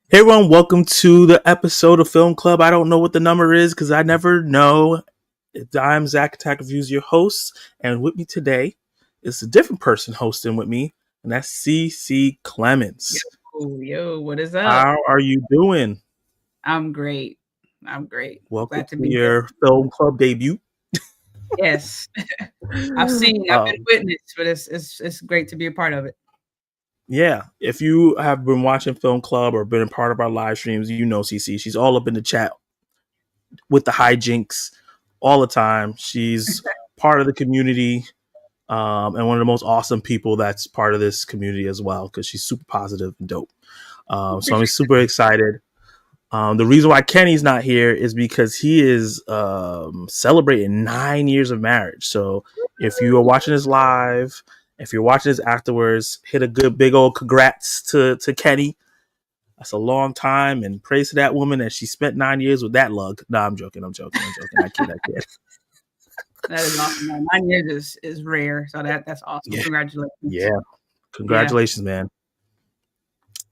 Hey everyone, welcome to the episode of Film Club. I don't know what the number is because I never know. I'm Zach Attack Reviews, your host, and with me today is a different person hosting with me, and that's CC Clemens. Yo, what is up? How are you doing? I'm great. I'm great. Welcome Glad to to be here. your Film Club debut. Yes, I've been Um, witness, but it's great to be a part of it. yeah, if you have been watching Film Club or been a part of our live streams, you know CC. She's all up in the chat with the hijinks all the time. She's part of the community. And one of the most awesome people that's part of this community as well, because she's super positive and dope. So I'm super excited. The reason why Kenny's not here is because he is celebrating 9 years of marriage. So if you are watching this live, if you're watching this afterwards, hit a good big old congrats to Kenny. That's a long time, and praise to that woman that she spent 9 years with that lug. No, I'm joking. I kid. That is awesome. Man. 9 years is rare, so that's awesome. Yeah. Congratulations. Congratulations, man.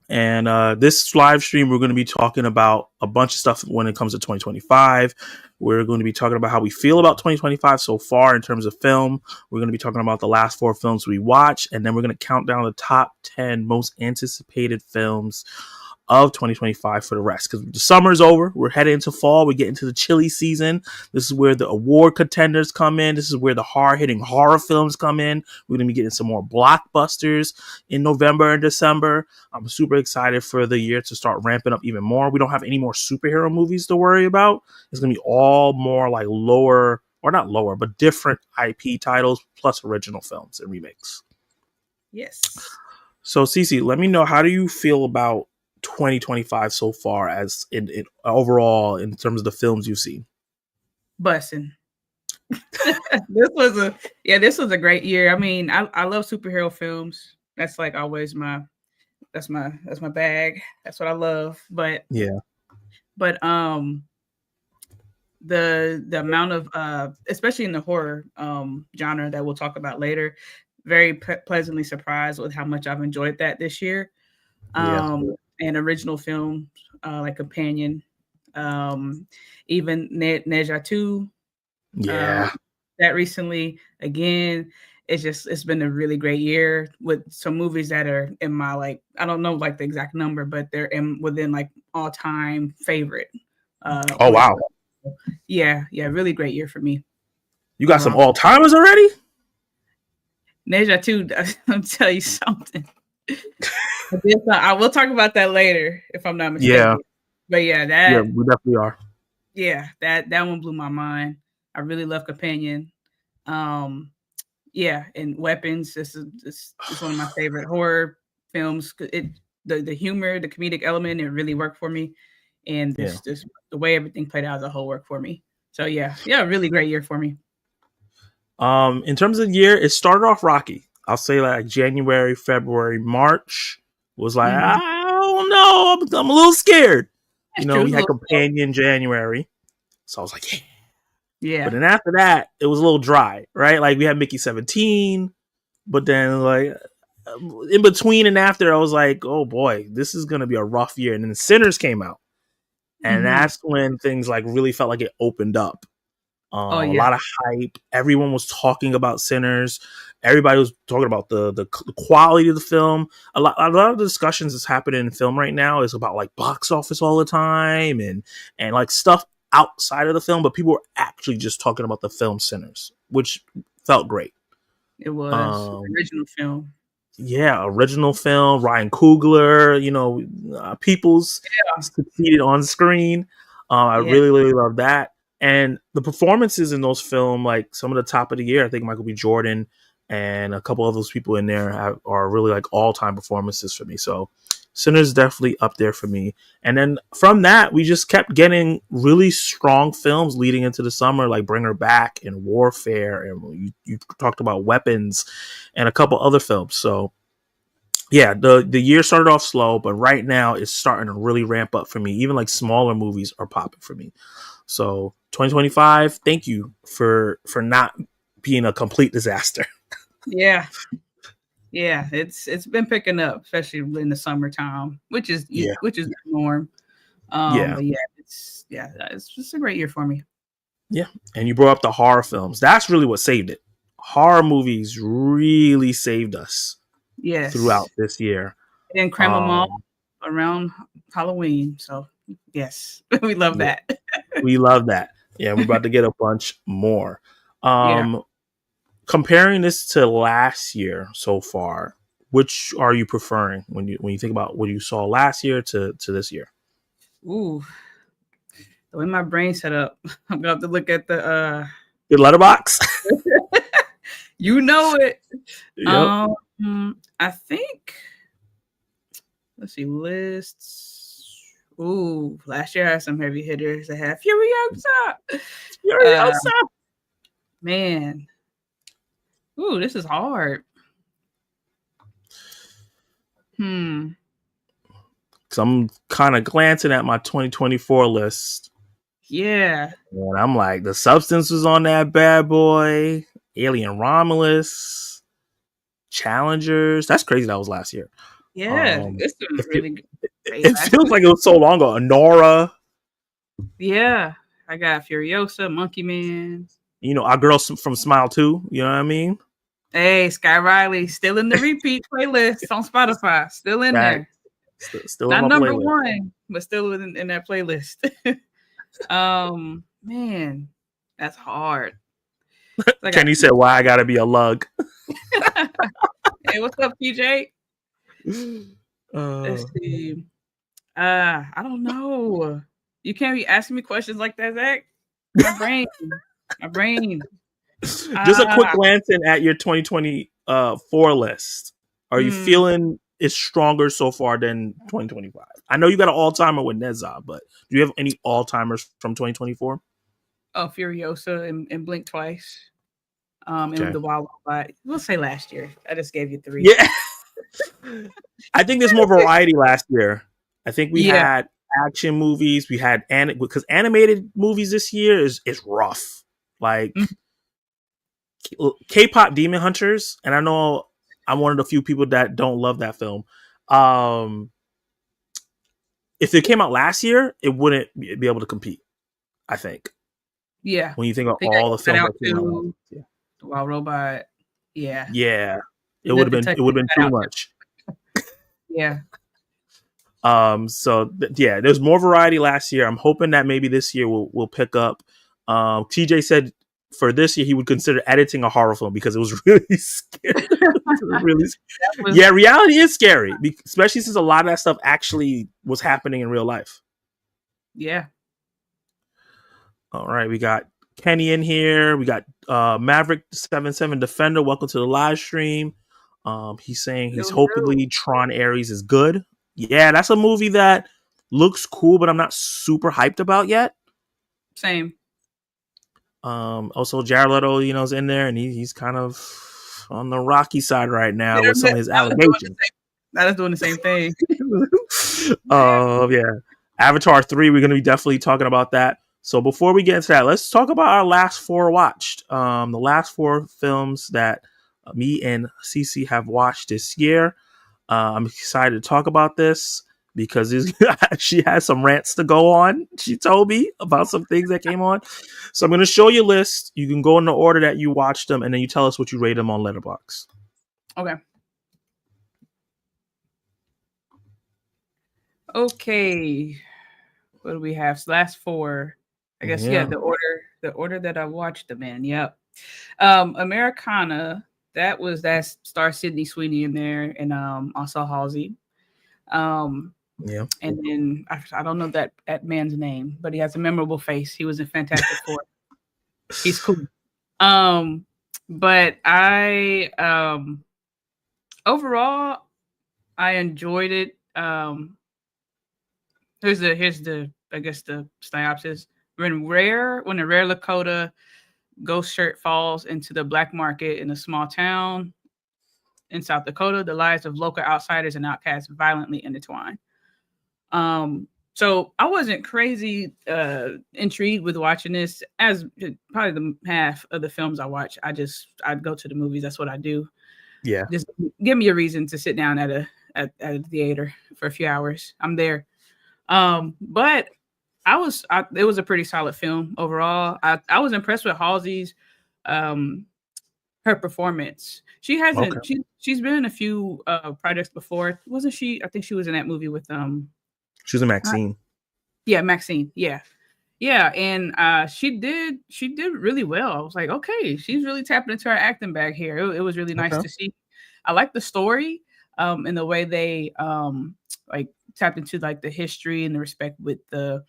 And this live stream, we're going to be talking about a bunch of stuff when it comes to 2025. We're going to be talking about how we feel about 2025 so far in terms of film. We're going to be talking about the last 4 films we watched, and then we're going to count down the top 10 most anticipated films of 2025 for the rest, because the summer is over. We're heading into fall. We get into the chilly season. This is where the award contenders come in. This is where the hard-hitting horror films come in. We're going to be getting some more blockbusters in November and December. I'm super excited for the year to start ramping up even more. We don't have any more superhero movies to worry about. It's going to be all more like lower, or not lower, but different IP titles plus original films and remakes. Yes. So Cece, let me know, how do you feel about 2025 so far, as in overall in terms of the films you've seen? Bussin'. This was a great year. I mean, I love superhero films. That's like always that's my bag. That's what I love. But Yeah. The amount of especially in the horror genre that we'll talk about later, very pleasantly surprised with how much I've enjoyed that this year. And original films like Companion, even Neja 2, Yeah. that recently. Again, it's been a really great year with some movies that are in my, like, I don't know like the exact number, but they're within like all-time favorite. Oh wow. Yeah, really great year for me. You got overall. some all-timers already? Neja 2, I'll tell you something. I will talk about that later if I'm not mistaken. Yeah. But yeah, we definitely are. Yeah, that one blew my mind. I really love Companion. Yeah, and Weapons. This is one of my favorite horror films. The humor, the comedic element, it really worked for me, and this the way everything played out as a whole worked for me. So yeah, really great year for me. In terms of the year, it started off rocky. I'll say like January, February, March was like, I don't know, I'm a little scared. We had Companion January, so I was like, yeah. But then after that, it was a little dry, right? Like we had Mickey 17, but then like in between and after, I was like, oh boy, this is gonna be a rough year. And then Sinners came out, and that's when things like really felt like it opened up. A lot of hype. Everyone was talking about Sinners. Everybody was talking about the quality of the film. A lot of the discussions that's happening in film right now is about like box office all the time and like stuff outside of the film, but people were actually just talking about the film Sinners, which felt great. It was original film. Yeah, original film. Ryan Coogler, Peoples succeeded on screen. I really love that. And the performances in those films, like some of the top of the year, I think Michael B. Jordan and a couple of those people in there are really like all-time performances for me. So Sinners definitely up there for me. And then from that, we just kept getting really strong films leading into the summer, like Bring Her Back and Warfare. And you talked about Weapons and a couple other films. So yeah, the year started off slow, but right now it's starting to really ramp up for me. Even like smaller movies are popping for me. So 2025, thank you for not being a complete disaster. Yeah. Yeah, it's been picking up, especially in the summertime, which is Yeah. the norm. Yeah. But it's just a great year for me. Yeah. And you brought up the horror films. That's really what saved it. Horror movies really saved us throughout Yes, this year. and cram them all Um, around Halloween. So yes, we love yeah, that. we love that. Yeah, we're about to get a bunch more. Yeah. Comparing this to last year so far, which are you preferring when you think about what you saw last year to this year? Ooh, the way my brain's set up, I'm gonna have to look at the Your letterbox. you know it. Yep. I think let's see lists. Ooh, last year I had some heavy hitters. I had Furiosa. Furiosa. Man. Ooh, this is hard. Because I'm kind of glancing at my 2024 list. Yeah. And I'm like, The Substance was on that bad boy. Alien Romulus. Challengers. That's crazy. That was last year. Yeah. It's been It, really great. it feels like it was so long ago. Nora. Yeah. I got Furiosa, Monkey Man. You know, our girl from Smile 2. You know what I mean? Hey, Sky Riley, still in the repeat playlist on Spotify. Still in there. Still Not in my number playlist. one, but still in that playlist. Man, that's hard. Kenny said, "Why I gotta be a lug?" Hey, what's up, PJ? Let's see. I don't know. You can't be asking me questions like that, Zach. My brain. Just a quick glance in at your 2024 list. Are you feeling it's stronger so far than 2025? I know you got an all-timer with Nezza, but do you have any all-timers from 2024? Oh, Furiosa and Blink Twice. And the Wild Robot. We'll say last year. I just gave you 3. Yeah. I think there's more variety last year. I think we had action movies. We had because animated movies this year is rough. Like K-pop Demon Hunters, and I know I'm one of the few people that don't love that film. If it came out last year, it wouldn't be able to compete. I think. Yeah. When you think of all the films that came out, the Wild Robot. Yeah. Yeah. It would have been too much. Yeah. So there's more variety last year. I'm hoping that maybe this year we'll pick up. TJ said for this year he would consider editing a horror film because it was really scary. Yeah, reality is scary, especially since a lot of that stuff actually was happening in real life. Yeah. All right, we got Kenny in here. We got Maverick77 Defender. Welcome to the live stream. He's saying he's hopefully Tron Ares is good. Yeah, that's a movie that looks cool, but I'm not super hyped about yet. Same. Also Jared Leto, is in there, and he's kind of on the rocky side right now with some of his allegations. That is doing the same thing. Yeah. Avatar 3, we're going to be definitely talking about that. So before we get into that, let's talk about our last 4 watched. The last 4 films that me and Cece have watched this year. I'm excited to talk about this because she has some rants to go on. She told me about some things that came on. So I'm going to show you a list. You can go in the order that you watched them, and then you tell us what you rate them on Letterboxd. Okay. What do we have? Last 4. I guess the order that I watched them in. Yep. Americana, that star Sydney Sweeney in there, and also Halsey. And then I don't know that man's name, but he has a memorable face. He was in Fantastic Four. He's cool. But I overall I enjoyed it. Here's the I guess the synopsis. When a rare Lakota ghost shirt falls into the black market in a small town in South Dakota, the lives of local outsiders and outcasts violently intertwine. So I wasn't crazy intrigued with watching this, as probably the half of the films I watch. I'd go to the movies. That's what I do. Yeah. Just give me a reason to sit down at a theater for a few hours. I'm there. But it was a pretty solid film overall. I was impressed with Halsey's her performance. She Okay. hasn't she's been in a few projects before. Wasn't she? I think she was in that movie with She was a Maxine. yeah, Maxine. Yeah. Yeah, and she did really well. I was like, okay, she's really tapping into her acting bag here. It was really nice to see. I like the story, and the way they like tapped into like the history and the respect with the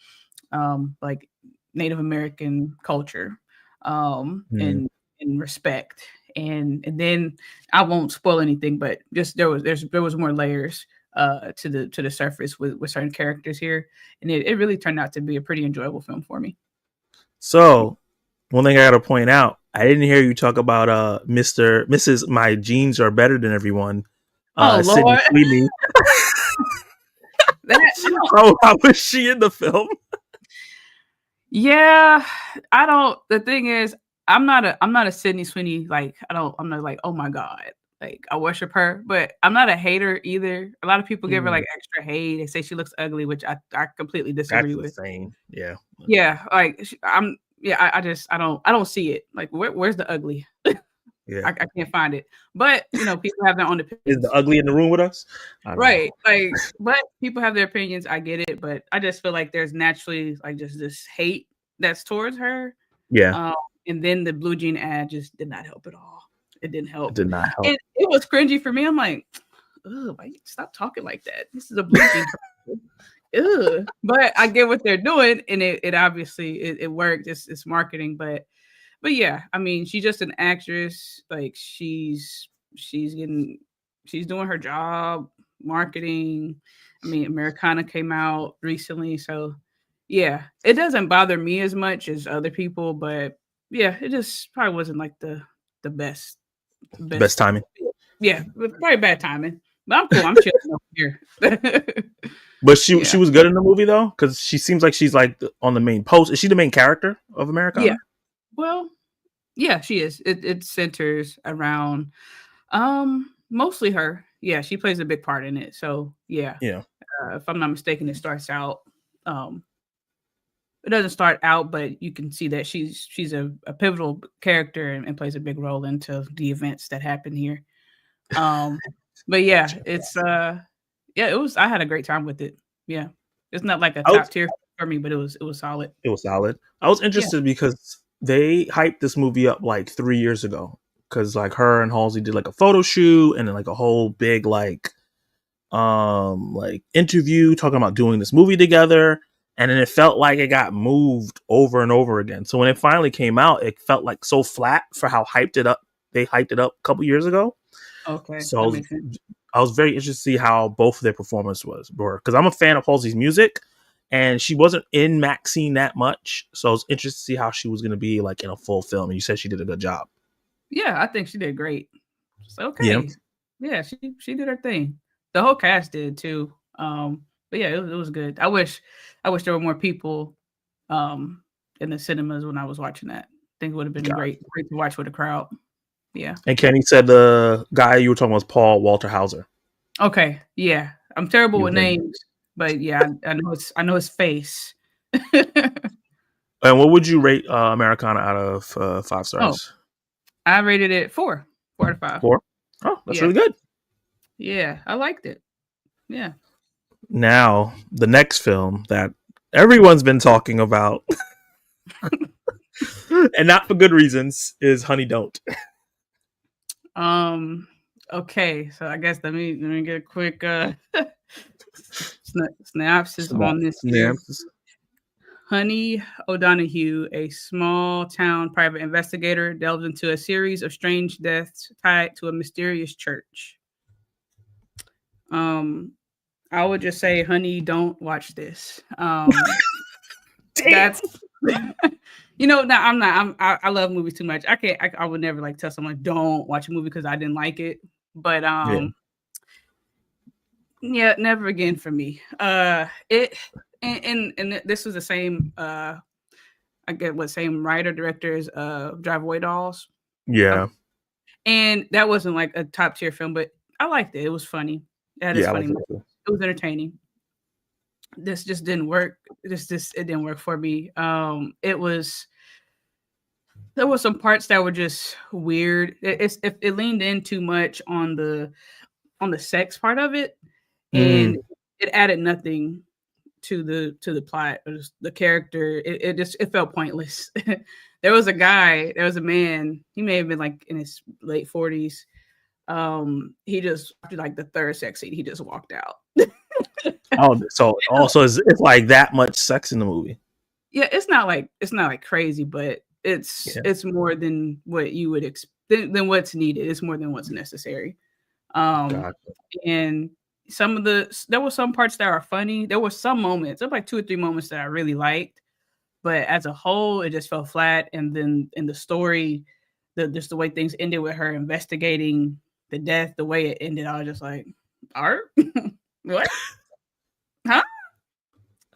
like Native American culture, and respect. And then I won't spoil anything, but just there was more layers to the surface with certain characters here, and it really turned out to be a pretty enjoyable film for me. So one thing I gotta point out, I didn't hear you talk about Mrs. My Jeans Are Better Than Everyone. Oh Sydney Lord. Sweeney. How was she in the film? Yeah, I don't. The thing is, I'm not a Sydney Sweeney, like I'm not like, oh my god, like I worship her, but I'm not a hater either. A lot of people give her like extra hate. They say she looks ugly, which I completely disagree with. Insane. Yeah. Yeah, like I don't see it. Like where's the ugly? Yeah. I can't find it. But people have their own opinions. Is the ugly in the room with us? Right. Like, but people have their opinions. I get it, but I just feel like there's naturally like just this hate that's towards her. Yeah. And then the blue jean ad just did not help at all. It didn't help. It did not help. It was cringy for me. I'm like, ugh, why you stop talking like that? This is a blue jean. Ugh. But I get what they're doing, and it obviously it worked. It's marketing, but yeah, I mean, she's just an actress. Like she's doing her job, marketing. I mean, Americana came out recently, so yeah, it doesn't bother me as much as other people, but yeah, it just probably wasn't like the best timing. Yeah, probably bad timing. But I'm cool. I'm chilling over here. But she was good in the movie though, because she seems like she's like on the main post. Is she the main character of Americana? Yeah. Well, yeah, she is. It centers around mostly her. Yeah, she plays a big part in it. So yeah. Yeah. If I'm not mistaken, it starts out it doesn't start out, but you can see that she's a pivotal character and plays a big role into the events that happen here. But yeah, it's it was. I had a great time with it. Yeah, it's not like a top tier for me, but it was solid. It was solid. I was interested because they hyped this movie up like 3 years ago, because like her and Halsey did like a photo shoot and then like a whole big like interview talking about doing this movie together, and then it felt like it got moved over and over again. So when it finally came out, it felt like so flat for how they hyped it up a couple years ago. Okay. So I was very interested to see how both of their performances were, because I'm a fan of Halsey's music, and she wasn't in Maxine that much. So I was interested to see how she was going to be like in a full film. And you said she did a good job. Yeah, I think she did great. So, okay. Yeah, she did her thing. The whole cast did too. But yeah, it was good. I wish there were more people in the cinemas when I was watching that. I think it would have been great to watch with a crowd. Yeah. And Kenny said the guy you were talking about was Paul Walter Hauser. Okay. Yeah. I'm terrible with names, but yeah, I know his face. And what would you rate Americana out of 5 stars? I rated it 4 out of 5. 4? Oh, that's really good. Yeah, I liked it. Yeah. Now, the next film that everyone's been talking about, and not for good reasons, is Honey Don't. Okay, so I guess let me get a quick synopsis on this. Honey O'Donoghue, a small town private investigator, delves into a series of strange deaths tied to a mysterious church. I would just say, honey, don't watch this. That's now I love movies too much. I would never like tell someone don't watch a movie because I didn't like it. But yeah, never again for me. It and this was the same I get what same writer directors Drive Away Dolls. Yeah. And that wasn't like a top tier film, but I liked it. It was funny. It had its I funny like moments. It was entertaining. This just didn't work. It didn't work for me. There were some parts that were just weird. It leaned in too much on the sex part of it, and it added nothing to the plot or the character. It felt pointless. There was a man, he may have been like in his late 40s. He just, after like the third sex scene, he just walked out. So also it's like that much sex in the movie. Yeah, it's not like crazy, but it's more than what you would expect, than what's needed. It's more than what's necessary. Gotcha. And there were some parts that are funny. There were some moments, there were like 2 or 3 moments that I really liked, but as a whole, it just fell flat. And then in the story, just the way things ended with her investigating the death, the way it ended, I was just like, art? What? Huh?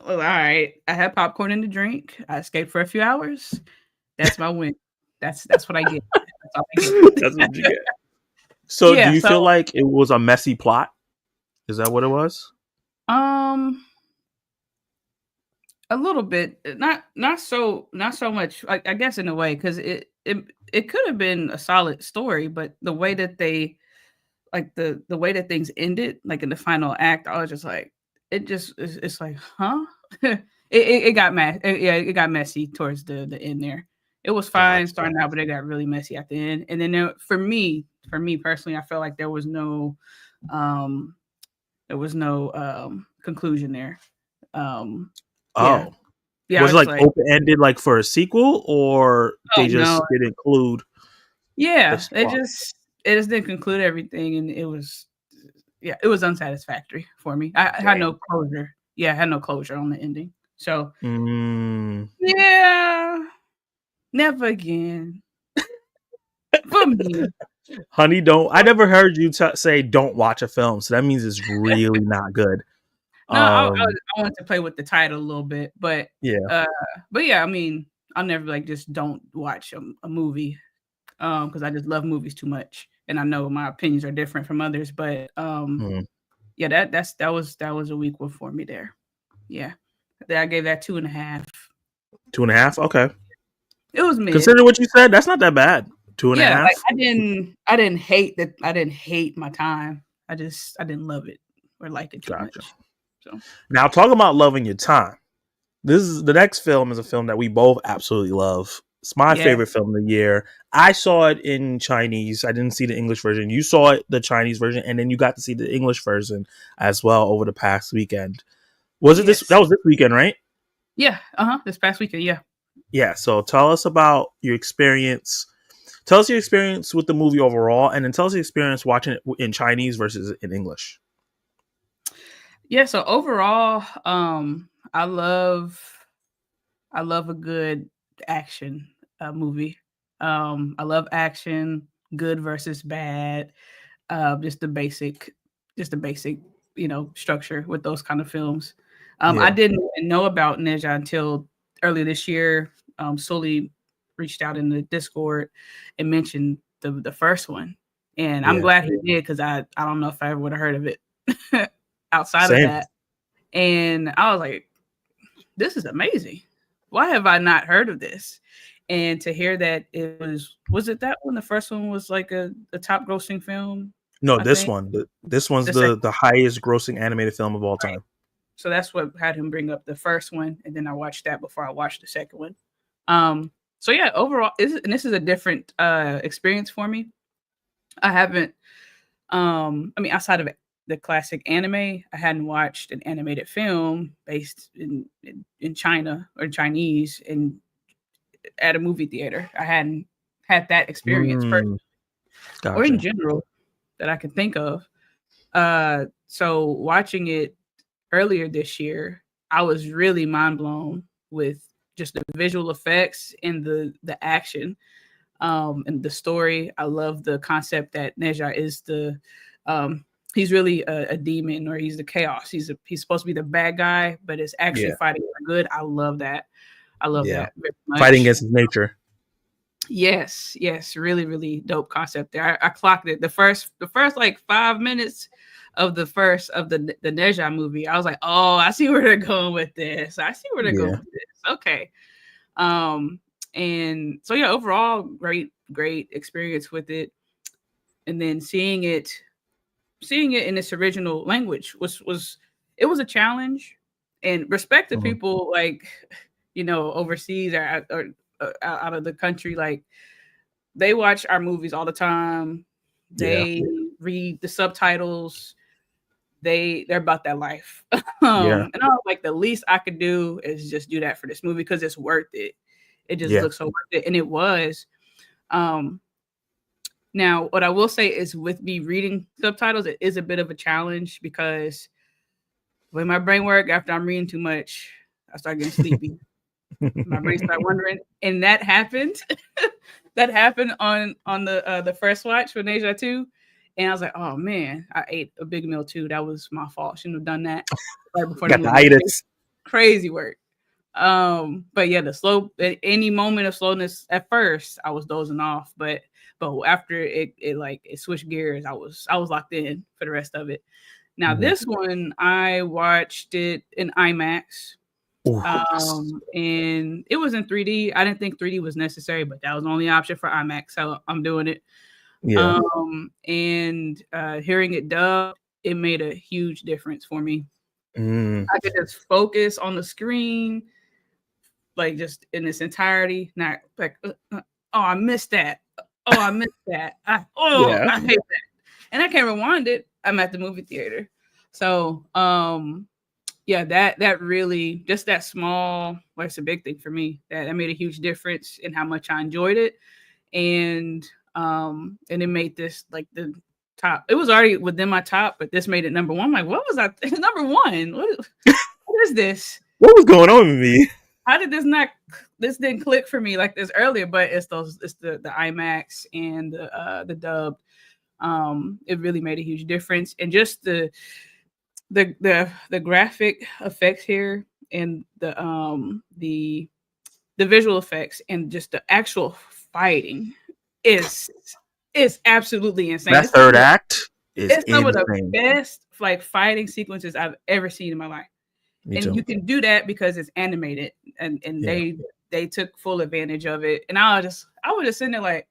Well, all right. I had popcorn and a drink. I escaped for a few hours. That's my win. That's what I get. That's all I get. That's what you get. So do you feel like it was a messy plot? Is that what it was? A little bit. Not so much. I guess in a way, because it could have been a solid story, but the way that they, like the way that things ended, like in the final act, I was just like, it's like, huh? it got mad. It got messy towards the end there. It was fine starting out, but it got really messy at the end. And then for me personally, I felt like there was no conclusion there. Was it like open ended, like for a sequel, or they just didn't include? Yeah, it just didn't conclude everything, and it was unsatisfactory for me. I had no closure. Yeah, I had no closure on the ending. So yeah, never again. For me. Honey, I never heard you say don't watch a film, so that means it's really not good. No, I wanted to play with the title a little bit, but yeah. I mean, I'll never like just don't watch a movie, because I just love movies too much, and I know my opinions are different from others, but yeah, that was a weak one for me there. Yeah, I gave that 2.5. 2.5, okay. It was mid. Consider what you said. That's not that bad. 2.5. Like, I didn't hate that. I didn't hate my time. I didn't love it or like it too much. So now, talking about loving your time, the next film is a film that we both absolutely love. It's my favorite film of the year. I saw it in Chinese. I didn't see the English version. You saw it, the Chinese version, and then you got to see the English version as well over the past weekend. Was it this? That was this weekend, right? Yeah. This past weekend. Yeah. Yeah. So tell us about your experience. Tell us your experience with the movie overall, and then tell us your experience watching it in Chinese versus in English. Yeah. So overall, I love a good action movie. I love action, good versus bad. Just the basic, structure with those kind of films. I didn't even know about Neja until earlier this year. Sully reached out in the Discord and mentioned the first one, and I'm glad he did, because I don't know if I ever would have heard of it outside of that. And I was like, this is amazing. Why have I not heard of this? And to hear that it was it that one? The first one was like a top grossing film. No, this one. This one's the highest grossing animated film of all time. Right. So that's what had him bring up the first one, and then I watched that before I watched the second one. So yeah, overall, this is a different experience for me. I haven't, outside of the classic anime, I hadn't watched an animated film based in China or Chinese at a movie theater. I hadn't had that experience personally, or in general that I can think of. So watching it earlier this year, I was really mind blown with just the visual effects and the action, and the story. I love the concept that Neja is he's really a demon, or he's the chaos. He's supposed to be the bad guy, but is actually fighting for good. I love that. I love that very much. Fighting against his nature. Yes, really, really dope concept there. I clocked it. The first like 5 minutes of the Neja movie, I was like, oh, I see where they're going with this. I see where they're going Yeah. with this. Okay. And so yeah, overall, great experience with it. And then seeing it in its original language was it was a challenge. And respect to people like, overseas or out of the country, like they watch our movies all the time. They read the subtitles. They're about that life. And I was like, the least I could do is just do that for this movie because it's worth it. It just looks so worth it, and it was. Now, what I will say is, with me reading subtitles, it is a bit of a challenge because when my brain work after I'm reading too much, I start getting sleepy. My brain started wandering, and that happened. That happened on the first watch for Neja 2. And I was like, oh man, I ate a big meal too. That was my fault. Shouldn't have done that right before the movie. Crazy work. But yeah, at any moment of slowness at first, I was dozing off, but after it switched gears, I was locked in for the rest of it. Now this one, I watched it in IMAX. And it was in 3D. I didn't think 3D was necessary, but that was the only option for IMAX, so I'm doing it. And hearing it dubbed, it made a huge difference for me. I could just focus on the screen, like just in its entirety. Not like, oh, I missed that. Oh, I missed that. I hate that. And I can't rewind it. I'm at the movie theater. So, yeah, that really, just that small, well, it's a big thing for me. That made a huge difference in how much I enjoyed it. And it made this like the top. It was already within my top, but this made it number one. I'm like, what was that? Number one? What is this? What was going on with me? How did this didn't click for me like this earlier? But it's the IMAX and the dub. It really made a huge difference. And just the graphic effects here, and the visual effects, and just the actual fighting is absolutely insane. That third act is some of the best like fighting sequences I've ever seen in my life. You can do that because it's animated, and they took full advantage of it. And I was just sitting there like,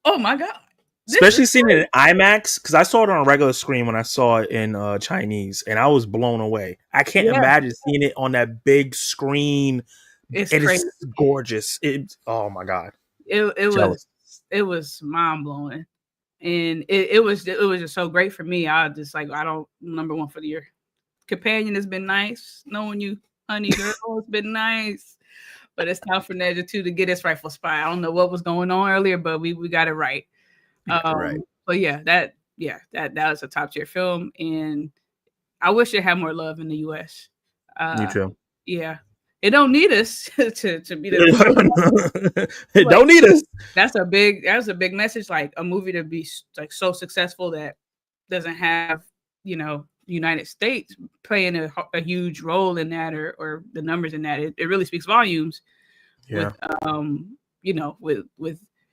oh my god. Especially seeing it in IMAX, because I saw it on a regular screen when I saw it in Chinese, and I was blown away. I can't imagine seeing it on that big screen. It's gorgeous. Oh my god. It was mind blowing, and it was just so great for me. I just like, I don't, number one for the year. Companion has been nice. Knowing you, honey girl, has been nice. But it's time for Neja 2 to get its rightful spot. I don't know what was going on earlier, but we got it right. But yeah, that was a top tier film, and I wish it had more love in the US. Me too. Yeah. It don't need us to be the. It don't need us. That's a big message. Like, a movie to be like so successful that doesn't have, United States playing a huge role in that, or the numbers in that. It really speaks volumes. Yeah.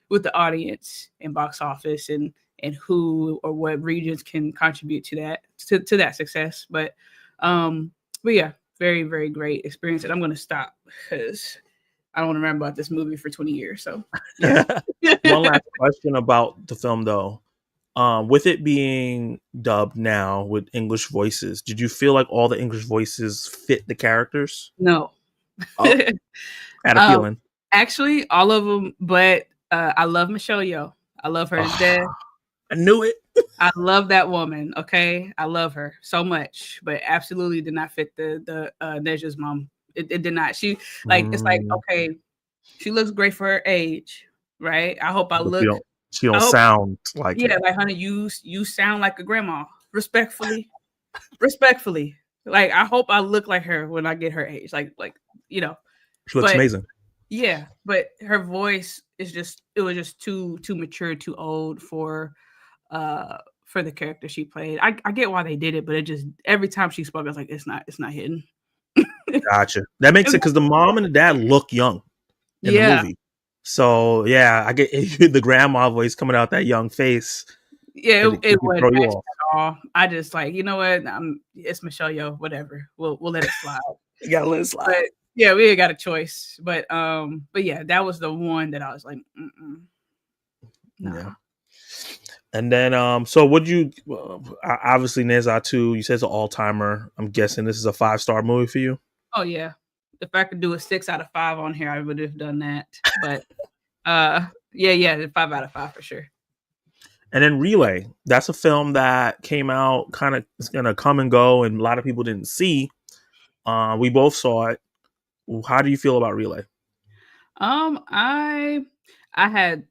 With the audience and box office, and who or what regions can contribute to that success. But yeah, very, very great experience. And I'm going to stop because I don't want to remember about this movie for 20 years. So yeah. One last question about the film though. With it being dubbed now with English voices, did you feel like all the English voices fit the characters? No. I had a feeling. Actually, all of them, but I love Michelle Yeoh. I love her to death. I knew it. I love that woman. Okay, I love her so much, but absolutely did not fit the Neja's mom. It did not. She it's like, okay, she looks great for her age, right? I hope I look. She don't sound like it. Like, honey, you sound like a grandma. Respectfully. Like, I hope I look like her when I get her age. Like she looks amazing. Yeah, but her voice is it was just too mature, too old for the character she played. I get why they did it, but it just, every time she spoke, I was like, it's not hitting. Gotcha. That makes it, because the mom and the dad look young in the movie. So yeah, I get the grandma voice coming out that young face. Yeah, it Can wasn't throw you matching off. at all. I just like, you know what? It's Michelle Yeoh, whatever. We'll let it slide. You gotta let it slide. But yeah, we ain't got a choice. But yeah, that was the one that I was like, nah. Yeah. And then, so would you? Obviously, Nezha 2. You said it's an all timer. I'm guessing this is a 5-star movie for you. Oh yeah. If I could do a 6 out of 5 on here, I would have done that. But yeah, 5 out of 5 for sure. And then Relay. That's a film that came out kind of it's gonna come and go, and a lot of people didn't see. We both saw it. How do you feel about Relay? I had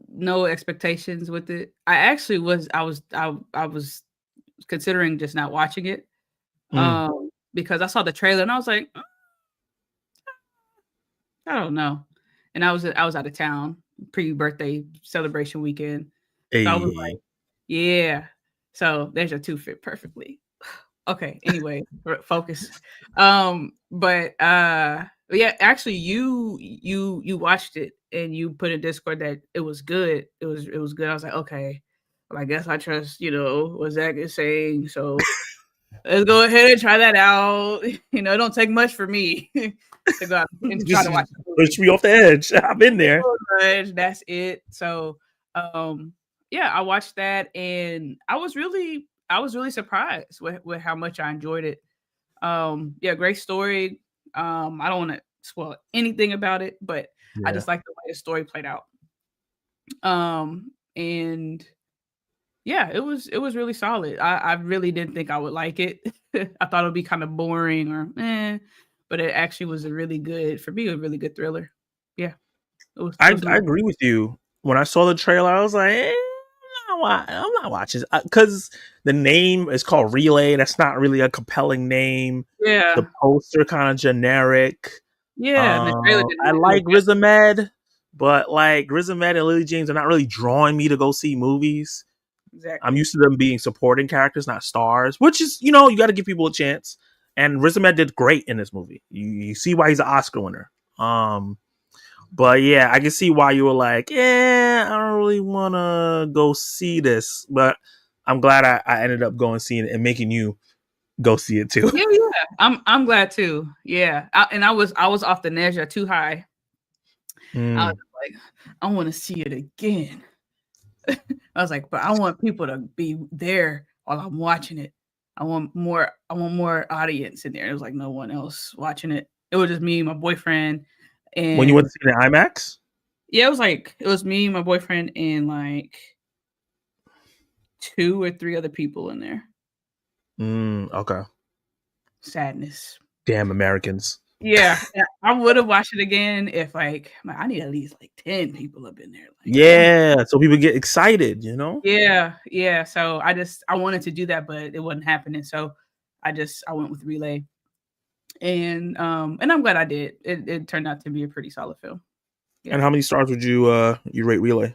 no expectations with it. I was considering just not watching it. Because I saw the trailer and I was like, I don't know. And I was out of town pre-birthday celebration weekend. Hey. So I was like, yeah. So there's your 2 fit perfectly. Okay. Anyway, focus. But yeah, actually you watched it and you put in Discord that it was good. It was good. I was like, okay. Well, I guess I trust, what Zach is saying. So let's go ahead and try that out. It don't take much for me to go out and try to watch it. Push me off the edge. I've been there. That's it. So yeah, I watched that and I was really surprised with how much I enjoyed it. Yeah, great story. I don't want to spoil anything about it, but I just like the way the story played out. And yeah, it was really solid. I really didn't think I would like it. I thought it would be kind of boring or but it actually was a really good thriller. Yeah. I agree with you. When I saw the trailer, I was like, I'm not watching because the name is called Relay. That's not really a compelling name. Yeah. The poster kind of generic. Yeah. The trailer I like Riz Ahmed, but like Riz Ahmed and Lily James are not really drawing me to go see movies. Exactly. I'm used to them being supporting characters, not stars, which is, you got to give people a chance. And Riz Ahmed did great in this movie. You see why he's an Oscar winner. But yeah, I can see why you were like, I don't really want to go see this. But I'm glad I ended up going seeing it and making you go see it too. Yeah. I'm glad too. Yeah. I was off the Nezha too high. I was like, I want to see it again. I was like, but I want people to be there while I'm watching it. I want more audience in there. It was like no one else watching it. It was just me, my boyfriend. And when you went to see the IMAX? Yeah, it was me, my boyfriend, and like 2 or 3 other people in there. Okay. Sadness. Damn Americans. Yeah, I would have watched it again if I need at least like 10 people up in there. Like, so people get excited, Yeah. So I wanted to do that, but it wasn't happening. So I went with Relay, and I'm glad I did. It turned out to be a pretty solid film. Yeah. And how many stars would you rate Relay?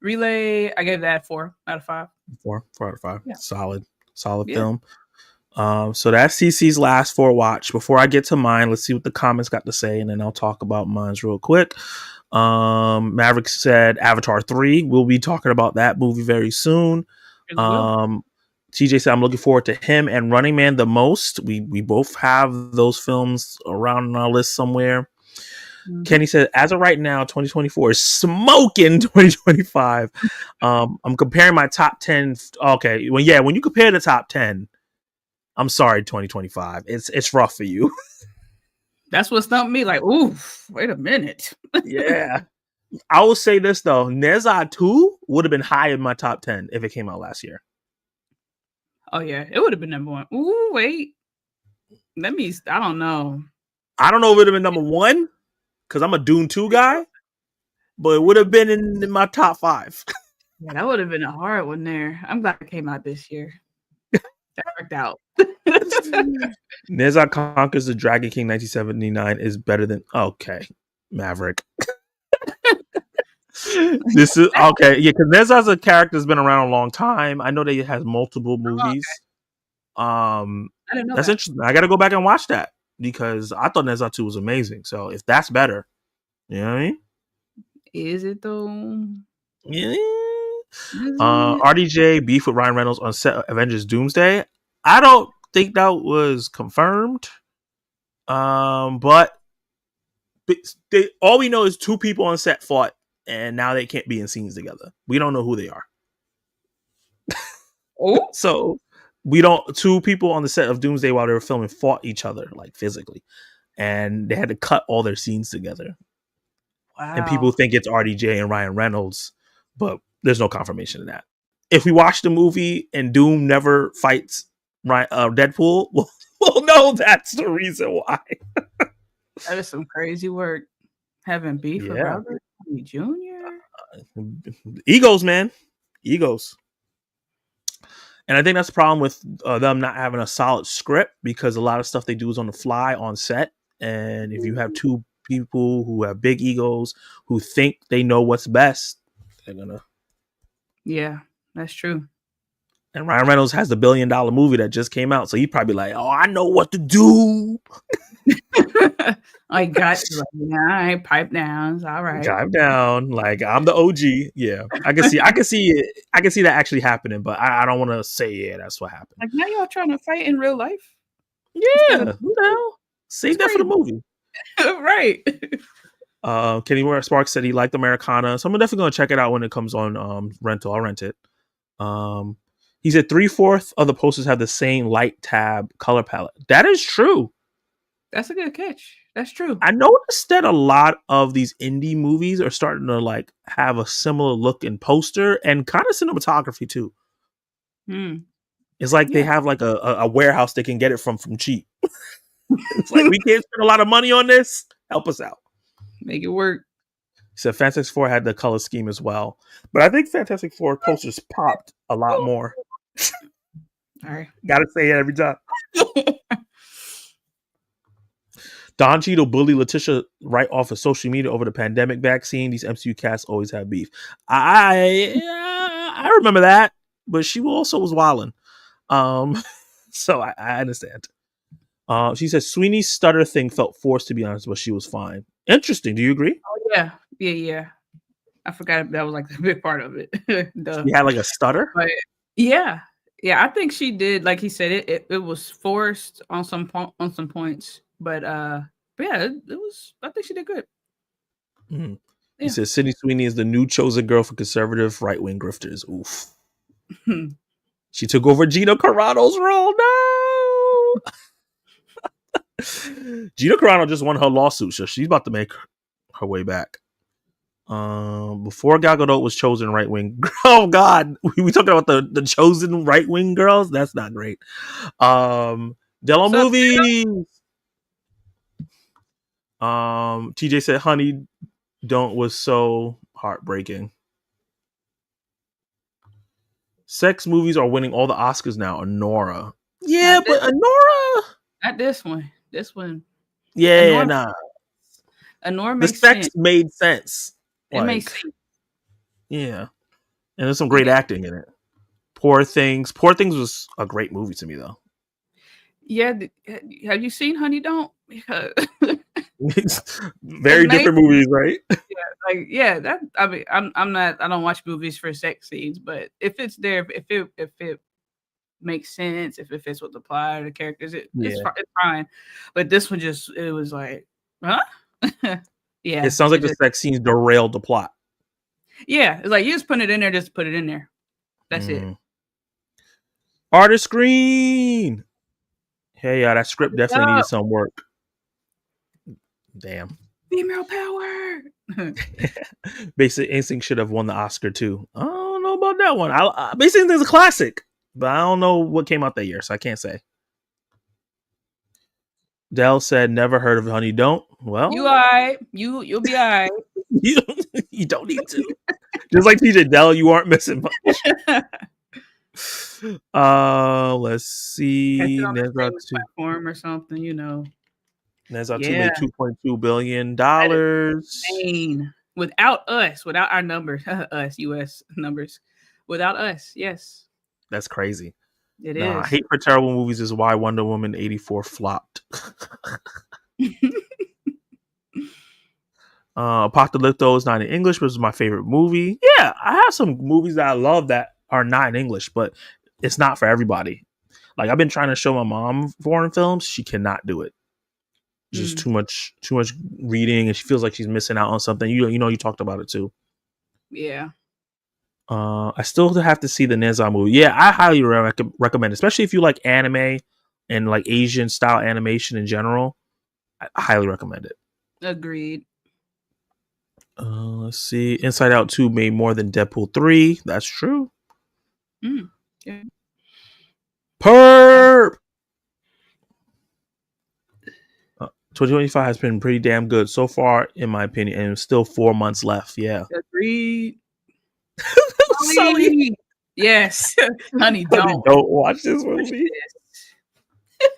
Relay, I gave that 4 out of 5. 4 out of 5. Yeah. Solid Yeah. film. So that's CC's last 4 watch. Before I get to mine, let's see what the comments got to say, and then I'll talk about mine real quick. Maverick said Avatar 3. We'll be talking about that movie very soon. TJ said I'm looking forward to him and Running Man the most. We both have those films around on our list somewhere. Kenny said, as of right now, 2024 is smoking 2025. I'm comparing my top 10. Okay, when you compare the top 10, I'm sorry, 2025. It's rough for you. That's what stumped me. Like, ooh, wait a minute. Yeah. I will say this though, Nezha 2 would have been high in my top 10 if it came out last year. Oh yeah, it would have been number 1. Ooh, wait. I don't know. I don't know if it would have been number 1 because I'm a Dune 2 guy, but it would have been in my top 5. Yeah, that would have been a hard one there. I'm glad it came out this year. That worked out. Nezha Conquers the Dragon King 1979 is better than Maverick. This is okay. Yeah, because Nezha's a character that's been around a long time. I know that it has multiple movies. I didn't know that's interesting. I got to go back and watch that because I thought Nezha 2 was amazing. So if that's better, You know what I mean? Is it though? Yeah. Is it? RDJ beef with Ryan Reynolds on set of Avengers Doomsday. I don't think that was confirmed. But all we know is two people on set fought, and now they can't be in scenes together. We don't know who they are. Oh, So we don't. Two people on the set of Doomsday while they were filming fought each other like physically, and they had to cut all their scenes together. And people wow. think it's RDJ and Ryan Reynolds, but there's no confirmation of that. If we watch the movie and Doom never fights Deadpool, we'll know that's the reason why. That is some crazy work. Having beef with Yeah. Robert Downey Jr. Egos, man. Egos. And I think that's the problem with them not having a solid script, because a lot of stuff they do is on the fly on set. And if you have two people who have big egos who think they know what's best, they're gonna. Yeah, that's true. And Ryan Reynolds has the $1 billion movie that just came out, so he'd probably be like, "Oh, I know what to do." I got you. Like, yeah, I pipe down. It's all right. Dive down, like I'm the OG. Yeah, I can see it. I can see that actually happening, but I don't want to say that's what happened. Like now y'all trying to fight in real life? Yeah, who the hell? Save that for the movie. Right. Kenny Moore Sparks said he liked Americana, so I'm definitely gonna check it out when it comes on rental. I'll rent it. He said 3/4 of the posters have the same light tab color palette. That is true. That's a good catch. That's true. I noticed that a lot of these indie movies are starting to like have a similar look in poster and kind of cinematography too. It's like they have like a warehouse they can get it from cheap. It's like, we can't spend a lot of money on this. Help us out. Make it work. So Fantastic Four had the color scheme as well, but I think Fantastic Four posters popped a lot more. All right, gotta say it every time. Don Cheadle bullied Letitia Wright off of social media over the pandemic vaccine. These MCU casts always have beef. I remember that, but she also was wilding. So I understand. She says Sweeney's stutter thing felt forced, to be honest, but she was fine. Interesting. Do you agree? Oh yeah. I forgot that was like the big part of it. She had like a stutter. But yeah. I think she did. Like he said, it was forced on some points, but yeah, it was. I think she did good. Mm-hmm. He says Sydney Sweeney is the new chosen girl for conservative right-wing grifters. Oof. She took over Gina Carano's role. No. Gina Carano just won her lawsuit, so she's about to make her way back. Before Gal Gadot was chosen right wing. Oh God, we talking about the chosen right wing girls. That's not great. Dello movies. TJ said, "Honey, Don't" was so heartbreaking. Sex movies are winning all the Oscars now. Honora. Yeah, but Honora. Not this one. This one. Yeah, nah. Honora the makes sex sense. Made sense. It makes sense. Yeah. And there's some great acting in it. Poor Things. Poor Things was a great movie to me, though. Yeah. Have you seen Honey Don't? Very different movies, right? That I mean, I'm not. I don't watch movies for sex scenes, but if it's there, if it makes sense, if it fits with the plot or the characters, it's fine. But this one it was like, huh? Yeah. It sounds like the sex scenes derailed the plot. Yeah, it's like you just put it in there, just put it in there. That's it. Artist screen. Hey, that script definitely needed some work. Damn. Female power. Basic Instinct should have won the Oscar too. I don't know about that one. Basic Instinct is a classic, but I don't know what came out that year, so I can't say. Dell said, "Never heard of Honey Don't." Well, you all right? You'll be all right. You don't need to. Just like TJ Dell, you aren't missing much. Let's see. Platform or something, you know. Nezha 2 made $2.2 billion. Insane. Without us, without our numbers, us US numbers, without us, yes. That's crazy. It is. Hate for terrible movies is why Wonder Woman 84 flopped. Apocalypto is not in English, but it's my favorite movie. Yeah, I have some movies that I love that are not in English, but it's not for everybody. Like I've been trying to show my mom foreign films, she cannot do it. Just too much reading, and she feels like she's missing out on something. You talked about it too. Yeah. I still have to see the Neza movie. Yeah, I highly recommend, especially if you like anime and like Asian style animation in general. I highly recommend it. Agreed. Let's see. Inside Out 2 made more than Deadpool 3. That's true. Yeah. Perp! 2025 has been pretty damn good so far, in my opinion, and still 4 months left. Yeah. Agreed. Sully. Yes. Honey, Don't watch this movie. This.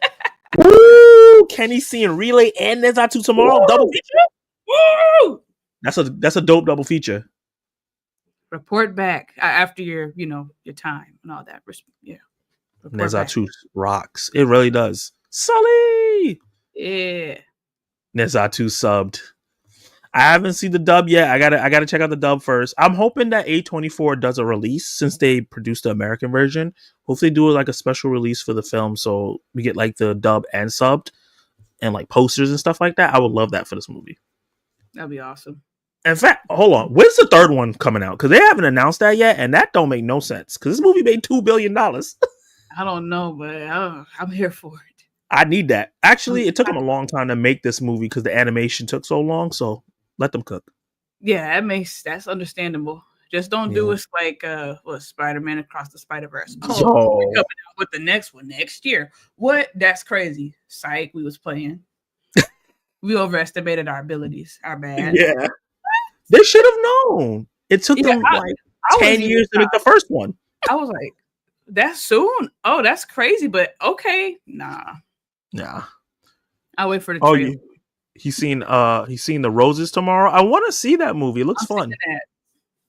Woo! Kenny seeing Relay and Neza 2 tomorrow. Woo! Double feature? Woo! That's a dope double feature. Report back after your time and all that. Yeah. Neza 2 rocks. It really does. Sully! Yeah. Neza 2 subbed. I haven't seen the dub yet. I gotta check out the dub first. I'm hoping that A24 does a release since they produced the American version. Hopefully do like a special release for the film so we get like the dub and subbed and like posters and stuff like that. I would love that for this movie. That'd be awesome. In fact, hold on. When's the third one coming out? Because they haven't announced that yet, and that don't make no sense. Because this movie made $2 billion. I don't know, but I'm here for it. I need that. Actually, it took them a long time to make this movie because the animation took so long. So let them cook. Yeah, that's understandable. Just don't do us like Spider-Man Across the Spider-Verse. We're coming out with the next one next year. What? That's crazy. Psych, we was playing. We overestimated our abilities. Our bad. Yeah. They should have known. It took them like 10 years to make the first one. I was like, that's soon? Oh, that's crazy, but okay. Nah. I'll wait for the trailer. He's seen the Roses tomorrow. I want to see that movie. It looks fun.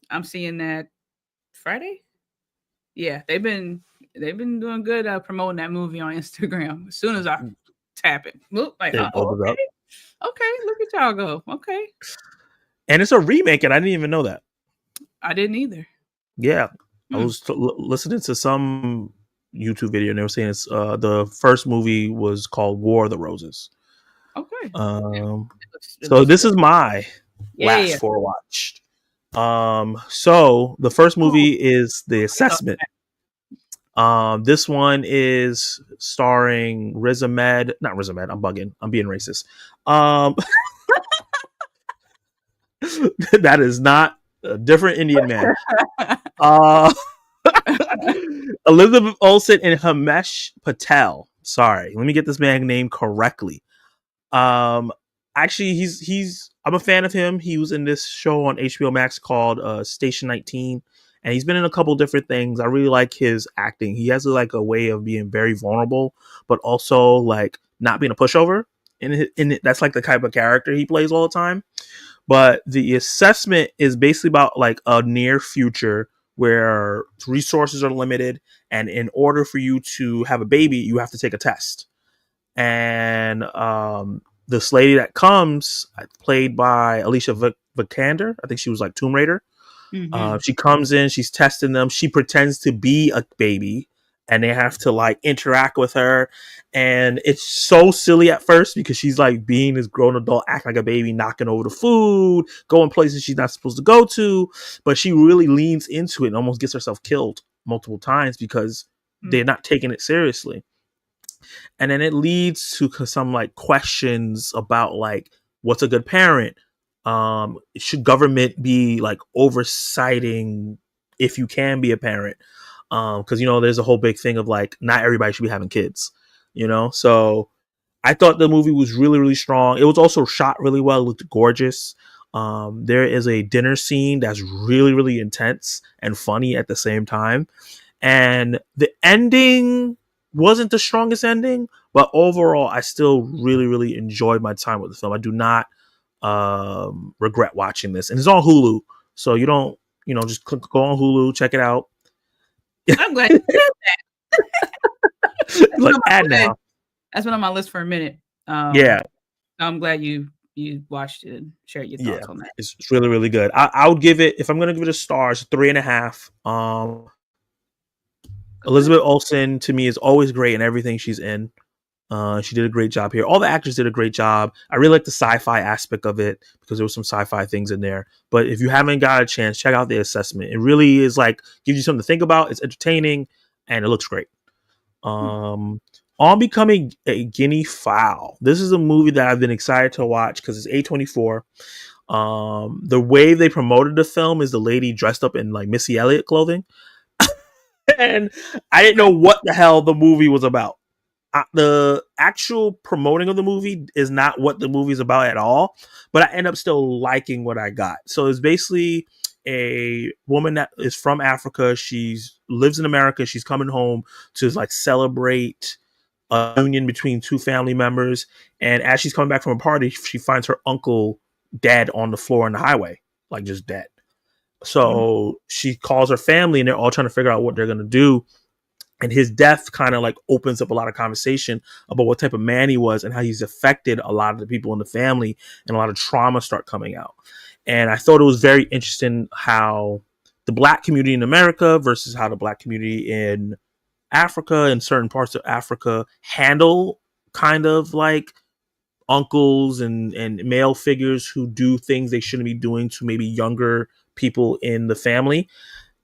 I'm seeing that Friday. Yeah, they've been doing good promoting that movie on Instagram. As soon as I tap it, look like okay, look at y'all go. Okay, and it's a remake, and I didn't even know that. I didn't either. Yeah, I was listening to some YouTube video, and they were saying it's the first movie was called War of the Roses. Okay. So this is my last for watched. So the first movie is The Assessment. This one is starring not Riz Ahmed. I'm bugging. I'm being racist. That is not a different Indian man. Elizabeth Olsen and Himesh Patel. Sorry, let me get this man's name correctly. Actually, I'm a fan of him. He was in this show on HBO Max called Station 19, and he's been in a couple different things. I really like his acting. He has like a way of being very vulnerable, but also like not being a pushover. And that's like the type of character he plays all the time. But The Assessment is basically about like a near future where resources are limited, and in order for you to have a baby, you have to take a test. And this lady that comes, played by Alicia Vikander, I think she was like Tomb Raider. Mm-hmm. She comes in, she's testing them. She pretends to be a baby, and they have to like interact with her. And it's so silly at first because she's like being this grown adult, acting like a baby, knocking over the food, going places she's not supposed to go to. But she really leans into it and almost gets herself killed multiple times because they're not taking it seriously. And then it leads to some like questions about like what's a good parent. Should government be like oversighting if you can be a parent? Because there's a whole big thing of like not everybody should be having kids. So I thought the movie was really, really strong. It was also shot really well. It looked gorgeous. There is a dinner scene that's really, really intense and funny at the same time. And the ending wasn't the strongest ending, but overall, I still really, really enjoyed my time with the film. I do not regret watching this. And it's on Hulu. So you don't, just go on Hulu, check it out. I'm glad you said that. Like, add now. That's been on my list for a minute. Yeah. I'm glad you you watched it and shared your Yeah, thoughts on that. it's really, really good. I would give it, if I'm going to give it a star, it's 3.5. Okay. Elizabeth Olsen to me is always great in everything she's in. She did a great job here. All the actors did a great job. I really like the sci-fi aspect of it because there was some sci-fi things in there. But if you haven't got a chance, check out The Assessment. It really is like gives you something to think about. It's entertaining and it looks great. On Becoming a Guinea Fowl. This is a movie that I've been excited to watch because it's A24. The way they promoted the film is the lady dressed up in like Missy Elliott clothing, and I didn't know what the hell the movie was about. The actual promoting of the movie is not what the movie is about at all, but I end up still liking what I got. So it's basically a woman that is from Africa. She's lives in America. She's coming home to like celebrate a union between two family members. And as she's coming back from a party, she finds her uncle dead on the floor in the highway, like just dead. So she calls her family and they're all trying to figure out what they're going to do. And his death kind of like opens up a lot of conversation about what type of man he was and how he's affected a lot of the people in the family, and a lot of trauma start coming out. And I thought it was very interesting how the black community in America versus how the black community in Africa and certain parts of Africa handle kind of like uncles and male figures who do things they shouldn't be doing to maybe younger people in the family,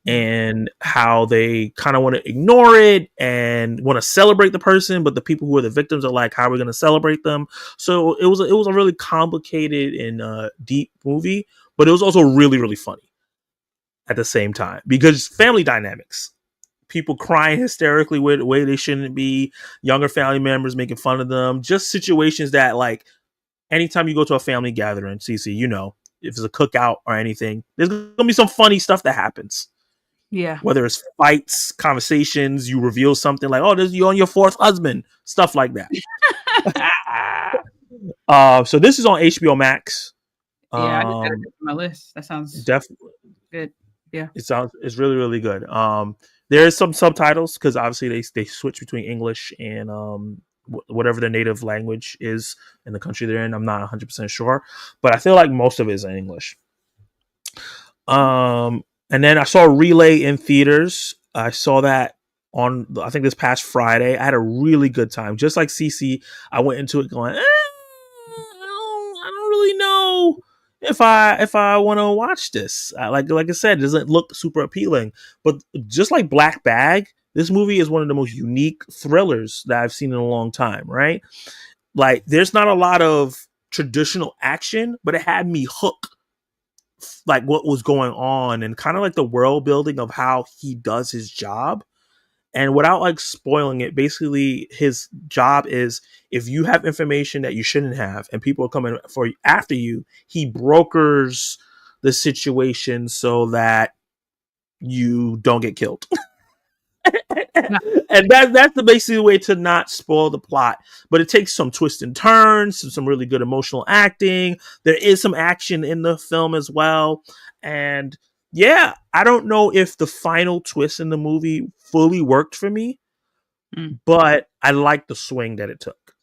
and how they kind of want to ignore it and want to celebrate the person, but the people who are the victims are like, how are we going to celebrate them? So it was a really complicated and deep movie, but it was also really, really funny at the same time because family dynamics, people crying hysterically with the way they shouldn't be, younger family members making fun of them, just situations that like anytime you go to a family gathering, CC, you know, if it's a cookout or anything, there's gonna be some funny stuff that happens. Yeah. Whether it's fights, conversations, you reveal something like, "Oh, this you on your fourth husband," stuff like that. So this is on HBO Max. Yeah, I just added it to my list. That sounds Definitely good. Yeah, it's really, really good. There is some subtitles because obviously they switch between English and whatever their native language is in the country they're in. I'm not 100% sure, but I feel like most of it is in English. And then I saw Relay in theaters. I saw that on, I think, this past Friday. I had a really good time. Just like CC, I went into it going, I don't really know if I want to watch this. Like I said, it doesn't look super appealing. But just like Black Bag, this movie is one of the most unique thrillers that I've seen in a long time, right? Like, there's not a lot of traditional action, but it had me hooked, like what was going on and kind of like the world building of how he does his job. And without like spoiling it, basically his job is, if you have information that you shouldn't have and people are coming for after you, he brokers the situation so that you don't get killed. And that's the basic way to not spoil the plot. But it takes some twists and turns, some really good emotional acting. There is some action in the film as well. And yeah, I don't know if the final twist in the movie fully worked for me, but I like the swing that it took.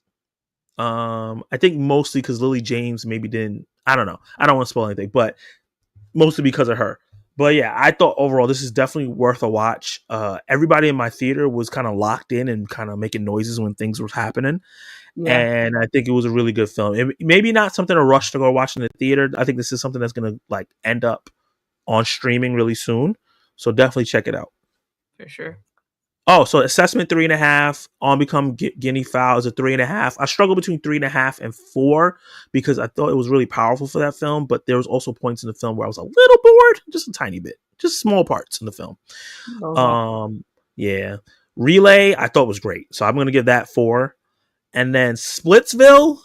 I think mostly because Lily James maybe didn't. I don't know. I don't want to spoil anything, but mostly because of her. But yeah, I thought overall this is definitely worth a watch. Everybody in my theater was kind of locked in and kind of making noises when things were happening. Yeah. And I think it was a really good film. Maybe not something to rush to go watch in the theater. I think this is something that's going to like end up on streaming really soon. So definitely check it out. For sure. Oh, so Assessment 3.5. On Become Guinea Fowl is a 3.5. I struggle between 3.5 and 4 because I thought it was really powerful for that film, but there was also points in the film where I was a little bored, just a tiny bit, just small parts in the film. Yeah. Relay I thought was great, so I'm gonna give that 4. And then Splitsville.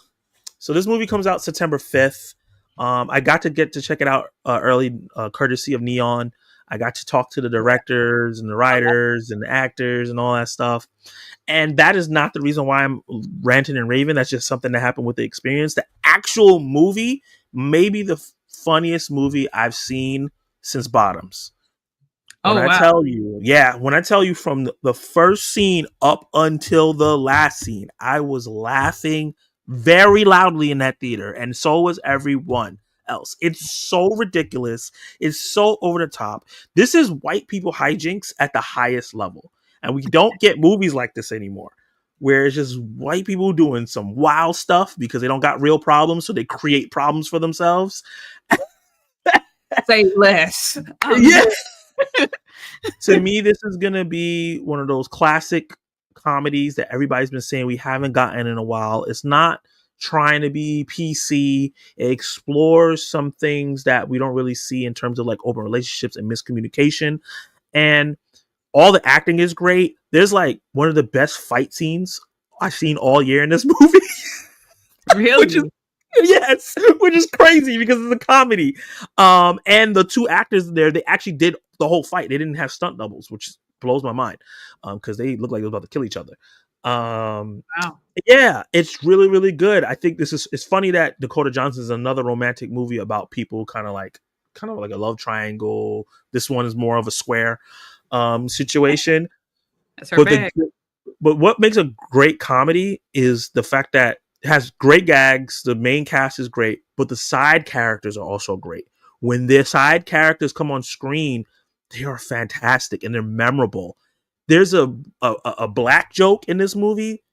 So this movie comes out September 5th. I got to check it out early, courtesy of Neon. I got to talk to the directors and the writers and the actors and all that stuff. And that is not the reason why I'm ranting and raving. That's just something that happened with the experience. The actual movie may be the funniest movie I've seen since Bottoms. When I tell you from the first scene up until the last scene, I was laughing very loudly in that theater, and so was everyone else. It's so ridiculous. It's so over the top. This is white people hijinks at the highest level, and we don't get movies like this anymore, where it's just white people doing some wild stuff because they don't got real problems, so they create problems for themselves. Say less. Yeah. To me, this is gonna be one of those classic comedies that everybody's been saying we haven't gotten in a while. It's not trying to be PC. It explores some things that we don't really see in terms of like open relationships and miscommunication. And all the acting is great. There's like one of the best fight scenes I've seen all year in this movie. Really? which is crazy because it's a comedy. And the two actors there, they actually did the whole fight. They didn't have stunt doubles, which blows my mind. Because they look like they were about to kill each other. Wow. Yeah, it's really, really good. I think it's funny that Dakota Johnson is another romantic movie about people kind of like a love triangle. This one is more of a square situation. That's her bag. But what makes a great comedy is the fact that it has great gags. The main cast is great, but the side characters are also great. When their side characters come on screen, they are fantastic and they're memorable. There's a black joke in this movie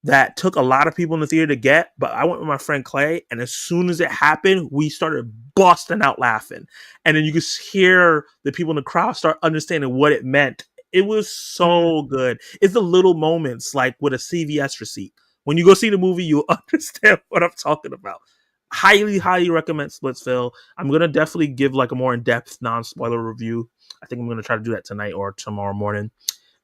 that took a lot of people in the theater to get, but I went with my friend Clay, and as soon as it happened, we started busting out laughing. And then you could hear the people in the crowd start understanding what it meant. It was so good. It's the little moments like with a CVS receipt. When you go see the movie, you'll understand what I'm talking about. Highly, highly recommend Splitsville. I'm going to definitely give like a more in-depth, non-spoiler review. I think I'm going to try to do that tonight or tomorrow morning.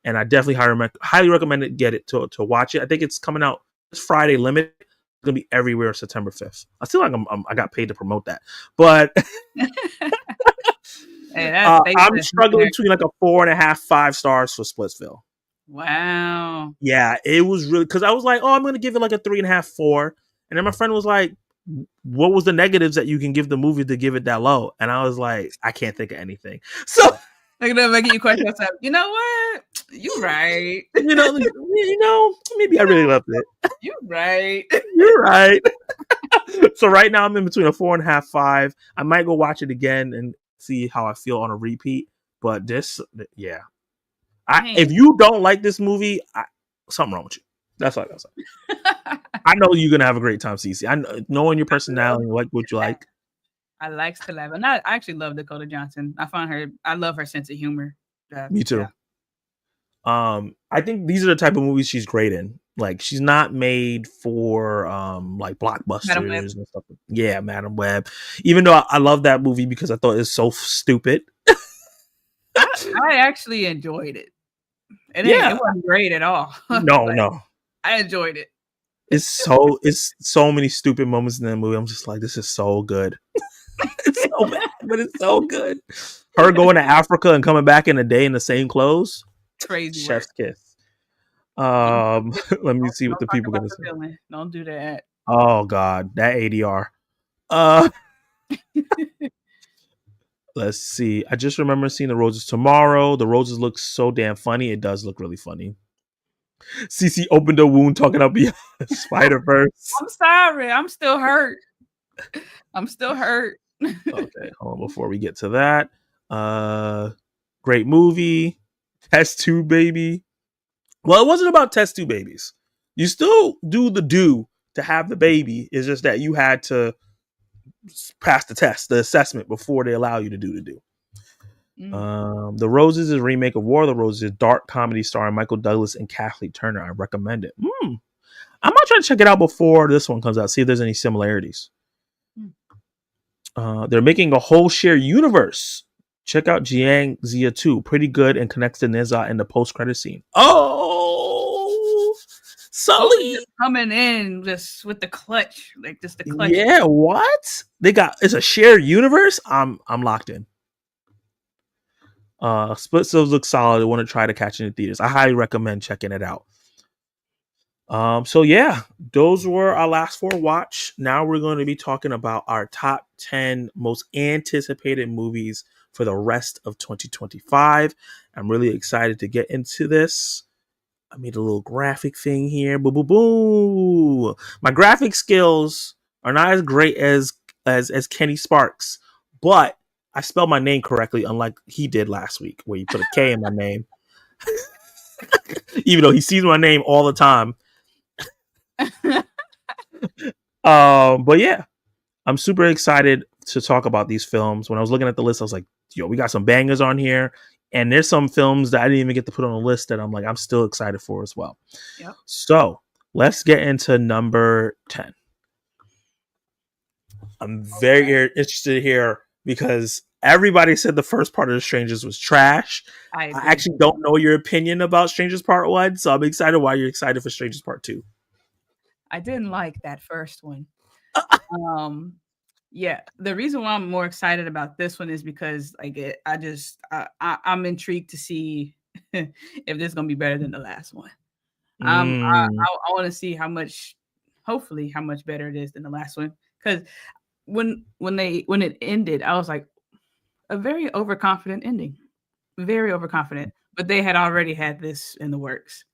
And I definitely highly recommend it. Get it to watch it. I think it's coming out this Friday limited. It's going to be everywhere September 5th. I feel like I got paid to promote that. But I'm struggling between like a 4.5, 5 stars for Splitsville. Wow. Yeah, it was really, because I was like, I'm going to give it like a 3.5, 4. And then my friend was like, what was the negatives that you can give the movie to give it that low? And I was like, I can't think of anything. So like making you question yourself. You know what? You're right. Maybe I really loved it. You're right. You're right. So right now I'm in between a 4.5, 5. I might go watch it again and see how I feel on a repeat. But yeah. If you don't like this movie, something wrong with you. That's all I gotta say. I know you're gonna have a great time, Cece. I know, knowing your personality, what you like. I like to laugh, and I actually love Dakota Johnson. I love her sense of humor. Me too. Yeah. I think these are the type of movies she's great in. Like, she's not made for like blockbusters and stuff. Yeah, Madam Web. Even though I love that movie because I thought it was so stupid. I actually enjoyed it. It wasn't great at all. No. I enjoyed it. It's so many stupid moments in that movie. I'm just like, this is so good. It's so bad, but it's so good. Her going to Africa and coming back in a day in the same clothes. Crazy. Chef's kiss. Let me see what the people are gonna say. Villain. Don't do that. Oh God, that ADR. Let's see. I just remember seeing the roses tomorrow. The roses look so damn funny. It does look really funny. Cece opened a wound talking about beyond Spider-Verse. I'm sorry. I'm still hurt. Okay, hold on before we get to that. Great movie. Test Tube Baby. Well, it wasn't about test tube babies. You still do to have the baby. It's just that you had to pass the test, the assessment, before they allow you to do the do. The Roses is a remake of War of the Roses, a dark comedy starring Michael Douglas and Kathleen Turner. I recommend it. I might try to check it out before this one comes out, see if there's any similarities. They're making a whole shared universe. Check out Jiang Zia 2. Pretty good and connects to Niza in the post-credit scene. Oh, Sully coming in just with the clutch, like just the clutch. Yeah, what? It's a shared universe? I'm locked in. Splitsville looks solid. I want to try to catch it in the theaters. I highly recommend checking it out. So yeah, those were our last 4 watch. Now we're going to be talking about our top 10 most anticipated movies for the rest of 2025. I'm really excited to get into this. I made a little graphic thing here. Boo boo boo. My graphic skills are not as great as Kenny Sparks, but I spelled my name correctly, unlike he did last week, where he put a K in my name. Even though he sees my name all the time. But yeah, I'm super excited to talk about these films. When I was looking at the list, I was like, yo, we got some bangers on here. And there's some films that I didn't even get to put on the list that I'm like, I'm still excited for as well. Yep. So let's get into number 10. I'm very interested here because everybody said the first part of The Strangers was trash. I actually don't know your opinion about Strangers Part 1, so I'm excited why you're excited for Strangers Part 2. I didn't like that first one. Yeah, the reason why I'm more excited about this one is because I'm intrigued to see if this is gonna be better than the last one. I want to see how much better it is than the last one. Because when it ended, I was like, a very overconfident ending, very overconfident. But they had already had this in the works,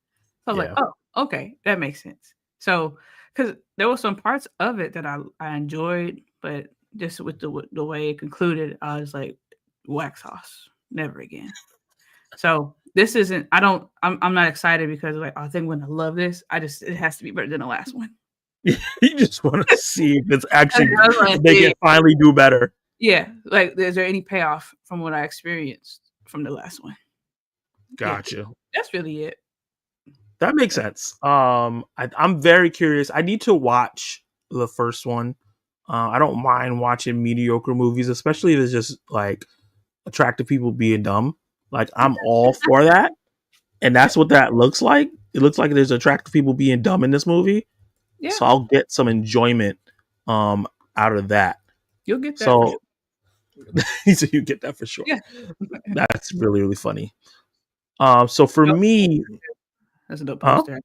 so I was like, oh, okay, that makes sense. So because there were some parts of it that I enjoyed, but just with the way it concluded, I was like, wax sauce, never again. So this isn't. I'm not excited because like I think I'm gonna love this. It has to be better than the last one. You just want to see if it's actually they can finally do better. Yeah, like is there any payoff from what I experienced from the last one? Gotcha. Yeah, that's really it. That makes sense. I'm very curious. I need to watch the first one. I don't mind watching mediocre movies, especially if it's just like attractive people being dumb. Like I'm all for that, and that's what that looks like. It looks like there's attractive people being dumb in this movie. Yeah. So I'll get some enjoyment out of that. You'll get that. So you get that for sure. Yeah. That's really, really funny. So for me, that's a dope poster.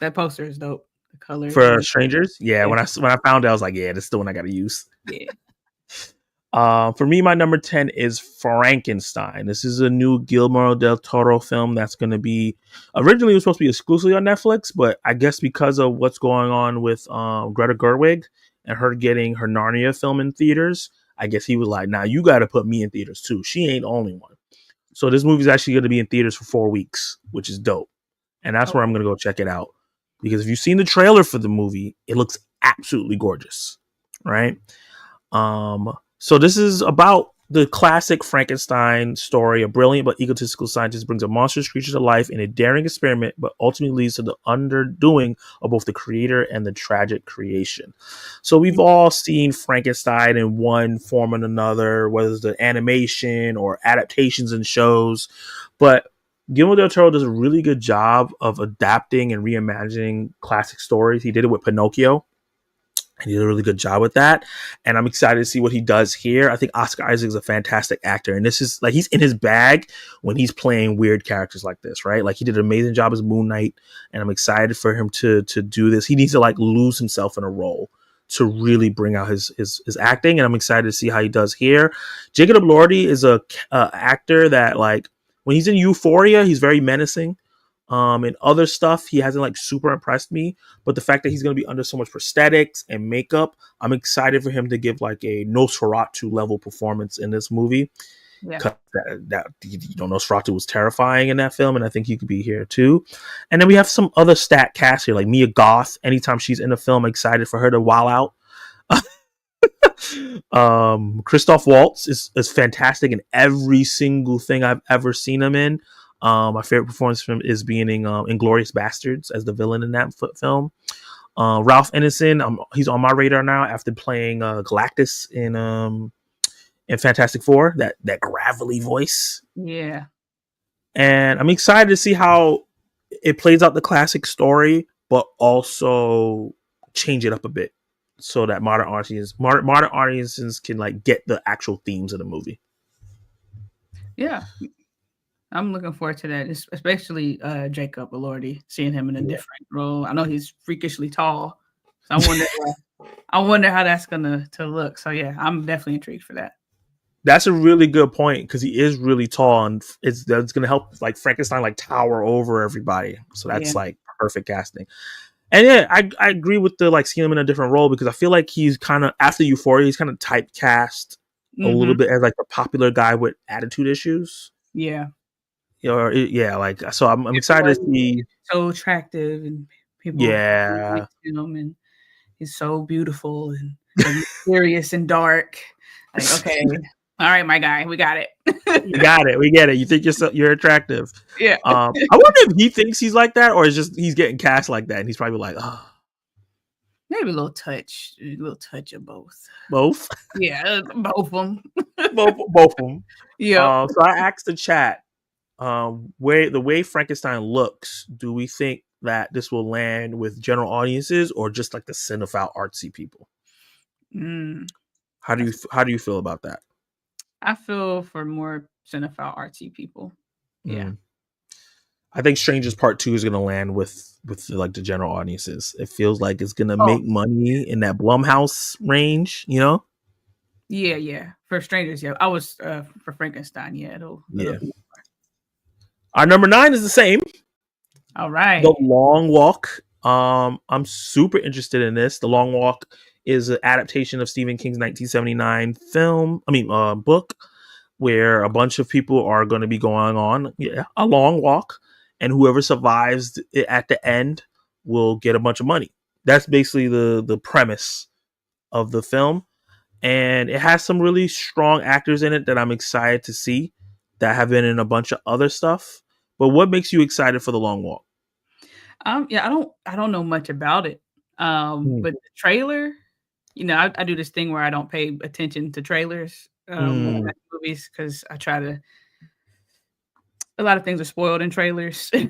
That poster is dope. The color for Strangers. Yeah. When I found it, I was like, yeah, this is the one I got to use. Yeah. For me, my number 10 is Frankenstein. This is a new Guillermo del Toro film that's going to be originally it was supposed to be exclusively on Netflix, but I guess because of what's going on with Greta Gerwig and her getting her Narnia film in theaters, I guess he was like, "Nah, you got to put me in theaters too. She ain't the only one." So this movie's actually going to be in theaters for 4 weeks, which is dope, and that's where I'm going to go check it out because if you've seen the trailer for the movie, it looks absolutely gorgeous, right? So this is about the classic Frankenstein story. A brilliant but egotistical scientist brings a monstrous creature to life in a daring experiment, but ultimately leads to the underdoing of both the creator and the tragic creation. So we've all seen Frankenstein in one form or another, whether it's the animation or adaptations in shows. But Guillermo del Toro does a really good job of adapting and reimagining classic stories. He did it with Pinocchio. And he did a really good job with that. And I'm excited to see what he does here. I think Oscar Isaac is a fantastic actor. And this is like, he's in his bag when he's playing weird characters like this, right? Like he did an amazing job as Moon Knight. And I'm excited for him to do this. He needs to like lose himself in a role to really bring out his acting. And I'm excited to see how he does here. Jacob Elordi is a actor that like, when he's in Euphoria, he's very menacing. And other stuff, he hasn't like super impressed me. But the fact that he's going to be under so much prosthetics and makeup, I'm excited for him to give like a Nosferatu level performance in this movie. Because Nosferatu was terrifying in that film, and I think he could be here too. And then we have some other stat cast here, like Mia Goth. Anytime she's in a film, I'm excited for her to wow out. Christoph Waltz is fantastic in every single thing I've ever seen him in. My favorite performance from him is being in Inglourious Bastards as the villain in that film. Ralph Ineson, he's on my radar now after playing Galactus in Fantastic Four, that gravelly voice. Yeah. And I'm excited to see how it plays out the classic story, but also change it up a bit so that modern audiences can like get the actual themes of the movie. Yeah. I'm looking forward to that, especially Jacob Elordi, seeing him in a different role. I know he's freakishly tall, so I wonder how that's gonna look. So yeah, I'm definitely intrigued for that. That's a really good point because he is really tall, and that's going to help like Frankenstein like tower over everybody. So that's like perfect casting. And yeah, I agree with the like seeing him in a different role because I feel like he's kind of after Euphoria, he's kind of typecast a little bit as like a popular guy with attitude issues. Yeah. Yeah, like so I'm excited to see. So attractive and people him, and he's so beautiful and mysterious and dark. Like, okay, all right, my guy, we got it. We get it. You think you're attractive. Yeah. I wonder if he thinks he's like that or it's just he's getting cast like that and he's probably like, oh. Maybe a little touch of both. Both? Yeah, both of them. both of them. Yeah. So I asked the chat, the way Frankenstein looks, do we think that this will land with general audiences or just like the cinephile artsy people? How do you feel about that? I feel for more cinephile artsy people. Yeah. I think Strangers Part 2 is going to land with like the general audiences. It feels like it's going to make money in that Blumhouse range, you know? Yeah. For Strangers, yeah. I was for Frankenstein, yeah. It'll Our number 9 is the same. All right. The Long Walk. I'm super interested in this. The Long Walk is an adaptation of Stephen King's 1979 book, where a bunch of people are going to be going on a long walk, and whoever survives it at the end will get a bunch of money. That's basically the premise of the film, and it has some really strong actors in it that I'm excited to see that have been in a bunch of other stuff. But what makes you excited for The Long Walk? Yeah, I don't know much about it. But the trailer, I do this thing where I don't pay attention to trailers movies because I try to. A lot of things are spoiled in trailers. I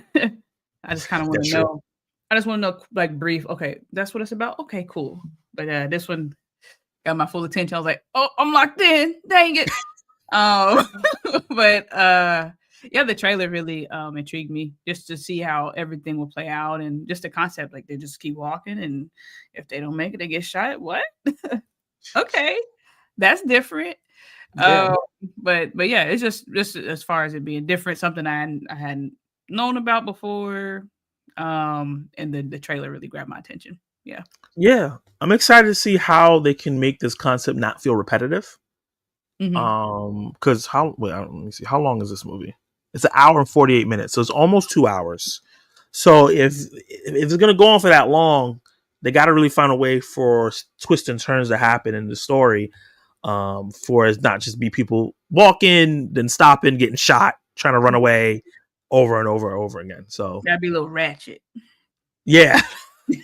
just kind of want to know. I just want to know, like, brief. Okay, that's what it's about. Okay, cool. But this one got my full attention. I was like, oh, I'm locked in. Dang it. But yeah, the trailer really intrigued me just to see how everything will play out and just the concept. Like they just keep walking, and if they don't make it, they get shot. What? Okay, that's different. Yeah. But yeah, it's just as far as it being different, something I hadn't known about before. And the trailer really grabbed my attention. Yeah, I'm excited to see how they can make this concept not feel repetitive. Because let me see, how long is this movie? It's 1 hour and 48 minutes, so it's almost 2 hours. So if it's gonna go on for that long, they got to really find a way for twists and turns to happen in the story, for it not just be people walking, then stopping, getting shot, trying to run away over and over and over again. So that'd be a little ratchet. Yeah.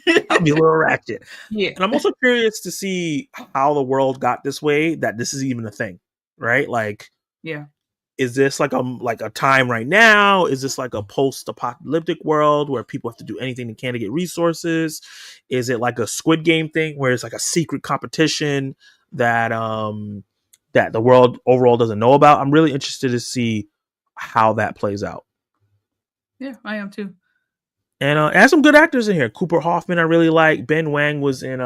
That'd be a little ratchet. Yeah. And I'm also curious to see how the world got this way, that this is even a thing, right? Like, yeah. Is this like a time right now? Is this like a post-apocalyptic world where people have to do anything they can to get resources? Is it like a Squid Game thing where it's like a secret competition that that the world overall doesn't know about? I'm really interested to see how that plays out. Yeah, I am too. And it has some good actors in here. Cooper Hoffman, I really like. Ben Wang was in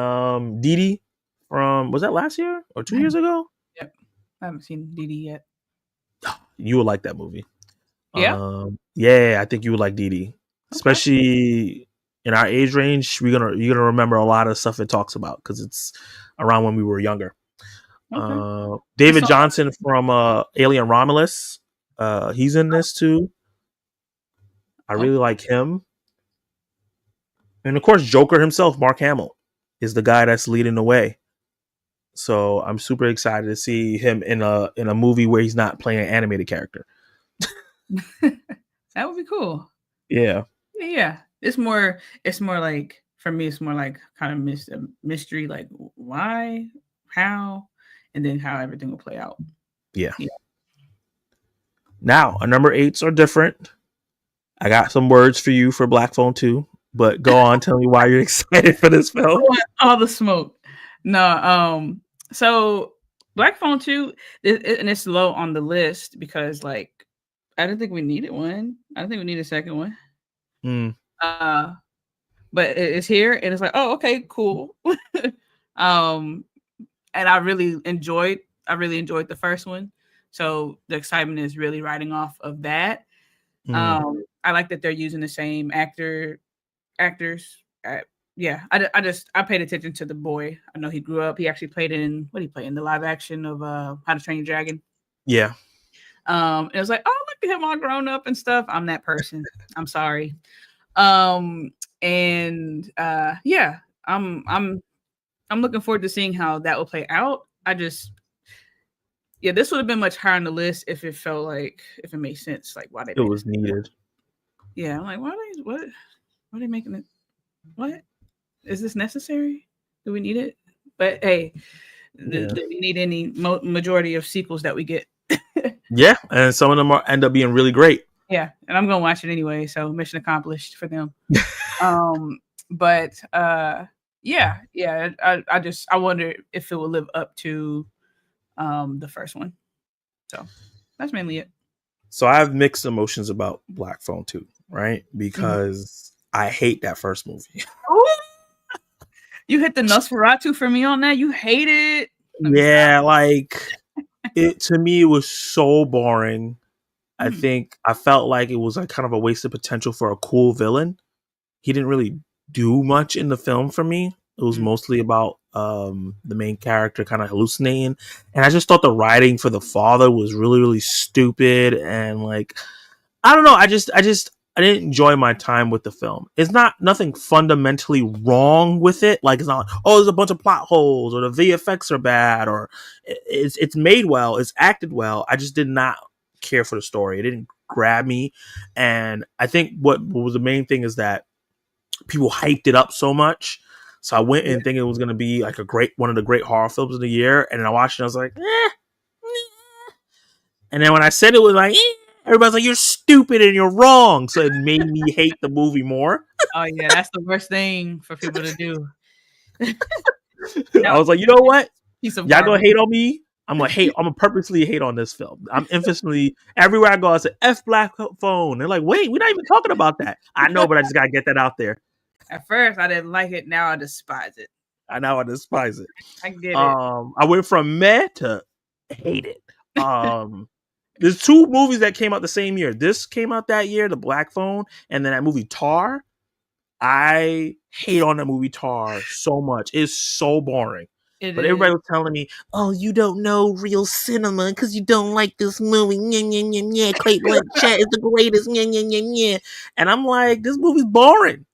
Dee Dee from, was that last year or 2 years ago? Yep. I haven't seen Dee Dee yet. You would like that movie. Yeah. Yeah, I think you would like Dee Dee. Okay. Especially in our age range, you're gonna remember a lot of stuff it talks about because it's around when we were younger. Okay. David Johnson from Alien Romulus, he's in this too. I really like him. And of course, Joker himself, Mark Hamill, is the guy that's leading the way. So I'm super excited to see him in a movie where he's not playing an animated character. That would be cool. Yeah. Yeah. It's more like, for me, it's more like kind of mystery, like why, how, and then how everything will play out. Yeah. Now, our number 8s are different. I got some words for you for Black Phone 2, but go on, tell me why you're excited for this film. I want all the smoke. No, so Black Phone 2, and it's low on the list because, like, I didn't think we needed one. I don't think we need a second one. But it's here, and it's like, oh, okay, cool. And I really enjoyed the first one. So the excitement is really riding off of that. Mm. I like that they're using the same actors. Yeah, I paid attention to the boy. I know he grew up. He actually played in what he played in the live action of How to Train Your Dragon. Yeah. It was like, oh, look at him all grown up and stuff. I'm that person. I'm sorry. And yeah, I'm looking forward to seeing how that will play out. Yeah, this would have been much higher on the list if it felt like if it made sense, like why they It made was needed. Yeah, I'm like, why are they making it? What is this necessary? Do we need it? But hey, do we need any majority of sequels that we get? Yeah, and some of them end up being really great. Yeah, and I'm gonna watch it anyway, so mission accomplished for them. But yeah, I wonder if it will live up to the first one. So that's mainly it. So I have mixed emotions about Black Phone 2, right? Because I hate that first movie. You hit the Nosferatu for me on that. You hate it. Yeah, like it to me it was so boring. I think I felt like it was like kind of a wasted potential for a cool villain. He didn't really do much in the film for me. It was mostly about the main character kind of hallucinating, and I just thought the writing for the father was really really stupid, and like I don't know, I didn't enjoy my time with the film. It's not nothing fundamentally wrong with it. Like it's not like, oh, there's a bunch of plot holes or the VFX are bad or it's made well, it's acted well. I just did not care for the story. It didn't grab me, and I think what was the main thing is that people hyped it up so much. So I went in thinking it was going to be like one of the great horror films of the year, and then I watched it and I was like, and then when I said it was like, everybody's like, you're stupid and you're wrong. So it made me hate the movie more. Oh yeah, that's the worst thing for people to do. I was like, you know what? Y'all garbage. gonna hate on me. I'm gonna purposely hate on this film. I'm infamously everywhere I go, I say F Black Phone. They're like, wait, we're not even talking about that. I know, but I just gotta get that out there. At first I didn't like it, now I despise it. I despise it. I get it. I went from meh to hate it. There's two movies that came out the same year. This came out that year, The Black Phone, and then that movie Tar. I hate on that movie Tar so much. It's so boring. Everybody was telling me, "Oh, you don't know real cinema because you don't like this movie." Clayton Blanchett is the greatest. And I'm like, this movie's boring.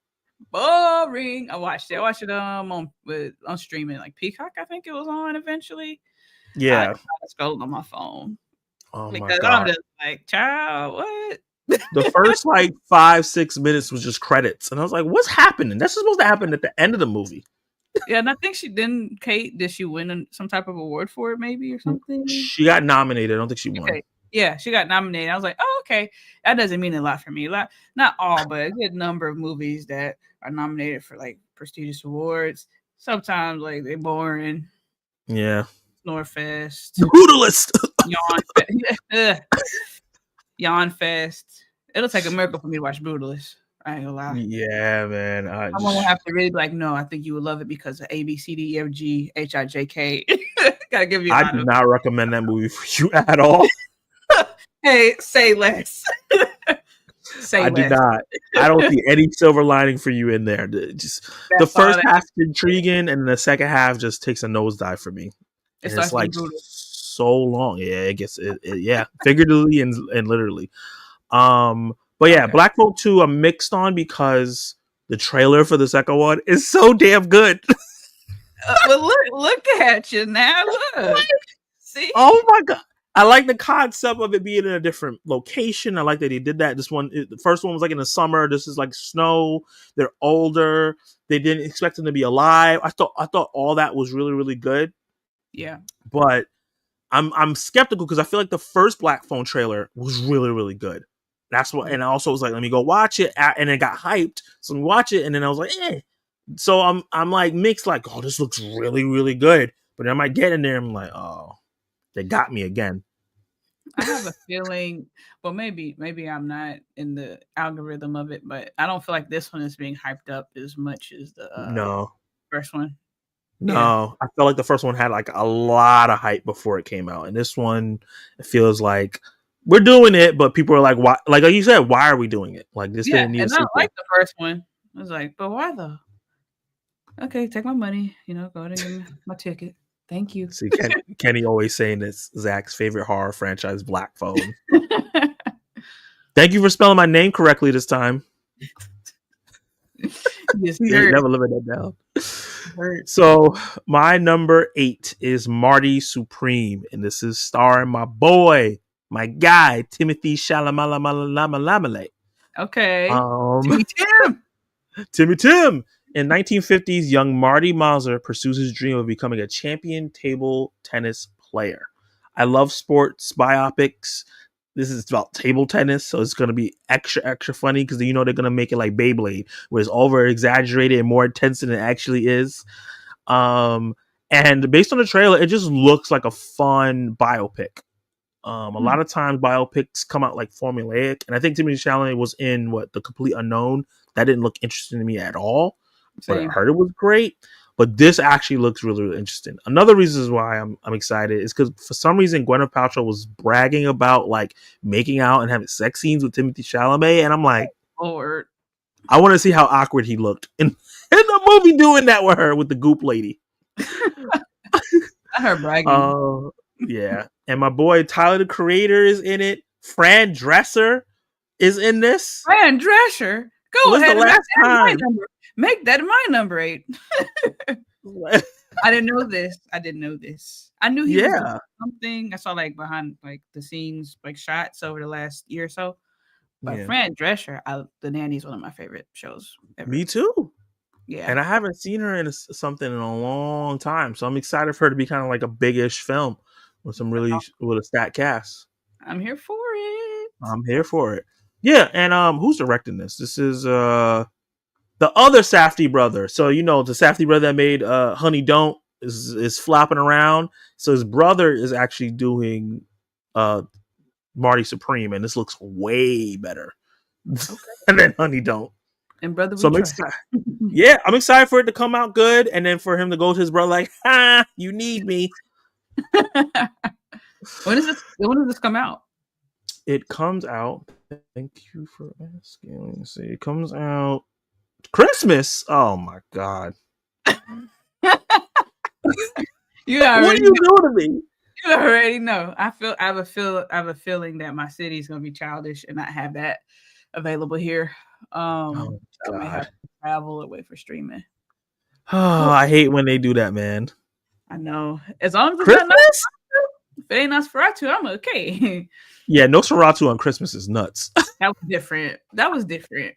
Boring. I watched it on streaming, like Peacock. I think it was on eventually. Yeah, I scrolled on my phone. Oh because my God. I'm just like, child, what? The first like 5-6 minutes was just credits, and I was like, "What's happening?" That's supposed to happen at the end of the movie. Yeah, and I think Kate, did she win some type of award for it, maybe or something? She got nominated. I don't think she won. Okay. Yeah, she got nominated. I was like, oh, okay. That doesn't mean a lot for me. Not all, but a good number of movies that are nominated for like prestigious awards. Sometimes like they're boring. Yeah. Snorefest. Brutalist. Yawn Fest. It'll take a miracle for me to watch Brutalist. I ain't gonna lie. Yeah, man. Someone will have to really be like, no, I think you would love it because of A, B, C, D, E, F, G, H, I, J, K. Gotta give you. I do not recommend that movie for you at all. Hey, say less. I do not. I don't see any silver lining for you in there. Just the first half is intriguing, and the second half just takes a nosedive for me. It's like so long. Yeah, it gets yeah, figuratively and literally. But yeah, okay. Black Phone 2 I'm mixed on because the trailer for the second one is so damn good. Well, look at you now. Look. See? Oh my God. I like the concept of it being in a different location. I like that he did that. The first one was like in the summer. This is like snow. They're older. They didn't expect them to be alive. I thought all that was really, really good. Yeah. But I'm skeptical because I feel like the first Black Phone trailer was really, really good. That's what, and I also was like, let me go watch it, and it got hyped. So we watch it, and then I was like, eh. So I'm like mixed, like, oh, this looks really, really good. But then I might get in there, and I'm like, oh, they got me again. I have a feeling, well, maybe I'm not in the algorithm of it, but I don't feel like this one is being hyped up as much as the no first one. No, I felt like the first one had like a lot of hype before it came out, and this one it feels like we're doing it, but people are like, "Why?" Like you said, why are we doing it? Like this didn't need a And I sequel. like the first one. I was like, but why though? Okay, take my money. Go to give me my ticket. Thank you. See, Kenny always saying this Zach's favorite horror franchise, Black Phone. Thank you for spelling my name correctly this time. Yes, You ain't never living that down. So my number 8 is Marty Supreme, and this is starring my boy, my guy, Timothy Chalamet. Okay. Timmy Tim. In 1950s, young Marty Mauser pursues his dream of becoming a champion table tennis player. I love sports biopics. This is about table tennis, so it's going to be extra funny because they're going to make it like Beyblade, where it's over exaggerated and more intense than it actually is. And based on the trailer, it just looks like a fun biopic. A lot of times biopics come out like formulaic, and I think Timothy Chalamet was in The Complete Unknown. That didn't look interesting to me at all. But I heard it was great. But this actually looks really, really interesting. Another reason why I'm excited is because for some reason Gwyneth Paltrow was bragging about like making out and having sex scenes with Timothy Chalamet, and I'm like, Lord, I want to see how awkward he looked in the movie doing that with her with the goop lady. I heard bragging. Yeah, and my boy Tyler the Creator is in it. Fran Dresser is in this. Fran Dresser, go ahead and make that my number 8. I didn't know this. I knew he was doing something. I saw like behind like the scenes, like shots over the last year or so. But Fran Drescher, The Nanny is one of my favorite shows ever. Me too. Yeah. And I haven't seen her in something in a long time. So I'm excited for her to be kind of like a big-ish film with with a stat cast. I'm here for it. Yeah, and who's directing this? This is the other Safdie brother. So the Safdie brother that made Honey Don't is flopping around. So his brother is actually doing Marty Supreme, and this looks way better than Honey Don't. And brother, so I'm excited. Yeah, I'm excited for it to come out good, and then for him to go to his brother like, "Ha, you need me." When does this come out? It comes out. Thank you for asking. Let me see. It comes out Christmas. Oh my god! What are you doing to me? You already know. I have a feeling that my city is going to be childish and not have that available here. I may have to travel away for streaming. Oh, I hate when they do that, man. I know. As long as it's Christmas? if it ain't Nosferatu, I'm okay. Yeah, Nosferatu on Christmas is nuts. That was different.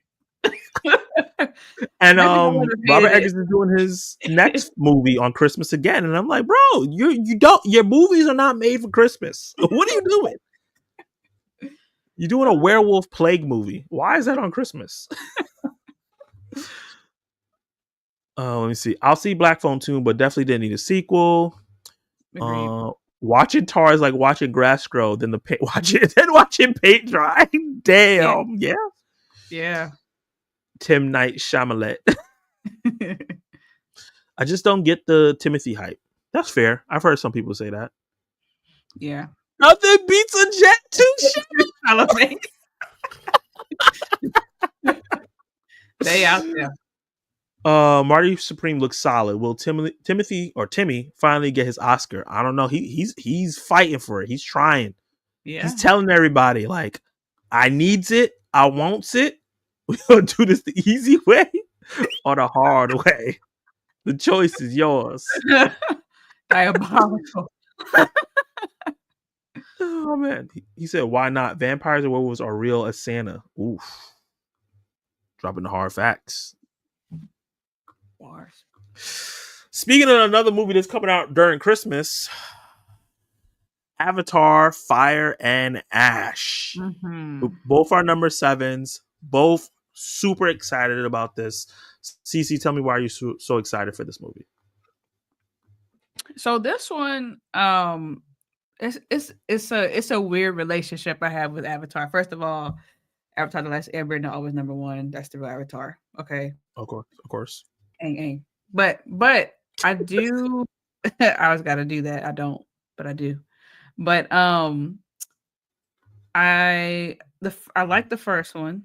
And Robert Eggers is doing his next movie on Christmas again, and I'm like, bro, your movies are not made for Christmas. What are you doing? You're doing a werewolf plague movie. Why is that on Christmas? Let me see. I'll see Black Phone Tune, but definitely didn't need a sequel. Watching Tar is like watching grass grow, then watching paint dry. Damn, yeah. Tim Night Shyamalan. I just don't get the Timothy hype. That's fair. I've heard some people say that. Yeah. Nothing beats a Jet 2 shot. They out there. Marty Supreme looks solid. Will Timmy finally get his Oscar? I don't know. He's fighting for it. He's trying. Yeah. He's telling everybody like, I needs it. I wants it. We're gonna do this the easy way or the hard way. The choice is yours. Diabolical. Oh man. He said, why not? Vampires and werewolves are real as Santa. Oof. Dropping the hard facts. Bars. Speaking of another movie that's coming out during Christmas, Avatar, Fire and Ash. Mm-hmm. Both are number 7s. Both super excited about this. Cece, tell me why you're so excited for this movie. So this one, it's a weird relationship I have with Avatar. First of all, Avatar: The Last Airbender always number 1. That's the real Avatar. Okay. Of course. But I do. I always got to do that. I don't, but I do. But I like the first one.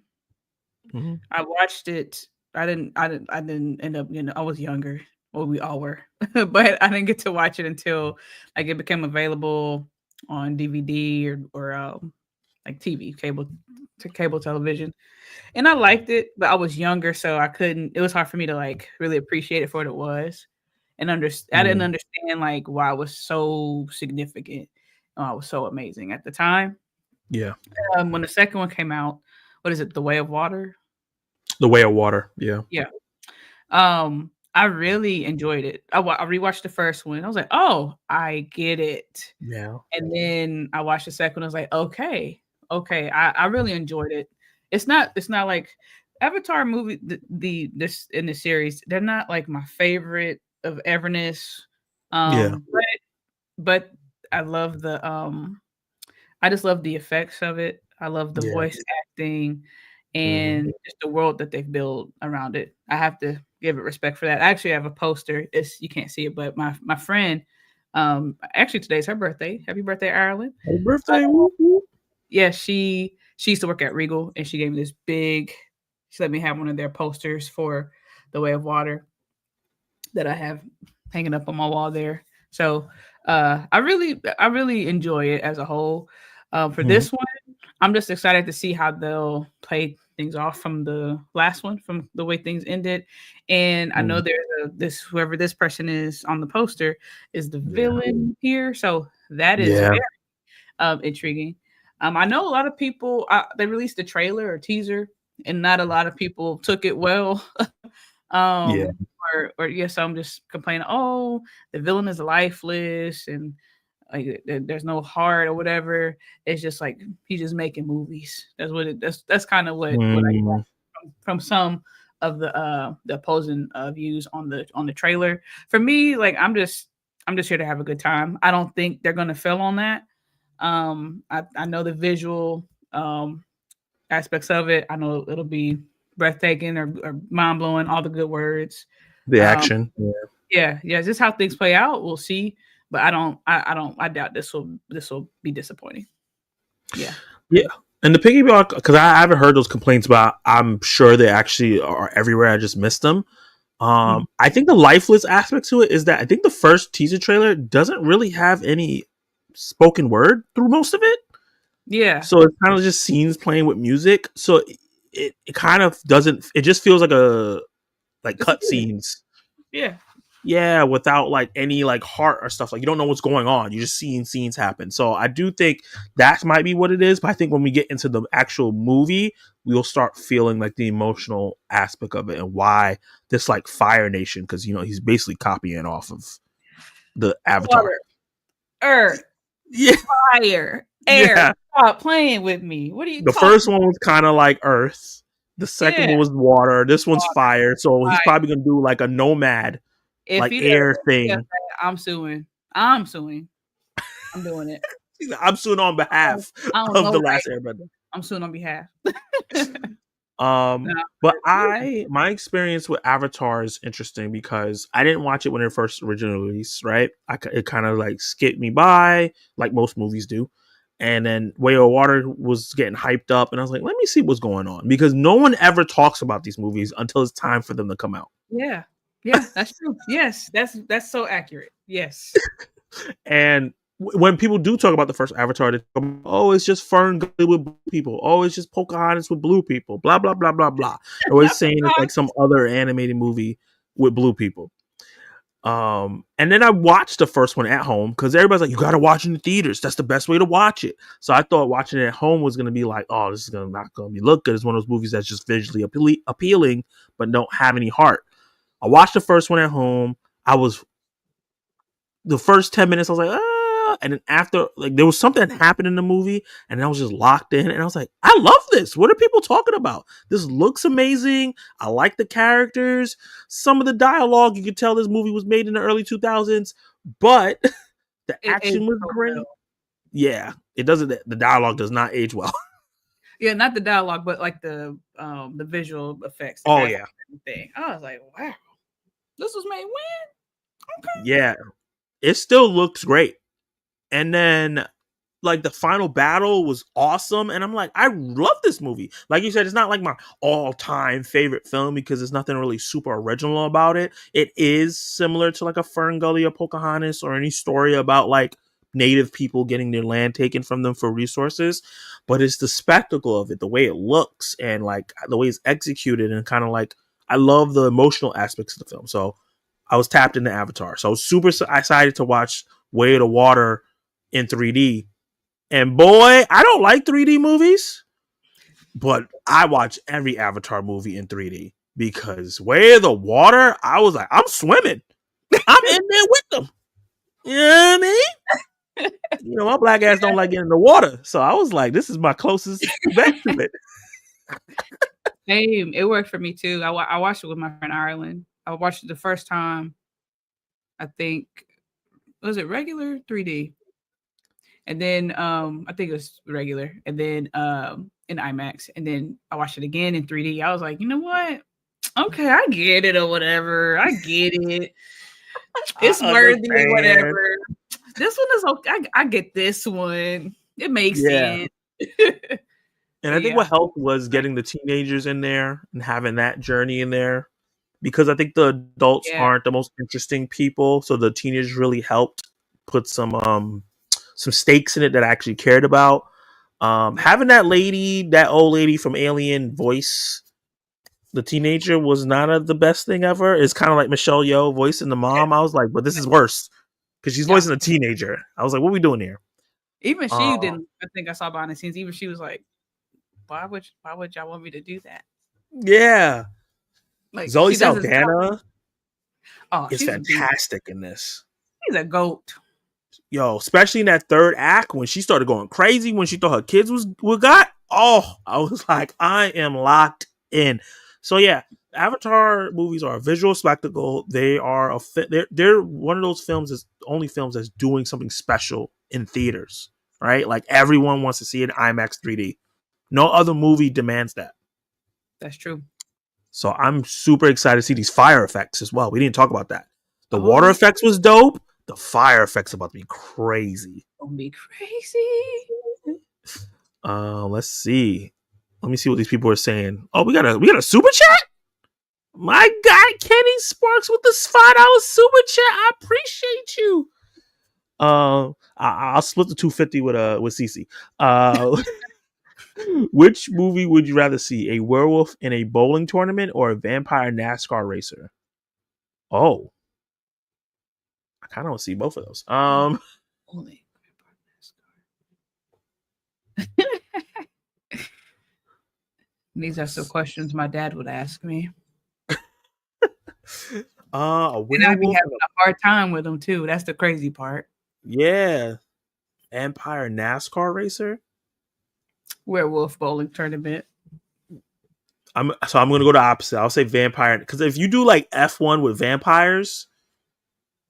Mm-hmm. I watched it. I didn't end up. I was younger. Well, we all were, but I didn't get to watch it until like it became available on DVD or like TV cable television. And I liked it, but I was younger, so I couldn't. It was hard for me to like really appreciate it for what it was, and I didn't understand like why it was so significant, and why it was so amazing at the time. Yeah. When the second one came out, what is it? The Way of Water. The Way of Water. Yeah. Yeah. I really enjoyed it. I rewatched the first one. I was like, oh, I get it. Yeah. And then I watched the second one. I was like, okay. I really enjoyed it. It's not like Avatar movie. This in the series, they're not like my favorite of Everness. Yeah. But I love I just love the effects of it. I love the Yeah. voice acting Mhm. and just the world that they've built around it. I have to give it respect for that. I actually have a poster. You can't see it, but my friend, actually today's her birthday. Happy birthday, Ireland. Happy birthday. Whoop, whoop. Yeah, she used to work at Regal and she gave me this big, she let me have one of their posters for The Way of Water that I have hanging up on my wall there. So I really enjoy it as a whole. For Mhm. this one, I'm just excited to see how they'll play things off from the last one, from the way things ended. And I know Mhm. there's this whoever this person is on the poster is the Yeah. villain here, so that is Yeah. very intriguing. I know a lot of people they released a trailer or teaser, and not a lot of people took it well. Yeah. um, or yes, I'm just complaining. Oh, the villain is lifeless, and like there's no heart or whatever. It's just like he's just making movies. That's what it. That's kind of what I Mm. got from some of the opposing views on the trailer. For me, like I'm just here to have a good time. I don't think they're gonna fail on that. I know the visual aspects of it. I know it'll be breathtaking or mind blowing. All the good words. The Um, action. Yeah. yeah. Just how things play out, we'll see. But I doubt this will be disappointing. Yeah. Yeah. And the piggyback, because I haven't heard those complaints, but I'm sure they actually are everywhere. I just missed them. Mhm. I think the lifeless aspect to it is that I think the first teaser trailer doesn't really have any spoken word through most of it. Yeah. So it's kind of just scenes playing with music. So it kind of doesn't, it just feels like It's a cut teaser. scenes. Yeah. Yeah, without like any like heart or stuff. Like you don't know what's going on. You're just seeing scenes happen. So I do think that might be what it is. But I think when we get into the actual movie, we'll start feeling like the emotional aspect of it and why this like Fire Nation, because he's basically copying off of the Avatar. Water, earth, Yeah, fire, air. yeah. Stop playing with me. What are you The first talking? one was kind of like Earth. The second Yeah. one was water. This one's Water, fire. So he's fire. probably gonna do like a nomad, If like he does air that, thing. I'm suing. I'm suing. I'm doing it. I'm suing on behalf I don't of know, the right? Last Airbender. I'm suing on behalf. Um, Nah, but yeah. my experience with Avatar is interesting because I didn't watch it when it first originally released. Right, it kind of like skipped me by, like most movies do. And then Way of Water was getting hyped up, and I was like, let me see what's going on because no one ever talks about these movies until it's time for them to come out. Yeah. Yeah, that's true. Yes, that's so accurate. Yes. And when people do talk about the first Avatar, they talk about, oh, it's just Fern Gully with blue people. Oh, it's just Pocahontas with blue people. Blah blah blah blah blah. They're always saying it's like some other animated movie with blue people. And then I watched the first one at home because everybody's like, you got to watch it in the theaters. That's the best way to watch it. So I thought watching it at home was going to be like, oh, this is not going to be look good. It's one of those movies that's just visually appealing, but don't have any heart. I watched the first one at home. The first 10 minutes, I was like, ah. And then after, like, there was something that happened in the movie, and I was just locked in. And I was like, I love this. What are people talking about? This looks amazing. I like the characters. Some of the dialogue, you could tell this movie was made in the early 2000s, but the It action aged was so great. well. Yeah, it doesn't. The dialogue does not age well. Yeah, not the dialogue, but like the visual effects, the Oh graphics yeah. and everything. I was like, wow, this was made when? Yeah, it still looks great. And then like the final battle was awesome, and I'm like, I love this movie. Like you said, it's not like my all-time favorite film because there's nothing really super original about it. It is similar to like a Fern Gully or Pocahontas or any story about like native people getting their land taken from them for resources, but it's the spectacle of it, the way it looks and like the way it's executed, and kind of like I love the emotional aspects of the film. So I was tapped into Avatar. So I was super excited to watch Way of the Water in 3D. And boy, I don't like 3D movies, but I watch every Avatar movie in 3D because Way of the Water, I was like, I'm swimming. I'm in there with them. You know what I mean? You know, my black ass don't like getting in the water. So I was like, this is my closest bet to it. Same. It worked for me too. I watched it with my friend Ireland. I watched it the first time, I think, was it regular 3D? And then I think it was regular. And then in IMAX. And then I watched it again in 3D. I was like, you know what? Okay, I get it or whatever. I get it. It's worthy or whatever. This one is okay. I get this one. It makes sense. And I think what helped was getting the teenagers in there and having that journey in there, because I think the adults aren't the most interesting people. So the teenagers really helped put some stakes in it that I actually cared about. Having that old lady from Alien voice the teenager was not the best thing ever. It's kind of like Michelle Yeoh voicing the mom. I was like, but this is worse because she's voicing a teenager. I was like, what are we doing here? Even she didn't. I think I saw behind the scenes. Even she was like, why would y'all want me to do that? Yeah. Like Zoe Saldana is she's fantastic in this. She's a goat. Yo, especially in that third act when she started going crazy when she thought her kids were got. Oh, I was like, I am locked in. So yeah, Avatar movies are a visual spectacle. They are they're one of those films that's only films that's doing something special in theaters, right? Like everyone wants to see it in IMAX 3D. No other movie demands that. That's true. So I'm super excited to see these fire effects as well. We didn't talk about that. The water effects was dope. The fire effects about to be crazy. Gonna be crazy. Let's see. Let me see what these people are saying. Oh, we got a super chat. My guy Kenny Sparks with the $5 super chat. I appreciate you. I'll split the 250 with Cece. Which movie would you rather see? A werewolf in a bowling tournament or a vampire NASCAR racer? Oh, I kind of want to see both of those. These are some questions my dad would ask me. And I'd be having a hard time with them too. That's the crazy part. Yeah. Vampire NASCAR racer? Werewolf bowling tournament. I'm gonna go the opposite. I'll say vampire, because if you do like F1 with vampires,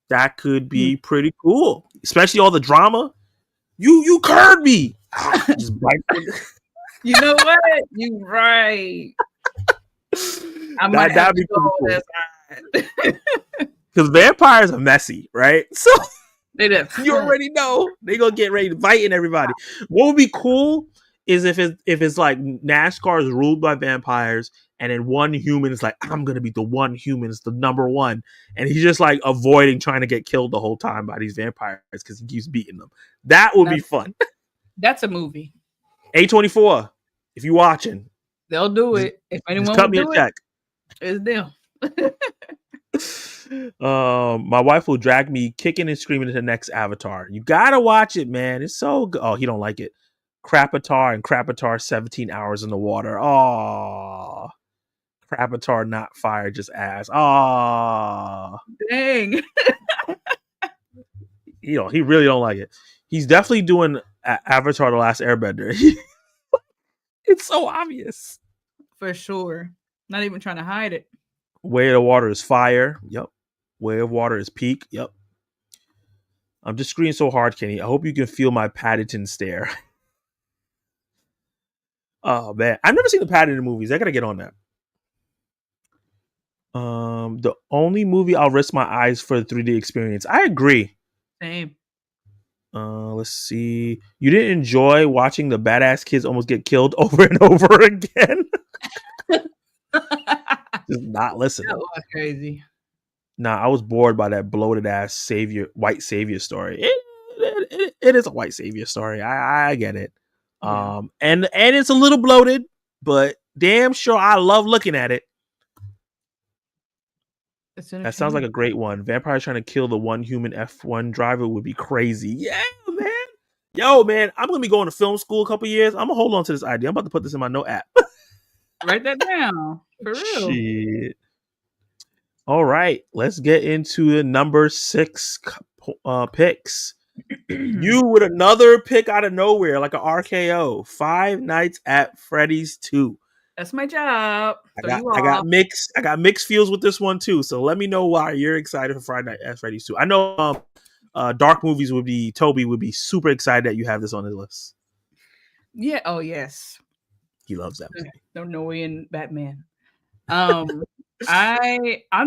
that could be pretty cool. Especially all the drama. You curved me. Just bite. You know what? You right. That'd be cool. Because vampires are messy, right? So you already know they gonna get ready to fighting everybody. What would be cool is if it's like NASCAR is ruled by vampires, and then one human is like, I'm gonna be the one human, is the number one, and he's just like avoiding trying to get killed the whole time by these vampires because he keeps beating them. That would be fun. That's a movie. A24, if you're watching, they'll do it. If anyone cut me a check, it's them. My wife will drag me kicking and screaming to the next Avatar. You gotta watch it, man. It's so good. Oh, he don't like it. Crapatar and Crapatar 17 hours in the water. Oh, Crapatar not fire, just ass. Oh, dang. He really don't like it. He's definitely doing Avatar: The Last Airbender. It's so obvious. For sure. Not even trying to hide it. Way of the Water is fire. Yep. Way of Water is peak. Yep. I'm just screaming so hard, Kenny. I hope you can feel my Paddington stare. Oh man, I've never seen the Paddington movies. I gotta get on that. The only movie I'll risk my eyes for the 3D experience. I agree. Same. Let's see. You didn't enjoy watching the badass kids almost get killed over and over again. Just not listening. That was crazy. Nah, I was bored by that bloated ass white savior story. It is a white savior story. I get it. Yeah. And it's a little bloated, but damn sure I love looking at it. That sounds like a great one. Vampires trying to kill the one human F1 driver would be crazy. Yeah, man. Yo, man, I'm gonna be going to film school a couple years. I'm gonna hold on to this idea. I'm about to put this in my note app. Write that down. For real. Shit. All right, let's get into the number 6 picks. You with another pick out of nowhere, like an RKO. Five Nights at Freddy's 2. That's my job. I got mixed feels with this one too. So let me know why you're excited for Friday Night at Freddy's 2. I know dark movies Toby would be super excited that you have this on his list. Yeah. Oh yes. He loves that movie. The annoying Batman. I'm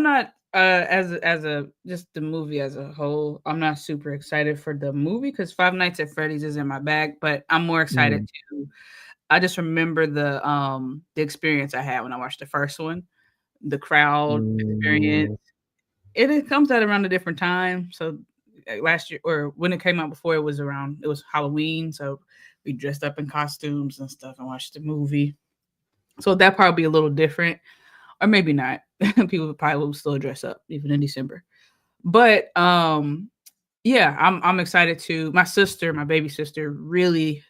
not as a just the movie as a whole. I'm not super excited for the movie because Five Nights at Freddy's is in my bag, but I'm more excited to. I just remember the experience I had when I watched the first one, the crowd experience. It comes out around a different time. So last year or when it came out before, it was Halloween. So we dressed up in costumes and stuff and watched the movie. So that probably be a little different, or maybe not. People probably will still dress up even in December. But yeah, I'm excited to. My baby sister, really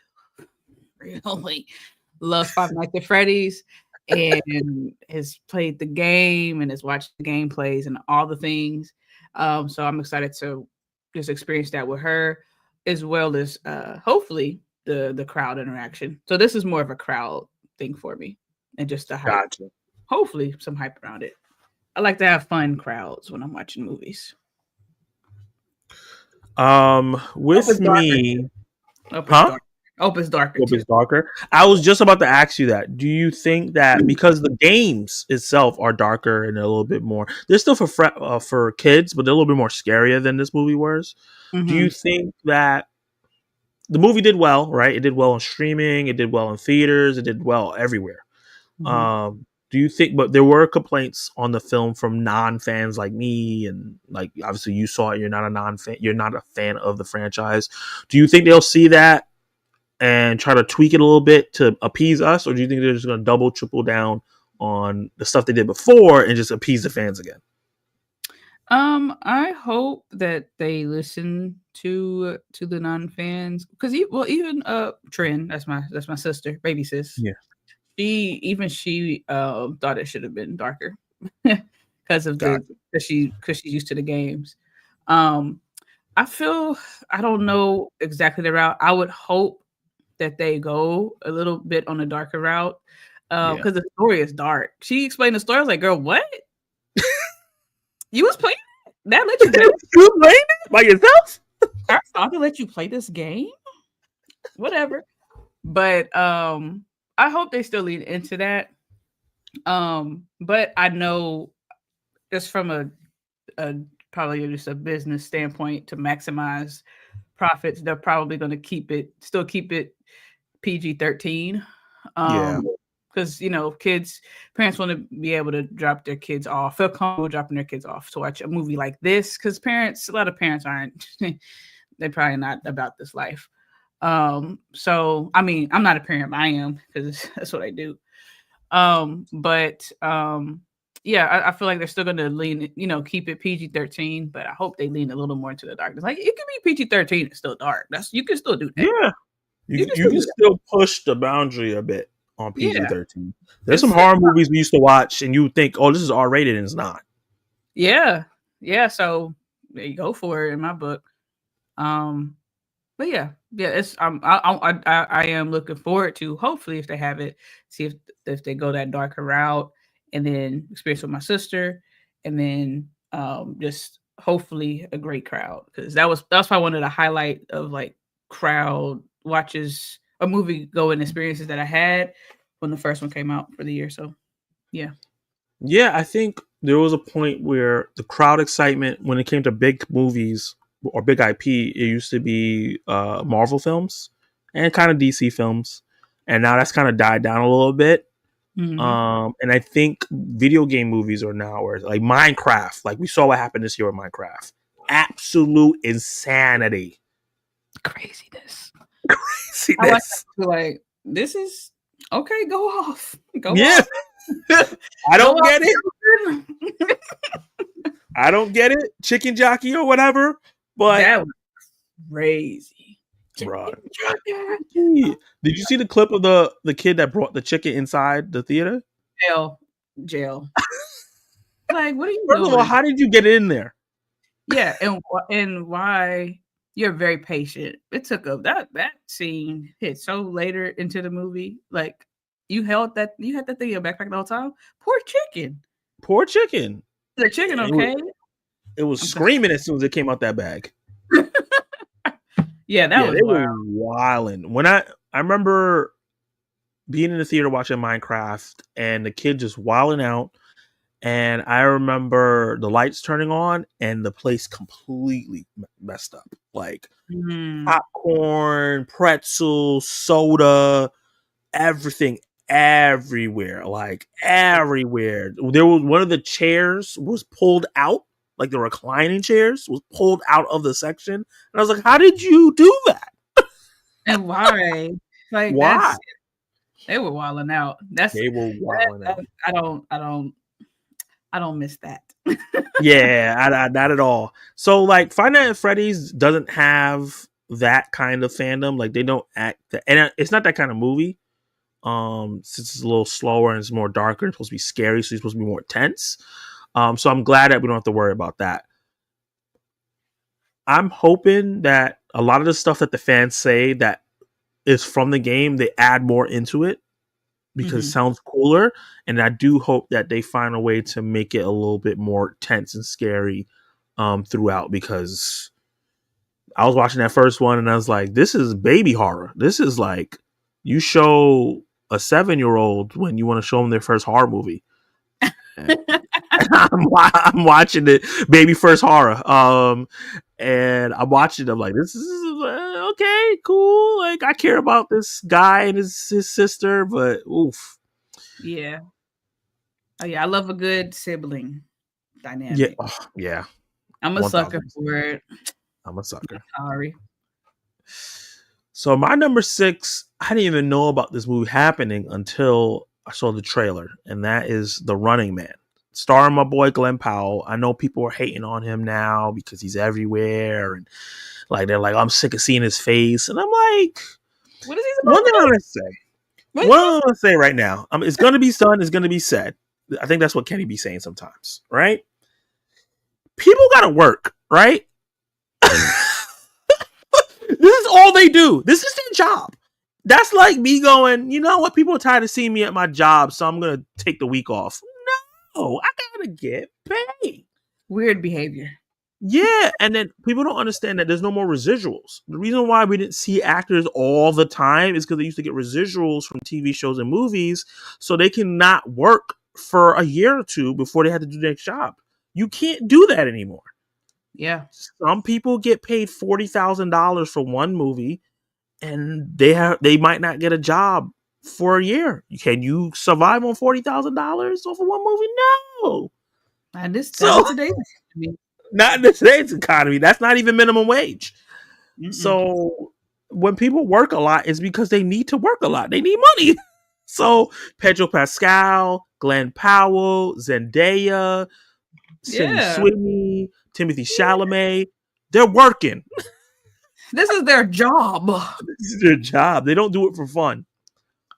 loves Five Nights at Freddy's and has played the game and has watched the gameplays and all the things. So I'm excited to just experience that with her, as well as hopefully the crowd interaction. So this is more of a crowd thing for me, and just the hype. Gotcha. Hopefully some hype around it. I like to have fun crowds when I'm watching movies. With me, Hope it's darker. Hope it's darker. I was just about to ask you that. Do you think that because the games itself are darker and a little bit more, they're still for kids, but they're a little bit more scarier than this movie was? Mm-hmm. Do you think that the movie did well? Right, it did well on streaming, it did well in theaters, it did well everywhere. Mm-hmm. Do you think? But there were complaints on the film from non-fans like me, and like obviously you saw it. You're not a non-fan. You're not a fan of the franchise. Do you think they'll see that and try to tweak it a little bit to appease us, or do you think they're just going to double, triple down on the stuff they did before and just appease the fans again? I hope that they listen to the non-fans, because even Trin, that's my sister, baby sis. Yeah. She thought it should have been darker because of because she's used to the games. I don't know exactly the route. I would hope that they go a little bit on a darker route because the story is dark. She explained the story. I was like, girl, what? You was playing that? Let you play you playing it by yourself? I thought to let you play this game. Whatever. But I hope they still lead into that. But I know just from a probably just a business standpoint to maximize profits, they're probably going to still keep it PG-13. Because parents want to be able to drop their kids off, feel comfortable dropping their kids off to watch a movie like this. Because a lot of parents aren't, they're probably not about this life. So I mean, I'm not a parent, but I am, because that's what I do. Yeah, I feel like they're still going to lean, keep it PG-13, but I hope they lean a little more into the darkness. Like, it can be PG-13, it's still dark. You can still do that. Yeah, you can still push the boundary a bit on PG-13. Yeah. There's some horror movies we used to watch, and you think, oh, this is R-rated, and it's not. Yeah. So there you go for it in my book. But yeah, it's I am looking forward to, hopefully, if they have it, see if they go that darker route, and then experience with my sister, and then just hopefully a great crowd, because that's probably one of the highlight of like crowd watches or movie going experiences that I had when the first one came out for the year. So yeah, I think there was a point where the crowd excitement when it came to big movies or big IP, it used to be Marvel films and kind of DC films, and now that's kind of died down a little bit. And I think video game movies are now where like Minecraft, like we saw what happened this year with Minecraft, absolute insanity, Craziness. craziness. Like this is okay. Go off. Go Yeah. off. I don't get it. I don't get it. Chicken jockey or whatever. But that was crazy. Bro. Did you see the clip of the kid that brought the chicken inside the theater? Jail. Like, what are you First doing? of all, how did you get in there? Yeah, and why? You're very patient. It took that scene hit so later into the movie. Like you had that thing in your backpack the whole time. Poor chicken. The chicken, okay? It was screaming as soon as it came out that bag. Yeah, that was wilding. When I remember being in the theater watching Minecraft and the kid just wilding out, and I remember the lights turning on and the place completely messed up. Like popcorn, pretzels, soda, everything everywhere. Like everywhere. There was one of the chairs was pulled out. Like the reclining chairs was pulled out of the section. And I was like, how did you do that? And why? Like why? They were wilding out. They were wilding out. I don't miss that. Yeah, not at all. So like Five Nights at Freddy's doesn't have that kind of fandom. Like they don't act and it's not that kind of movie. Since it's a little slower and it's more darker, it's supposed to be scary, so it's supposed to be more tense. So I'm glad that we don't have to worry about that. I'm hoping that a lot of the stuff that the fans say that is from the game, they add more into it because it sounds cooler. And I do hope that they find a way to make it a little bit more tense and scary throughout, because I was watching that first one and I was like, this is baby horror. This is like you show a 7-year-old when you want to show them their first horror movie. I'm watching it, baby first horror. And I'm watching them like, this is okay, cool. Like I care about this guy and his sister, but oof. Yeah. Oh yeah, I love a good sibling dynamic. Yeah, yeah. I'm a sucker for it. I'm a sucker. Sorry. So my number 6, I didn't even know about this movie happening until I saw the trailer, and that is The Running Man, starring my boy Glenn Powell. I know people are hating on him now because he's everywhere, and like they're like, I'm sick of seeing his face, and I'm like, what is he supposed to do? What am I going to say? What am I going to say right now? It's going to be done. It's going to be said. I think that's what Kenny be saying sometimes, right? People got to work, right? This is all they do. This is their job. That's like me going, you know what? People are tired of seeing me at my job, so I'm going to take the week off. No, I got to get paid. Weird behavior. Yeah, and then people don't understand that there's no more residuals. The reason why we didn't see actors all the time is because they used to get residuals from TV shows and movies, so they can not work for a year or two before they had to do their job. You can't do that anymore. Yeah. Some people get paid $40,000 for one movie, and they might not get a job for a year. Can you survive on $40,000 off of one movie? No. And this today's economy. Not in today's economy. That's not even minimum wage. So when people work a lot, it's because they need to work a lot. They need money. So Pedro Pascal, Glenn Powell, Zendaya, Sydney Sweeney, Timothy Chalamet, they're working. This is their job. This is their job. They don't do it for fun.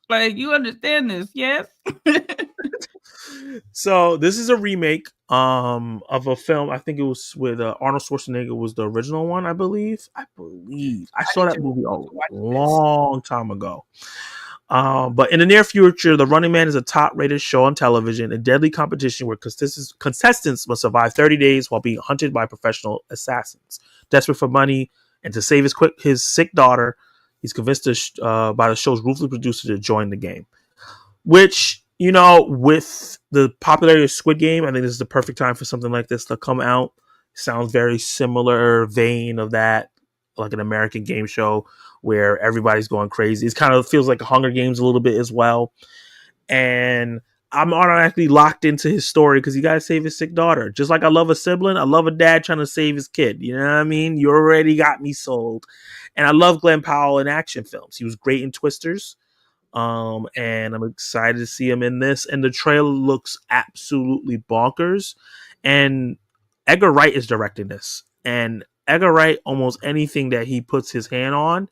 Like, you understand this, yes? So this is a remake of a film. I think it was with Arnold Schwarzenegger was the original one, I believe. I saw that movie a long time ago. But in the near future, The Running Man is a top-rated show on television, a deadly competition where contestants must survive 30 days while being hunted by professional assassins. Desperate for money and to save his sick daughter, he's convinced by the show's ruthless producer to join the game. Which, with the popularity of Squid Game, I think this is the perfect time for something like this to come out. Sounds very similar vein of that, like an American game show where everybody's going crazy. It kind of feels like Hunger Games a little bit as well. And I'm automatically locked into his story because he got to save his sick daughter. Just like I love a sibling, I love a dad trying to save his kid. You know what I mean? You already got me sold. And I love Glenn Powell in action films. He was great in Twisters. And I'm excited to see him in this. And the trailer looks absolutely bonkers. And Edgar Wright is directing this. And Edgar Wright, almost anything that he puts his hand on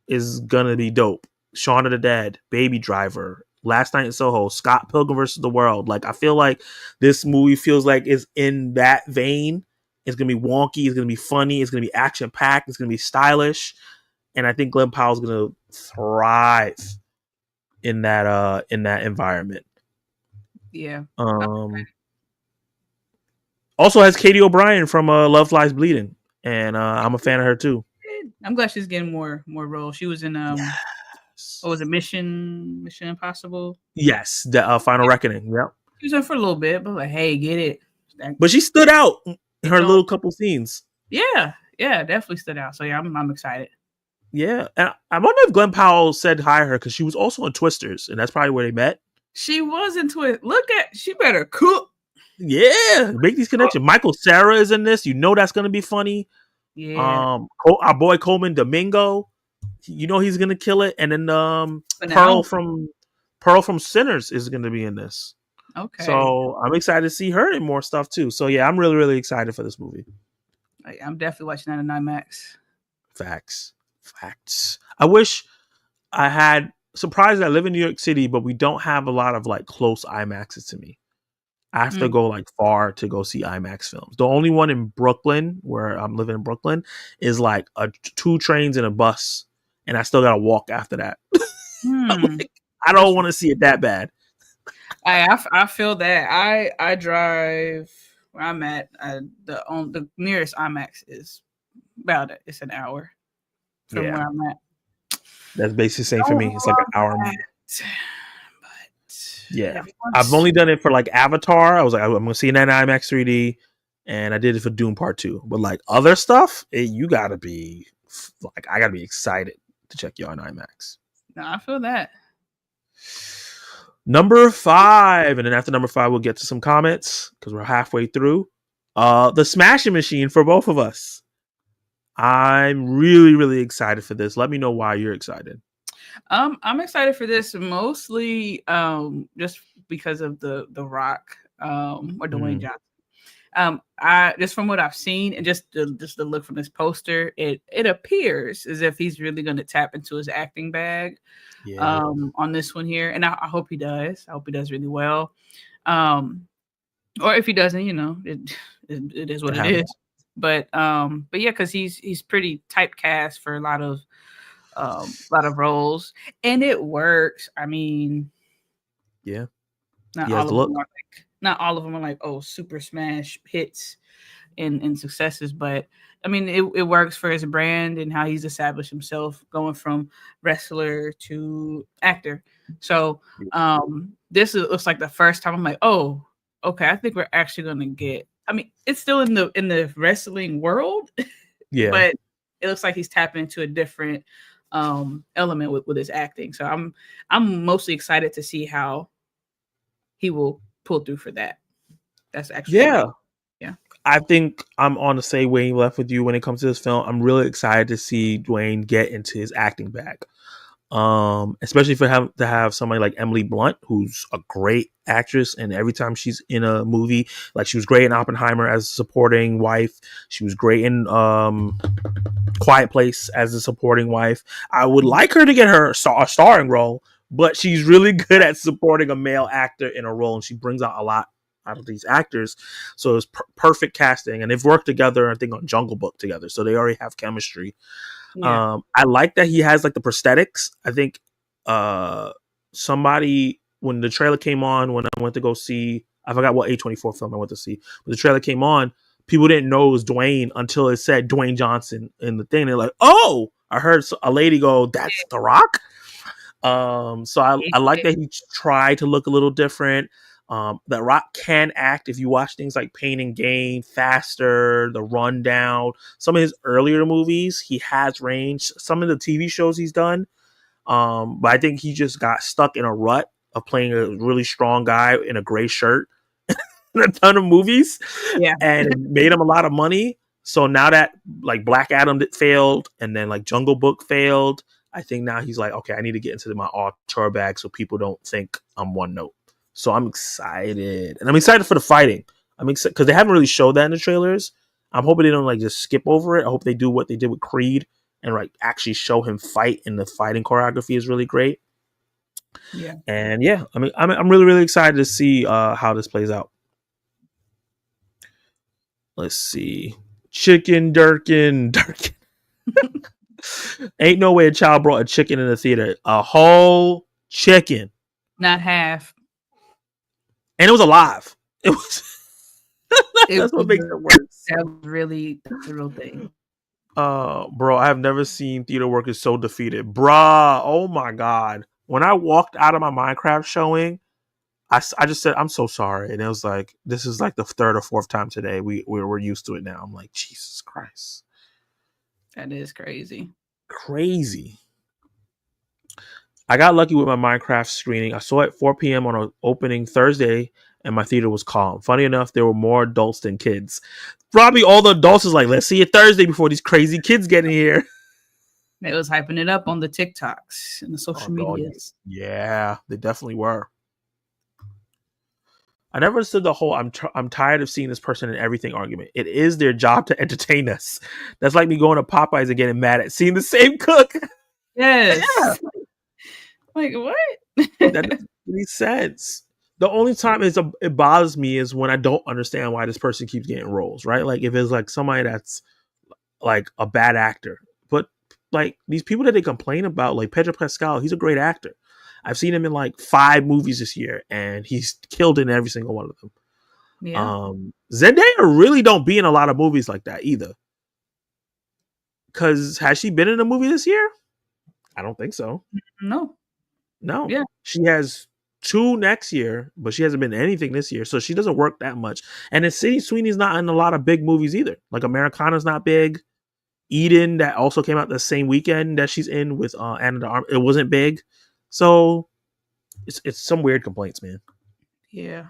is gonna be dope. Shaun of the Dead, Baby Driver, Last Night in Soho, Scott Pilgrim vs. the World. Like, I feel like this movie feels like it's in that vein. It's gonna be wonky. It's gonna be funny. It's gonna be action packed. It's gonna be stylish. And I think Glenn Powell's gonna thrive in that environment. Yeah. Also has Katie O'Brien from Love Lies Bleeding, and I'm a fan of her too. I'm glad she's getting more roles. She was in what was it, Mission Impossible? Yes, the Final Reckoning. Yep. She was in for a little bit, but like, hey, get it. But she stood out in her little couple scenes. Yeah, definitely stood out. So yeah, I'm excited. Yeah, and I wonder if Glenn Powell said hire her because she was also in Twisters, and that's probably where they met. She was into it. She better cook. Yeah, make these connections. Michael Cera is in this. That's going to be funny. Yeah. Our boy Coleman Domingo, he's going to kill it. And then Pearl from Sinners is going to be in this. Okay. So I'm excited to see her in more stuff too. So yeah, I'm really, really excited for this movie. I'm definitely watching that in IMAX. Facts. I wish I had. Surprised I live in New York City, but we don't have a lot of like close IMAXs to me. I have to go like far to go see IMAX films. The only one in Brooklyn, where I'm living in Brooklyn, is like 2 trains and a bus, and I still gotta walk after that. I don't want to see it that bad. I feel that. I drive where I'm at. The nearest IMAX is about it. It's an hour from where I'm at. That's basically the same for me. It's like an hour. Yeah, I've only done it for like Avatar. I was like, I'm gonna see that in IMAX 3D, and I did it for Doom Part 2. But like other stuff, you gotta be like, I gotta be excited to check you on IMAX. No, I feel that. Number 5, and then after number 5, we'll get to some comments because we're halfway through. The Smashing Machine for both of us. I'm really, really excited for this. Let me know why you're excited. I'm excited for this mostly just because of the Rock or Dwayne Johnson. I just from what I've seen and just the look from this poster, it appears as if he's really going to tap into his acting bag on this one here, and I hope he does. I hope he does really well. Or if he doesn't, it is what it is. But yeah, because he's pretty typecast for a lot of roles, and it works. I mean, yeah, not all of them are like super smash hits and successes, but I mean it works for his brand and how he's established himself going from wrestler to actor. So this looks like the first time I'm like, oh, okay, I think we're actually gonna get. I mean, it's still in the wrestling world, yeah, but it looks like he's tapping into a different element with his acting. So I'm mostly excited to see how he will pull through for that. That's actually yeah. I think I'm on the same wavelength with you when it comes to this film. I'm really excited to see Dwayne get into his acting bag. Especially for him to have somebody like Emily Blunt, who's a great actress, and every time she's in a movie, like she was great in Oppenheimer as a supporting wife, she was great in Quiet Place as a supporting wife. I would like her to get a starring role, but she's really good at supporting a male actor in a role, and she brings out a lot out of these actors. So it's perfect casting, and they've worked together, I think, on Jungle Book together, so they already have chemistry. Yeah. I like that he has like the prosthetics. I think somebody, when the trailer came on, when I went to go see, I forgot what A24 film I went to see, but the trailer came on, people didn't know it was Dwayne until it said Dwayne Johnson in the thing. They're like, oh, I heard a lady go, that's The Rock. So I like that he tried to look a little different. That Rock can act. If you watch things like Pain and Gain, Faster, The Rundown, some of his earlier movies, he has range. Some of the TV shows he's done, but I think he just got stuck in a rut of playing a really strong guy in a gray shirt in a ton of movies, and it made him a lot of money. So now that like Black Adam failed, and then like Jungle Book failed, I think now he's like, okay, I need to get into my auteur bag so people don't think I'm one note. So I'm excited, and I'm excited for the fighting. I'm excited because they haven't really showed that in the trailers. I'm hoping they don't like just skip over it. I hope they do what they did with Creed and like actually show him fight, and the fighting choreography is really great. Yeah, and yeah, I mean, I'm really really excited to see how this plays out. Let's see, Chicken Durkin. Ain't no way a child brought a chicken in the theater. A whole chicken, not half, and it was alive. It was. That's what makes it worse. That was really the real thing. Bro, I have never seen theater workers so defeated. Bruh, oh my god. When I walked out of my Minecraft showing, I just said, I'm so sorry. And it was like, this is like the third or fourth time today. We're used to it now. I'm like, Jesus Christ. That is crazy. Crazy. I got lucky with my Minecraft screening. I saw it 4 p.m. on an opening Thursday, and my theater was calm. Funny enough, there were more adults than kids. Probably all the adults was like, let's see it Thursday before these crazy kids get in here. They was hyping it up on the TikToks and the social medias. Yeah, they definitely were. I never understood the whole I'm tired of seeing this person in everything argument. It is their job to entertain us. That's like me going to Popeyes and getting mad at seeing the same cook. Yes. Yeah. Like, what? That doesn't make any sense. The only time it bothers me is when I don't understand why this person keeps getting roles, right? Like if it's like somebody that's like a bad actor. But like these people that they complain about, like Pedro Pascal, he's a great actor. I've seen him in like 5 movies this year, and he's killed in every single one of them. Yeah. Zendaya really don't be in a lot of movies like that either. Because has she been in a movie this year? I don't think so. No. Yeah. She has 2 next year, but she hasn't been in anything this year, so she doesn't work that much. And then Sydney Sweeney's not in a lot of big movies either. Like Americana's not big. Eden, that also came out the same weekend that she's in with Anna de Armas, it wasn't big. So it's some weird complaints, man. Yeah.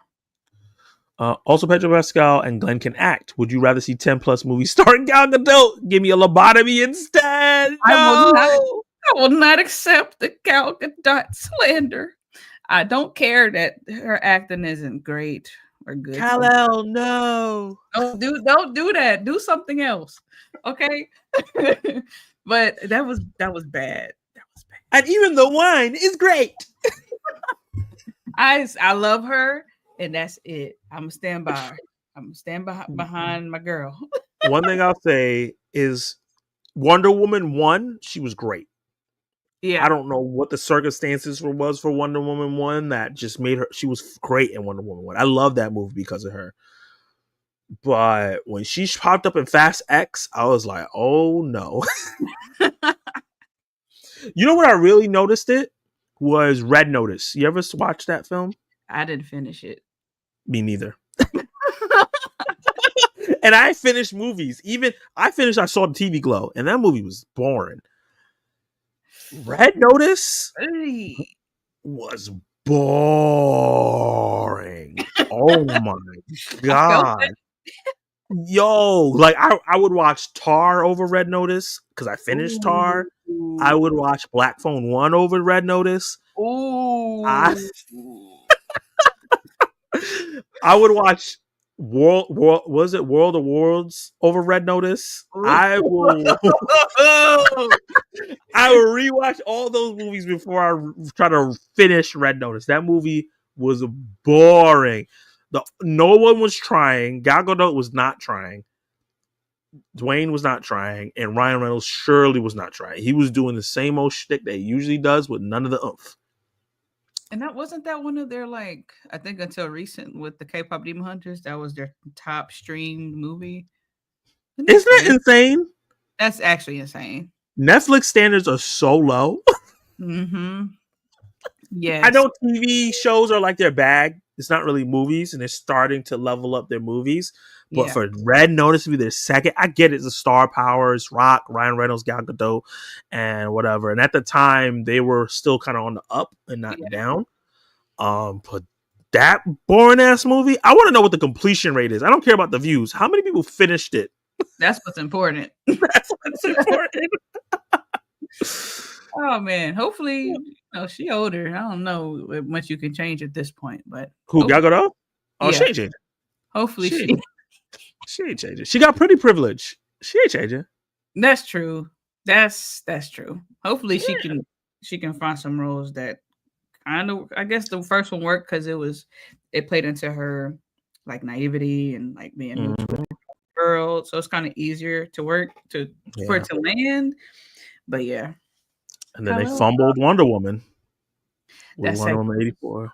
Also, Pedro Pascal and Glenn can act. Would you rather see 10 plus movies starring Gal Gadot? Give me a lobotomy instead. No! I will not accept the Gal Gadot slander. I don't care that her acting isn't great or good. Kal-El, no. Don't do that. Do something else. Okay. But that was bad. That was bad. And even the wine is great. I love her, and that's it. I'm gonna stand by her. I'm gonna stand behind my girl. One thing I'll say is Wonder Woman 1, she was great. Yeah. I don't know what the circumstances was for Wonder Woman 1 that just made her, she was great in Wonder Woman 1. I love that movie because of her. But when she popped up in Fast X, I was like, oh no. You know what I really noticed it? Was Red Notice. You ever watch that film? I didn't finish it. Me neither. And I finished movies. I saw the TV Glow, and that movie was boring. Red Notice was boring. Oh my god. Yo, like I would watch Tar over Red Notice because I finished Tar. I would watch Black Phone 1 over Red Notice. I would watch World of Worlds over Red Notice. I will rewatch all those movies before I try to finish Red Notice. That movie was boring. No one was trying. Gal Gadot was not trying. Dwayne was not trying, and Ryan Reynolds surely was not trying. He was doing the same old shtick that he usually does with none of the oomph. And that wasn't that one of their, like, I think until recent with the K-pop Demon Hunters, that was their top streamed movie. Isn't that insane? That's actually insane. Netflix standards are so low. Mm-hmm. I Yes. know TV shows are like their bag. It's not really movies, and they're starting to level up their movies. But Yeah. for Red Notice to be their second, I get it. It's the star power, it's Rock, Ryan Reynolds, Gal Gadot, and whatever. And at the time, they were still kind of on the up and not Yeah. down. But that boring ass movie, I want to know what the completion rate is. I don't care about the views. How many people finished it? That's what's important. That's what's important. Oh man. Hopefully, she older. I don't know what much you can change at this point, but Who, Gal Gadot? Oh, she yeah. ain't changing. Hopefully She she. ain't, she ain't changing. She got pretty privilege. She ain't changing. That's true. That's true. Hopefully she can find some roles that kind of. I guess the first one worked because it played into her like naivety and like being new to a girl, so it's kind of easier to work for it to land. But yeah. And then they fumbled Wonder Woman with That's Wonder Woman 84. That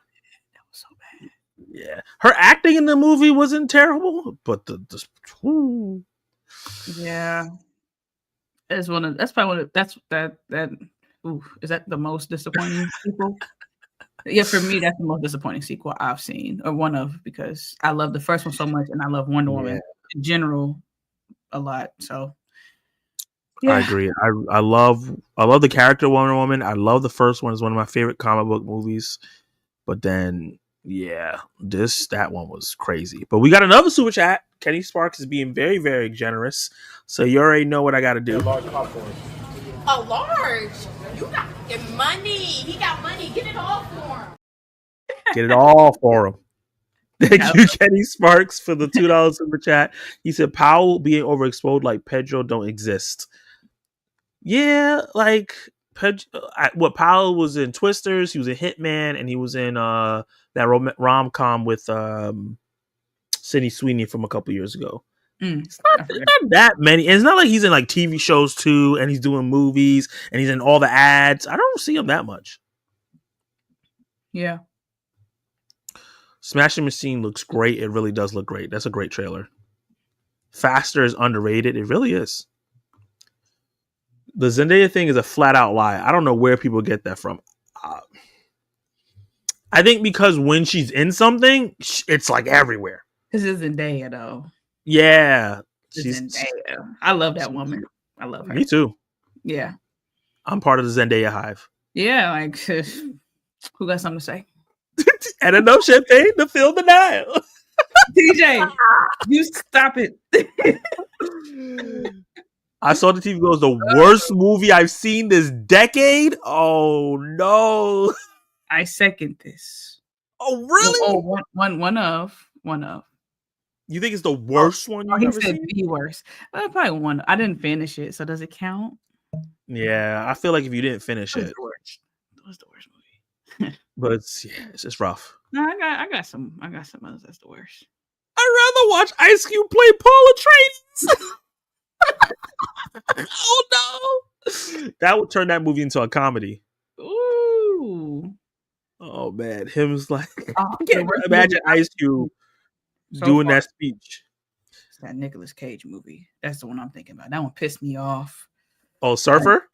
was so bad. Yeah, her acting in the movie wasn't terrible, but Yeah, that's probably one of that. Ooh, is that the most disappointing sequel? Yeah, for me, that's the most disappointing sequel I've seen, or one of, because I love the first one so much, and I love Wonder Woman in general a lot. So, yeah. I agree. I love the character Wonder Woman. I love the first one. It's one of my favorite comic book movies. But then, that one was crazy. But we got another super chat. Kenny Sparks is being very, very generous. So you already know what I got to do. A large popcorn. A large? You got money. He got money. Get it all for him. Get it all for him. Thank you, Kenny Sparks, for the $2 super chat. He said, Powell being overexposed like Pedro don't exist. Yeah, like Powell was in Twisters, he was a Hitman, and he was in that rom-com with Sydney Sweeney from a couple years ago. It's not that many. And it's not like he's in like TV shows too, and he's doing movies, and he's in all the ads. I don't see him that much. Yeah. Smashing Machine looks great. It really does look great. That's a great trailer. Faster is underrated. It really is. The Zendaya thing is a flat out lie. I don't know where people get that from. I think because when she's in something, it's like everywhere. This is Zendaya, though. Yeah. She's Zendaya. I love that woman. I love her. Me too. Yeah. I'm part of the Zendaya hive. Yeah, like, who got something to say? And enough champagne to fill the Nile. TJ, you stop it. I saw the TV goes the worst movie I've seen this decade. Oh no! I second this. Oh really? One of. You think it's the worst one you've ever seen? The worst. Probably one. I didn't finish it, so does it count? Yeah, I feel like if you didn't finish it, it was the worst movie. But it's just rough. No, I got some others that's the worst. I'd rather watch Ice Cube play Paul Atreides. Oh no! That would turn that movie into a comedy. Ooh. Oh man, him's like I can't imagine Ice Cube so doing far, that speech. It's that Nicolas Cage movie. That's the one I'm thinking about. That one pissed me off. Oh, Surfer?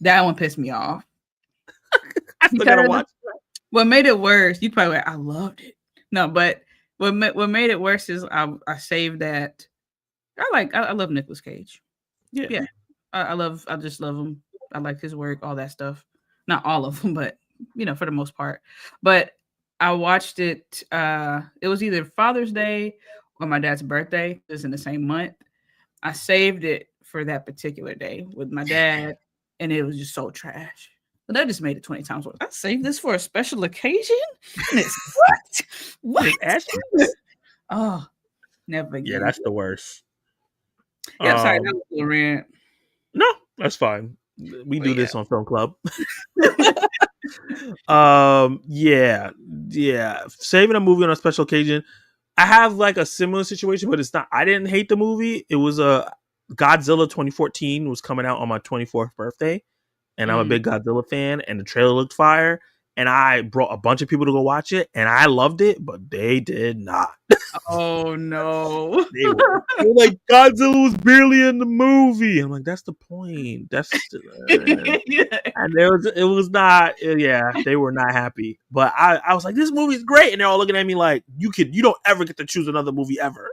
That one pissed me off. I still gotta watch. What made it worse? You probably I loved it. No, but what made it worse is I saved that. I love Nicolas Cage. Yeah. I just love him. I like his work, all that stuff. Not all of them, but for the most part. But I watched it. It was either Father's Day or my dad's birthday. It was in the same month. I saved it for that particular day with my dad, and it was just so trash. But that just made it 20 times worse. I saved this for a special occasion? And it's what? Oh, never again. Yeah, that's the worst. Yeah, sorry, that was a rant. No, that's fine. We do this on Film Club. Yeah. Saving a movie on a special occasion. I have like a similar situation, but it's not. I didn't hate the movie. It was Godzilla 2014 was coming out on my 24th birthday, and I'm a big Godzilla fan, and the trailer looked fire, and I brought a bunch of people to go watch it, and I loved it, but they did not. Oh no. They were like, Godzilla was barely in the movie. I'm like, that's the point. And it was not, yeah, they were not happy. But I was like, this movie's great, and they're all looking at me like, you don't ever get to choose another movie ever.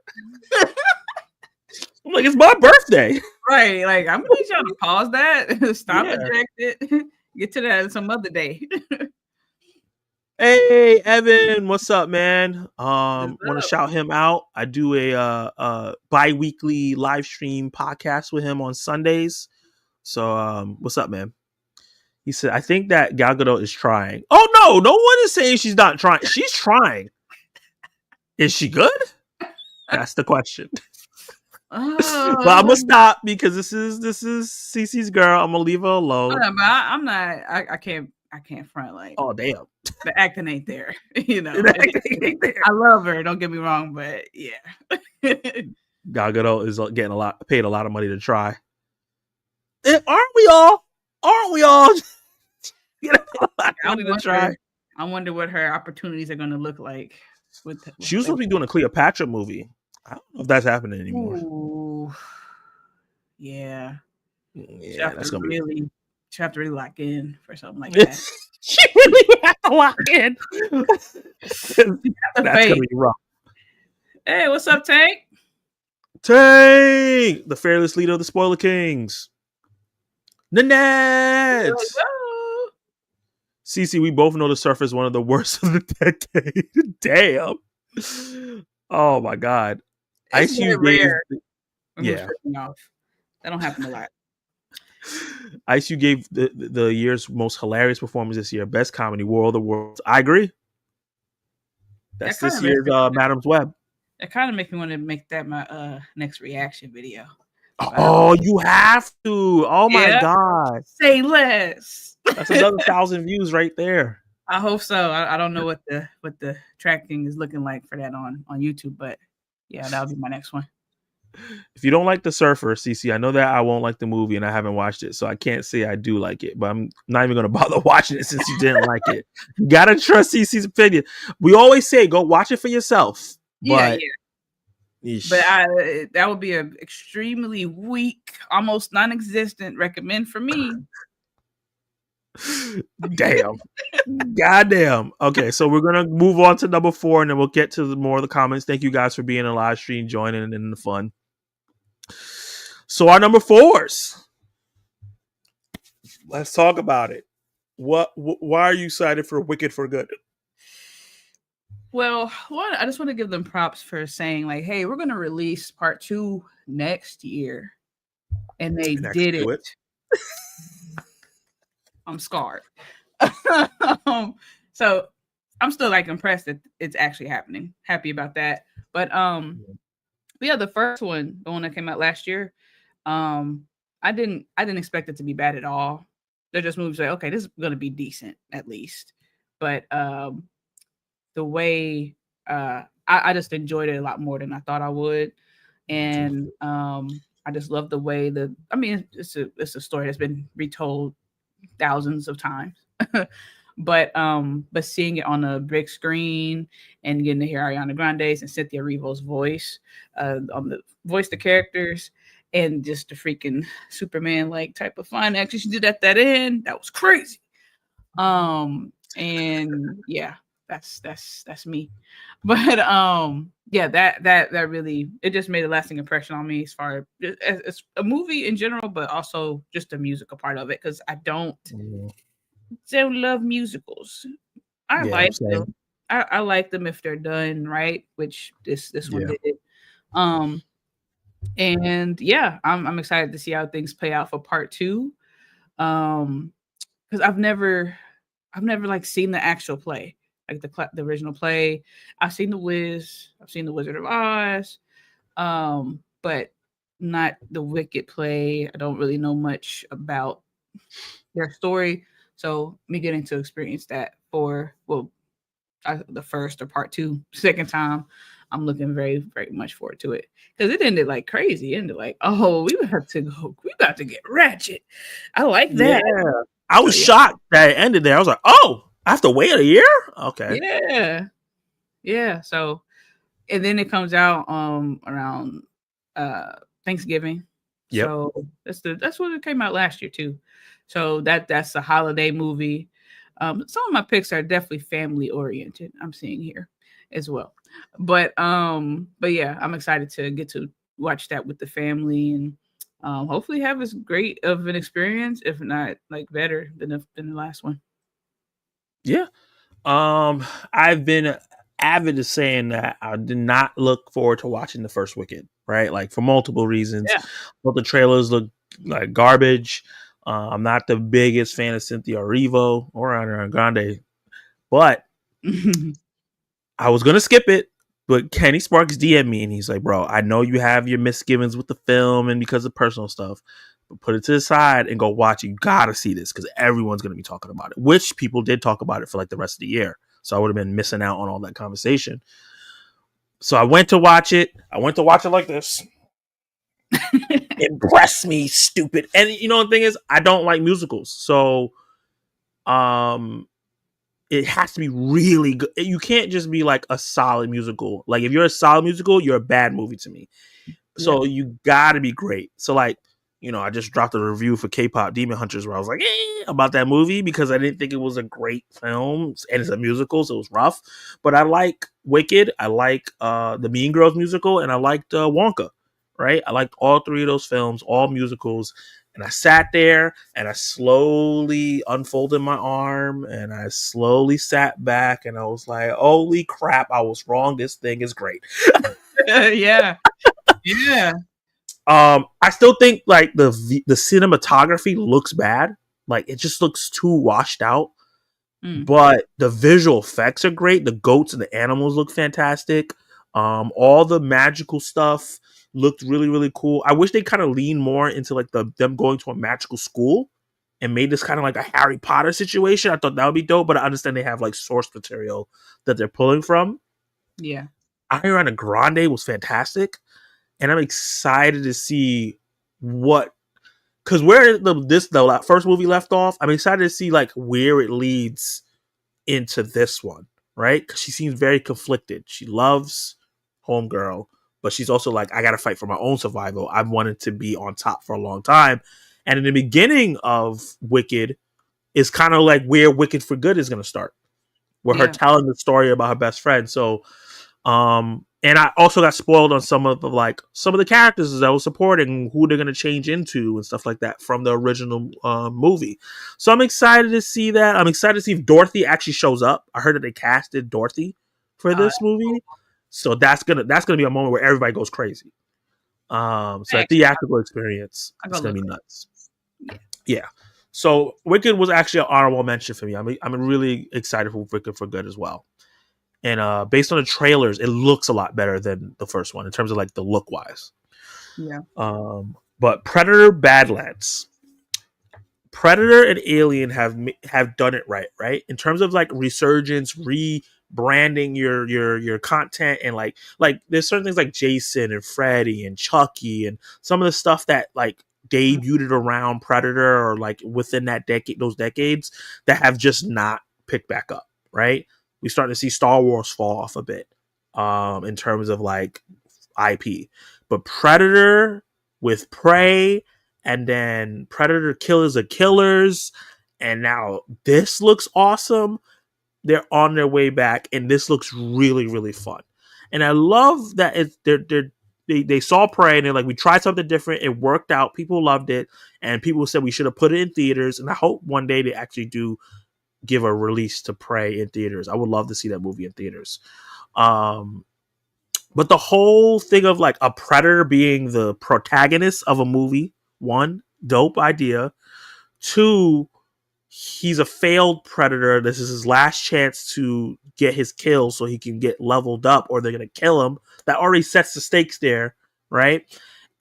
I'm like, it's my birthday. Right. Like, I'm gonna need y'all to pause that. Stop eject it. Get to that some other day. Hey Evan, what's up, man? Want to shout him out. I do a bi-weekly live stream podcast with him on Sundays. So what's up, man? He said, I think that Gal Gadot is trying. Oh no one is saying she's not trying. She's trying. Is she good? That's the question. But I'm gonna stop because this is Cece's girl. I'm gonna leave her alone. But I'm not. I can't front like. Oh damn, the acting ain't there. You know, ain't there. I love her. Don't get me wrong, but yeah, Gal Gadot is getting paid a lot of money to try. Aren't we all? I wonder what her opportunities are going to look like. She was supposed to be doing a Cleopatra movie. I don't know if that's happening anymore. Ooh. Yeah, that's gonna be. She have to really lock in for something like that. She really would have to lock in. That's gonna be rough. Hey, what's up, Tank? Tank, the fearless leader of the Spoiler Kings. Nanette. Cece, we both know The Surfer is one of the worst of the decade. Damn. Oh my God. It's rare. Yeah. That don't happen a lot. ICU gave the year's most hilarious performance this year. Best comedy, War of the Worlds. I agree. That's this year's Madam's Web. That kind of makes me want to make that my next reaction video. Oh, you have to. Oh my God. Say less. That's another 1,000 views right there. I hope so. I don't know what the tracking is looking like for that on YouTube, but yeah, that'll be my next one. If you don't like The Surfer, Cece, I know that I won't like the movie and I haven't watched it, so I can't say I do like it, but I'm not even going to bother watching it since you didn't like it. You got to trust Cece's opinion. We always say, go watch it for yourself. But, that would be an extremely weak, almost non-existent recommend for me. Damn. Goddamn. Okay, so we're gonna move on to number 4 and then we'll get to more of the comments. Thank you guys for being in the live stream, joining in the fun. So our number 4s. Let's talk about it. Why are you excited for Wicked for Good? Well, one, I just want to give them props for saying like, hey, we're gonna release part 2 next year. And they did it. I'm scarred. So I'm still like impressed that it's actually happening. Happy about that. But the first one, the one that came out last year, I didn't expect it to be bad at all. They're just movies like, okay, this is gonna be decent at least. But the way I just enjoyed it a lot more than I thought I would. And I just love the way it's a story that's been retold thousands of times. but seeing it on a big screen and getting to hear Ariana Grande's and Cynthia Erivo's voice on the voice the characters and just the freaking Superman like type of fun action she did at that end, that was crazy. And yeah, that's me. But that really, it just made a lasting impression on me as far as a movie in general, but also just the musical part of it, because I don't love musicals. I like them. I like them if they're done right, which this one did. And yeah, I'm excited to see how things play out for part 2. Because I've never like seen the actual play. Like the original play. I've seen The Wiz. I've seen The Wizard of Oz. But not the Wicked play. I don't really know much about their story. So me getting to experience that for the first or part 2, second time, I'm looking very, very much forward to it. Because it ended like crazy. It ended like, oh, we about to get ratchet. I like that. Yeah. I was shocked that it ended there. I was like, oh, I have to wait a year? Okay. Yeah. So and then it comes out around Thanksgiving. Yep. So that's what it came out last year too. So that's a holiday movie. Some of my picks are definitely family oriented. I'm seeing here as well. But yeah, I'm excited to get to watch that with the family and hopefully have as great of an experience, if not like better than the last one. Yeah. I've been avid to saying that I did not look forward to watching the first Wicked, right? Like for multiple reasons. Yeah. Both the trailers look like garbage. I'm not the biggest fan of Cynthia Erivo or Ariana Grande, but I was gonna skip it. But Kenny Sparks DM'd me and he's like, "Bro, I know you have your misgivings with the film and because of personal stuff, but put it to the side and go watch it. You gotta see this because everyone's gonna be talking about it." Which people did talk about it for like the rest of the year. So I would have been missing out on all that conversation. So I went to watch it. I went to watch it like this. Impress me, stupid. And you know the thing is, I don't like musicals. So it has to be really good. You can't just be like a solid musical. Like if you're a solid musical, you're a bad movie to me. So you gotta be great. So like, you know, I just dropped a review for K-pop Demon Hunters where I was like, about that movie because I didn't think it was a great film and it's a musical, so it was rough. But I like Wicked, I like the Mean Girls musical, and I liked Wonka. Right? I liked all three of those films, all musicals. And I sat there and I slowly unfolded my arm and I slowly sat back and I was like, holy crap, I was wrong. This thing is great. Yeah. Yeah. I still think like the cinematography looks bad. Like it just looks too washed out. But the visual effects are great. The goats and the animals look fantastic. All the magical stuff looked really, really cool. I wish they kind of leaned more into like them going to a magical school and made this kind of like a Harry Potter situation. I thought that would be dope, but I understand they have like source material that they're pulling from. Yeah. Ariana Grande was fantastic. And I'm excited to see what, because where the first movie left off, I'm excited to see like where it leads into this one, right? Because she seems very conflicted. She loves Homegirl, but she's also like, I gotta fight for my own survival. I've wanted to be on top for a long time. And in the beginning of Wicked is kind of like where Wicked for Good is gonna start, with her telling the story about her best friend. So and I also got spoiled on some of the characters that I was supporting, who they're going to change into and stuff like that from the original movie. So I'm excited to see that. I'm excited to see if Dorothy actually shows up. I heard that they casted Dorothy for this movie. So that's gonna be a moment where everybody goes crazy. So a theatrical experience, it's gonna be nuts. Yeah. So Wicked was actually an honorable mention for me. I'm really excited for Wicked for Good as well. And based on the trailers, it looks a lot better than the first one in terms of like the look wise. Yeah. But Predator Badlands. Predator and Alien have done it right? In terms of like resurgence, rebranding your content, and like there's certain things like Jason and Freddy and Chucky and some of the stuff that like debuted around Predator or like within those decades that have just not picked back up, right? We're starting to see Star Wars fall off a bit in terms of like IP. But Predator with Prey, and then Predator Killers of Killers, and now this looks awesome. They're on their way back, and this looks really, really fun. And I love that they saw Prey, and they're like, we tried something different. It worked out. People loved it, and people said we should have put it in theaters. And I hope one day they actually do give a release to Prey in theaters. I would love to see that movie in theaters. But the whole thing of like a predator being the protagonist of a movie, one, dope idea. Two, he's a failed predator. This is his last chance to get his kill so he can get leveled up or they're going to kill him. That already sets the stakes there, right?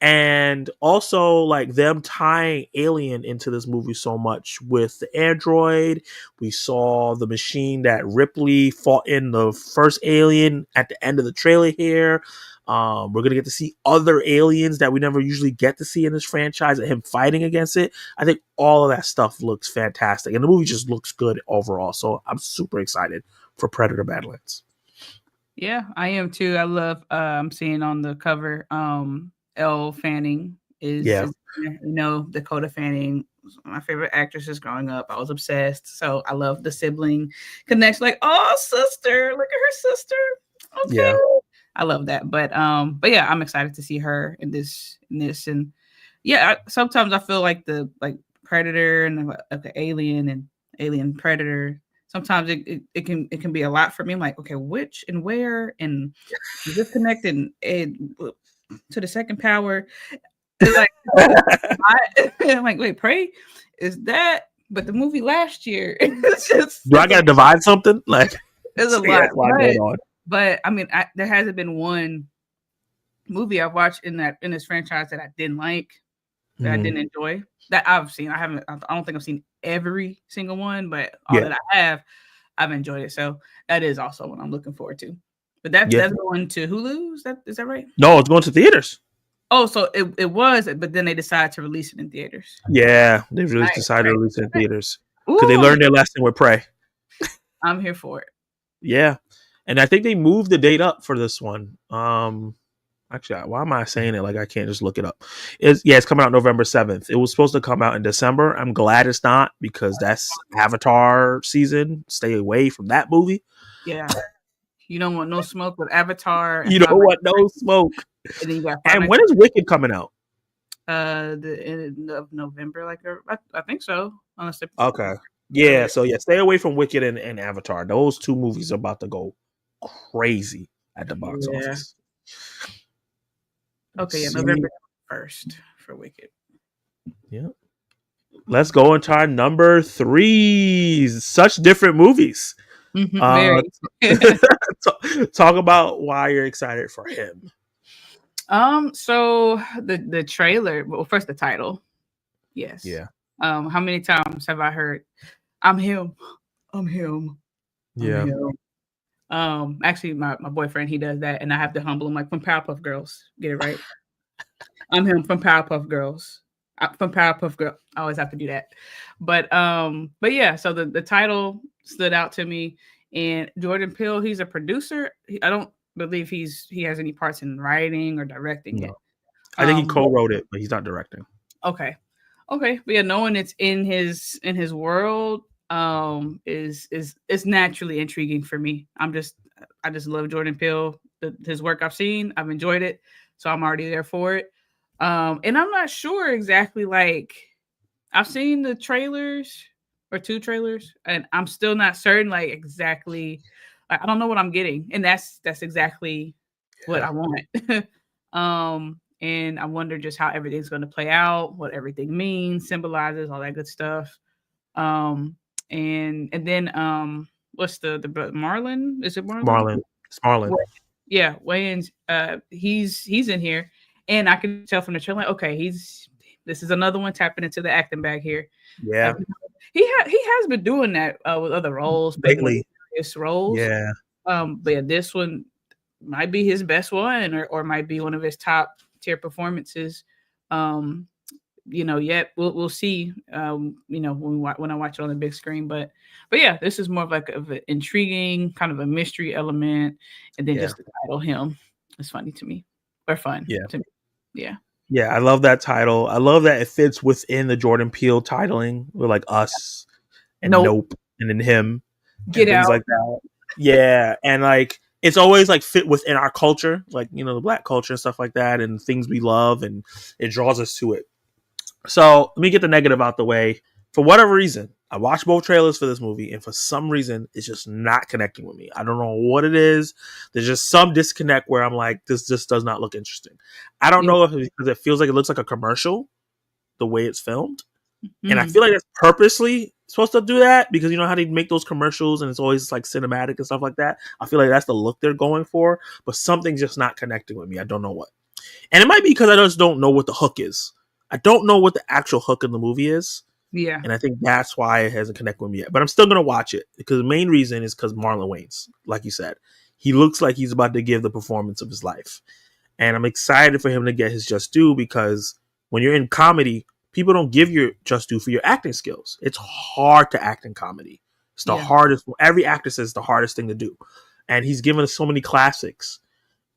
And also like them tying Alien into this movie so much with the android. We saw the machine that Ripley fought in the first Alien at the end of the trailer here. We're going to get to see other aliens that we never usually get to see in this franchise and him fighting against it. I think all of that stuff looks fantastic. And the movie just looks good overall. So I'm super excited for Predator Badlands. Yeah, I am too. I love I'm seeing on the cover Elle Fanning Yeah. is Dakota Fanning was my favorite actresses growing up. I was obsessed. So I love the sibling connection, like, oh sister, look at her sister. Okay. Yeah. I love that. But yeah, I'm excited to see her in this and yeah, sometimes I feel like the Predator and the Alien and Alien Predator. Sometimes it can be a lot for me. I'm like, okay, which and where and is this connected to the second power? It's like I'm like, wait, Prey is that? But the movie last year, it's just Do I gotta divide something? Like, there's a yeah, lot going on. But I mean, there hasn't been one movie I've watched in this franchise that I didn't like, that I didn't enjoy, that I've seen. I don't think I've seen every single one, but all that I have, I've enjoyed it. So that is also what I'm looking forward to. But that's going to Hulu. Is that right? No, it's going to theaters. Oh, so it was, but then they decided to release it in theaters. Yeah, they really decided to release it in theaters because Ooh, they learned their lesson with Prey. I'm here for it. Yeah, and I think they moved the date up for this one. Actually, why am I saying it like I can't just look it up? It's coming out November 7th. It was supposed to come out in December. I'm glad it's not, because that's Avatar season. Stay away from that movie. Yeah. You don't want no smoke with Avatar. You don't want no smoke. And then you got And when is Wicked coming out? The end of November, I think so. Honestly. Okay. Yeah, so stay away from Wicked and Avatar. Those two movies are about to go crazy at the box office. Okay, November 1st for Wicked. Yeah. Let's go into our number 3. Such different movies. Very. Talk about why you're excited for him. So the trailer. Well, first the title. Yes. Yeah. How many times have I heard, "I'm him, I'm him"? Yeah. I'm him. Actually, my boyfriend, he does that, and I have to humble him, like, from Powerpuff Girls. Get it right. I'm him from Powerpuff Girls. From Powerpuff Girl. I always have to do that. But yeah. So the title stood out to me, and Jordan Peele, he's a producer. I don't believe he has any parts in writing or directing it. I think he co-wrote it, but he's not directing. Okay. But yeah, knowing it's in his world is naturally intriguing for me. I just love Jordan Peele. His work I've seen, I've enjoyed it, so I'm already there for it. And I'm not sure exactly, like, I've seen the trailers or 2 trailers, and I'm still not certain, like, exactly. I don't know what I'm getting, and that's exactly what I want. And I wonder just how everything's going to play out, what everything means, symbolizes, all that good stuff. And then what's the Marlon? Is it Marlon? Marlon. It's Marlon. Yeah, Wayans. He's in here, and I can tell from the trailer, like, okay, this is another one tapping into the acting bag here. Yeah, he has been doing that with other roles lately. His roles. Yeah. But yeah, this one might be his best one, or might be one of his top tier performances. Yet we'll see. When I watch it on the big screen, but yeah, this is more of like an intriguing kind of a mystery element, and then just the title "Him" is funny to me, or fun. To me. Yeah, I love that title. I love that it fits within the Jordan Peele titling with, like, Us and Nope and then Him, Get Out, things like that. Yeah, and like it's always like fit within our culture, like, the Black culture and stuff like that, and things we love, and it draws us to it. So let me get the negative out the way. For whatever reason, I watched both trailers for this movie, and for some reason, it's just not connecting with me. I don't know what it is. There's just some disconnect where I'm like, this just does not look interesting. I don't know if it's because it feels like it looks like a commercial, the way it's filmed. Mm-hmm. And I feel like it's purposely supposed to do that, because you know how they make those commercials and it's always like cinematic and stuff like that. I feel like that's the look they're going for, but something's just not connecting with me. I don't know what. And it might be because I just don't know what the hook is. I don't know what the actual hook in the movie is. Yeah. And I think that's why it hasn't connected with me yet. But I'm still going to watch it, because the main reason is because Marlon Wayans, like you said, he looks like he's about to give the performance of his life. And I'm excited for him to get his just due, because when you're in comedy, people don't give your just due for your acting skills. It's hard to act in comedy. It's the hardest. Every actor says it's the hardest thing to do. and he's given us so many classics.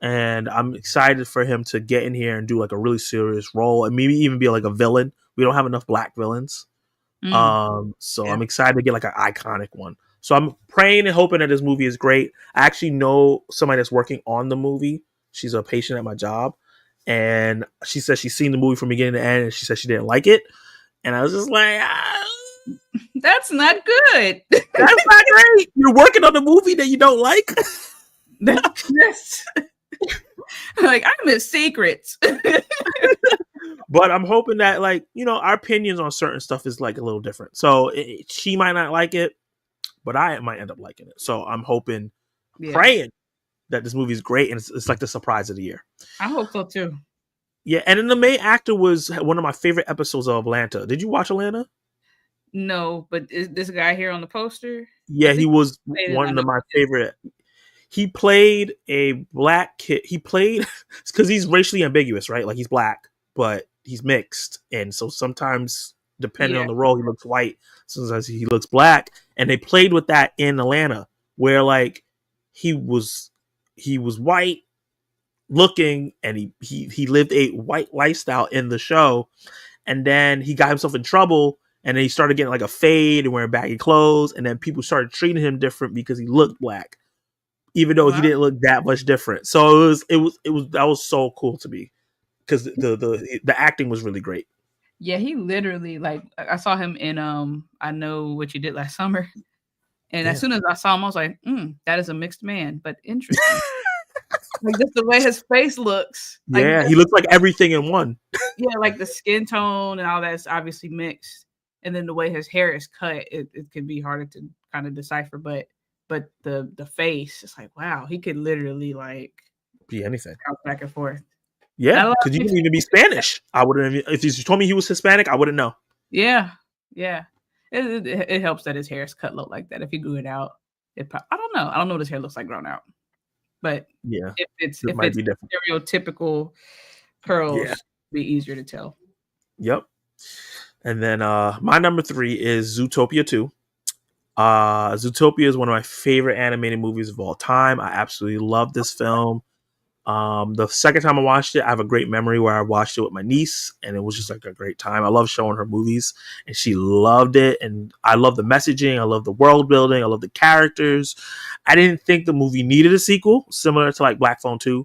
And I'm excited for him to get in here and do like a really serious role, and maybe even be like a villain. We don't have enough black villains, so I'm excited to get like an iconic one. So I'm praying and hoping that this movie is great. I actually know somebody that's working on the movie. She's a patient at my job, and she said she's seen the movie from beginning to end, and she said she didn't like it. And I was just like, that's not good. That's not great. You're working on a movie that you don't like. That's like, I miss secrets. But I'm hoping that, like, our opinions on certain stuff is like a little different. So she might not like it, but I might end up liking it. So I'm hoping, praying that this movie is great, and it's like the surprise of the year. I hope so too. Yeah, and then the main actor was one of my favorite episodes of Atlanta. Did you watch Atlanta? No, but is this guy here on the poster? Yeah, he was one of my favorite. He played a black kid. He played because he's racially ambiguous, right? Like, he's black, but he's mixed, and so sometimes, depending on the role, he looks white. Sometimes he looks black, and they played with that in Atlanta, where like he was white looking, and he lived a white lifestyle in the show, and then he got himself in trouble, and then he started getting like a fade and wearing baggy clothes, and then people started treating him different because he looked black, even though he didn't look that much different. So it was that was so cool to me, because the acting was really great. Yeah, he literally, like, I saw him in I Know What You Did Last Summer, and as soon as I saw him, I was like, that is a mixed man, but interesting. Like, just the way his face looks. Like, he looks like everything in one. Yeah, like the skin tone and all that's obviously mixed, and then the way his hair is cut, it could be harder to kind of decipher. But the face, it's like, wow, he could literally like be anything, back and forth. Yeah, because you didn't even be Spanish. I wouldn't have. If you told me he was Hispanic, I wouldn't know. Yeah. It helps that his hair is cut low like that. If he grew it out, I don't know. I don't know what his hair looks like grown out. But if it's stereotypical curls, it'd be easier to tell. Yep. And then my number 3 is Zootopia 2. Zootopia is one of my favorite animated movies of all time. I absolutely love this film. The second time I watched it, I have a great memory where I watched it with my niece, and it was just like a great time. I love showing her movies, and she loved it. And I love the messaging. I love the world building. I love the characters. I didn't think the movie needed a sequel, similar to like Black Phone 2,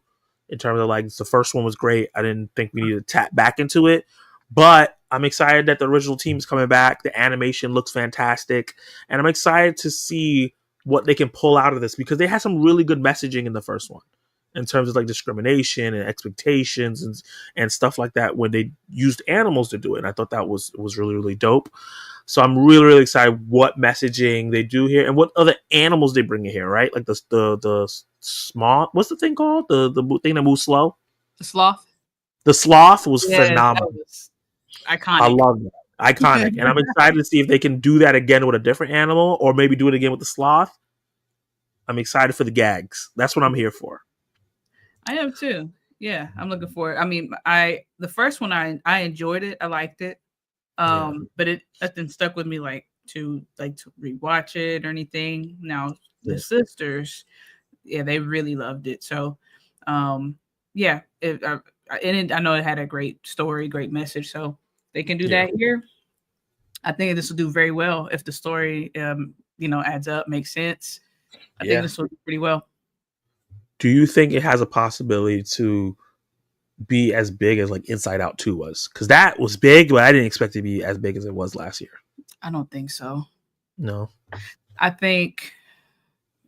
in terms of like the first one was great. I didn't think we needed to tap back into it, but I'm excited that the original team is coming back. The animation looks fantastic, and I'm excited to see what they can pull out of this, because they had some really good messaging in the first one, in terms of like discrimination and expectations and stuff like that, when they used animals to do it. And I thought that was really, really dope. So I'm really, really excited what messaging they do here and what other animals they bring in here, right? Like the small, what's the thing called? The thing that moves slow? The sloth. The sloth was phenomenal. That was iconic. I love that. Iconic. And I'm excited to see if they can do that again with a different animal, or maybe do it again with the sloth. I'm excited for the gags. That's what I'm here for. I am too. Yeah, I'm looking for it. I mean, the first one I enjoyed it. I liked it. But it didn't stuck with me to rewatch it or anything. Now the sisters, they really loved it. So, I know it had a great story, great message. So they can do that here. I think this will do very well if the story, adds up, makes sense. I think this will do pretty well. Do you think it has a possibility to be as big as like Inside Out 2 was? Because that was big, but I didn't expect it to be as big as it was last year. I don't think so. No. I think,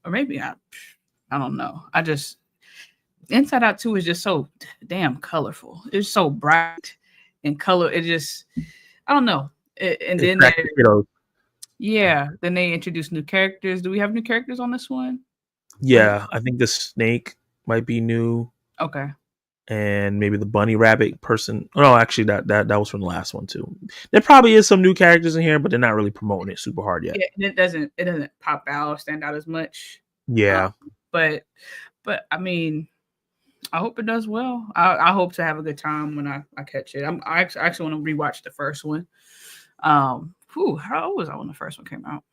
or maybe I don't know. Inside Out 2 is just so damn colorful. It's so bright and color. It just, I don't know. And then then they introduced new characters. Do we have new characters on this one? Yeah, I think the snake might be new. Okay. And maybe the bunny rabbit person. Oh, no, actually, that was from the last one too. There probably is some new characters in here, but they're not really promoting it super hard yet. Yeah, it doesn't pop out or stand out as much. Yeah. But I mean, I hope it does well. I hope to have a good time when I catch it. I actually want to rewatch the first one. How old was I when the first one came out?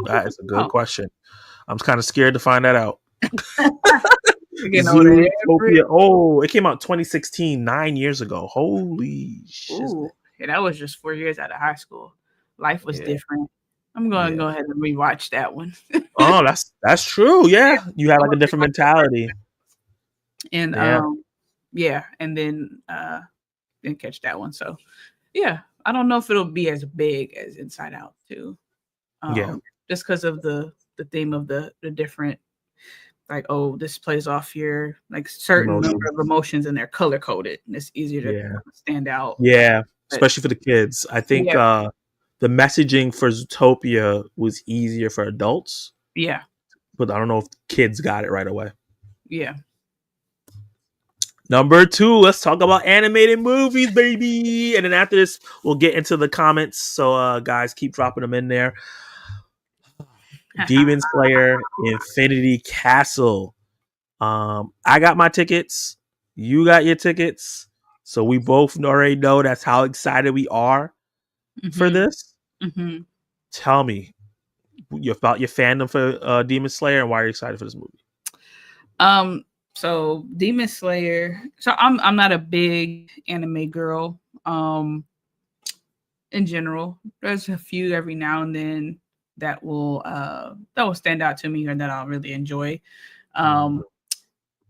That is a good question. I'm kind of scared to find that out. Zootopia. Zootopia. Oh, it came out 2016, 9 years ago. Holy shit. Yeah, that was just 4 years out of high school. Life was different. I'm going to go ahead and rewatch that one. Oh, that's true. Yeah, you had like a different mentality. And and then didn't catch that one. So yeah, I don't know if it'll be as big as Inside Out 2. Just because of the theme of the different, like, oh, this plays off your like certain number of emotions and they're color coded and it's easier to stand out. Yeah, especially for the kids. I think the messaging for Zootopia was easier for adults. Yeah. But I don't know if kids got it right away. Yeah. Number 2, let's talk about animated movies, baby. And then after this, we'll get into the comments. So, guys, keep dropping them in there. Demon Slayer Infinity Castle. I got my tickets. You got your tickets. So we both already know that's how excited we are for this. Tell me about your fandom for Demon Slayer and why you're excited for this movie. So Demon Slayer. So I'm not a big anime girl. In general, there's a few every now and then that will stand out to me or that I'll really enjoy.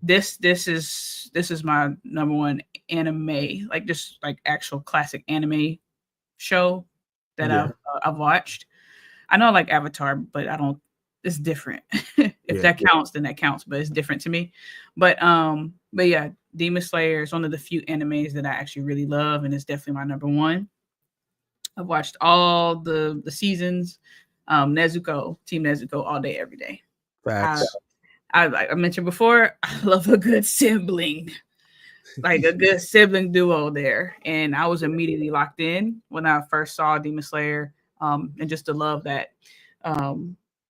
This is my number one anime, like just like actual classic anime show that I've watched. I know I like Avatar, but I don't. It's different. If that counts, then that counts. But it's different to me. But yeah, Demon Slayer is one of the few animes that I actually really love, and it's definitely my number one. I've watched all the seasons. Nezuko, Team Nezuko, all day, every day. Facts. I mentioned before, I love a good sibling, like a good sibling duo there. And I was immediately locked in when I first saw Demon Slayer, and just to love that.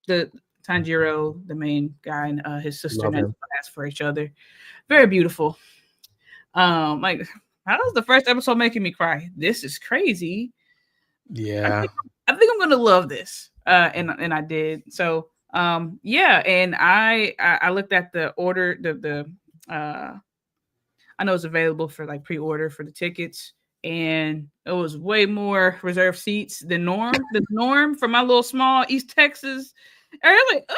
The Tanjiro, the main guy, and his sister asked for each other. Very beautiful. Like, how was the first episode making me cry? This is crazy. Yeah. I think I'm gonna love this. And I did. So and I looked at the order, I know it's available for like pre-order for the tickets, and it was way more reserved seats than norm for my little small East Texas. And I'm like,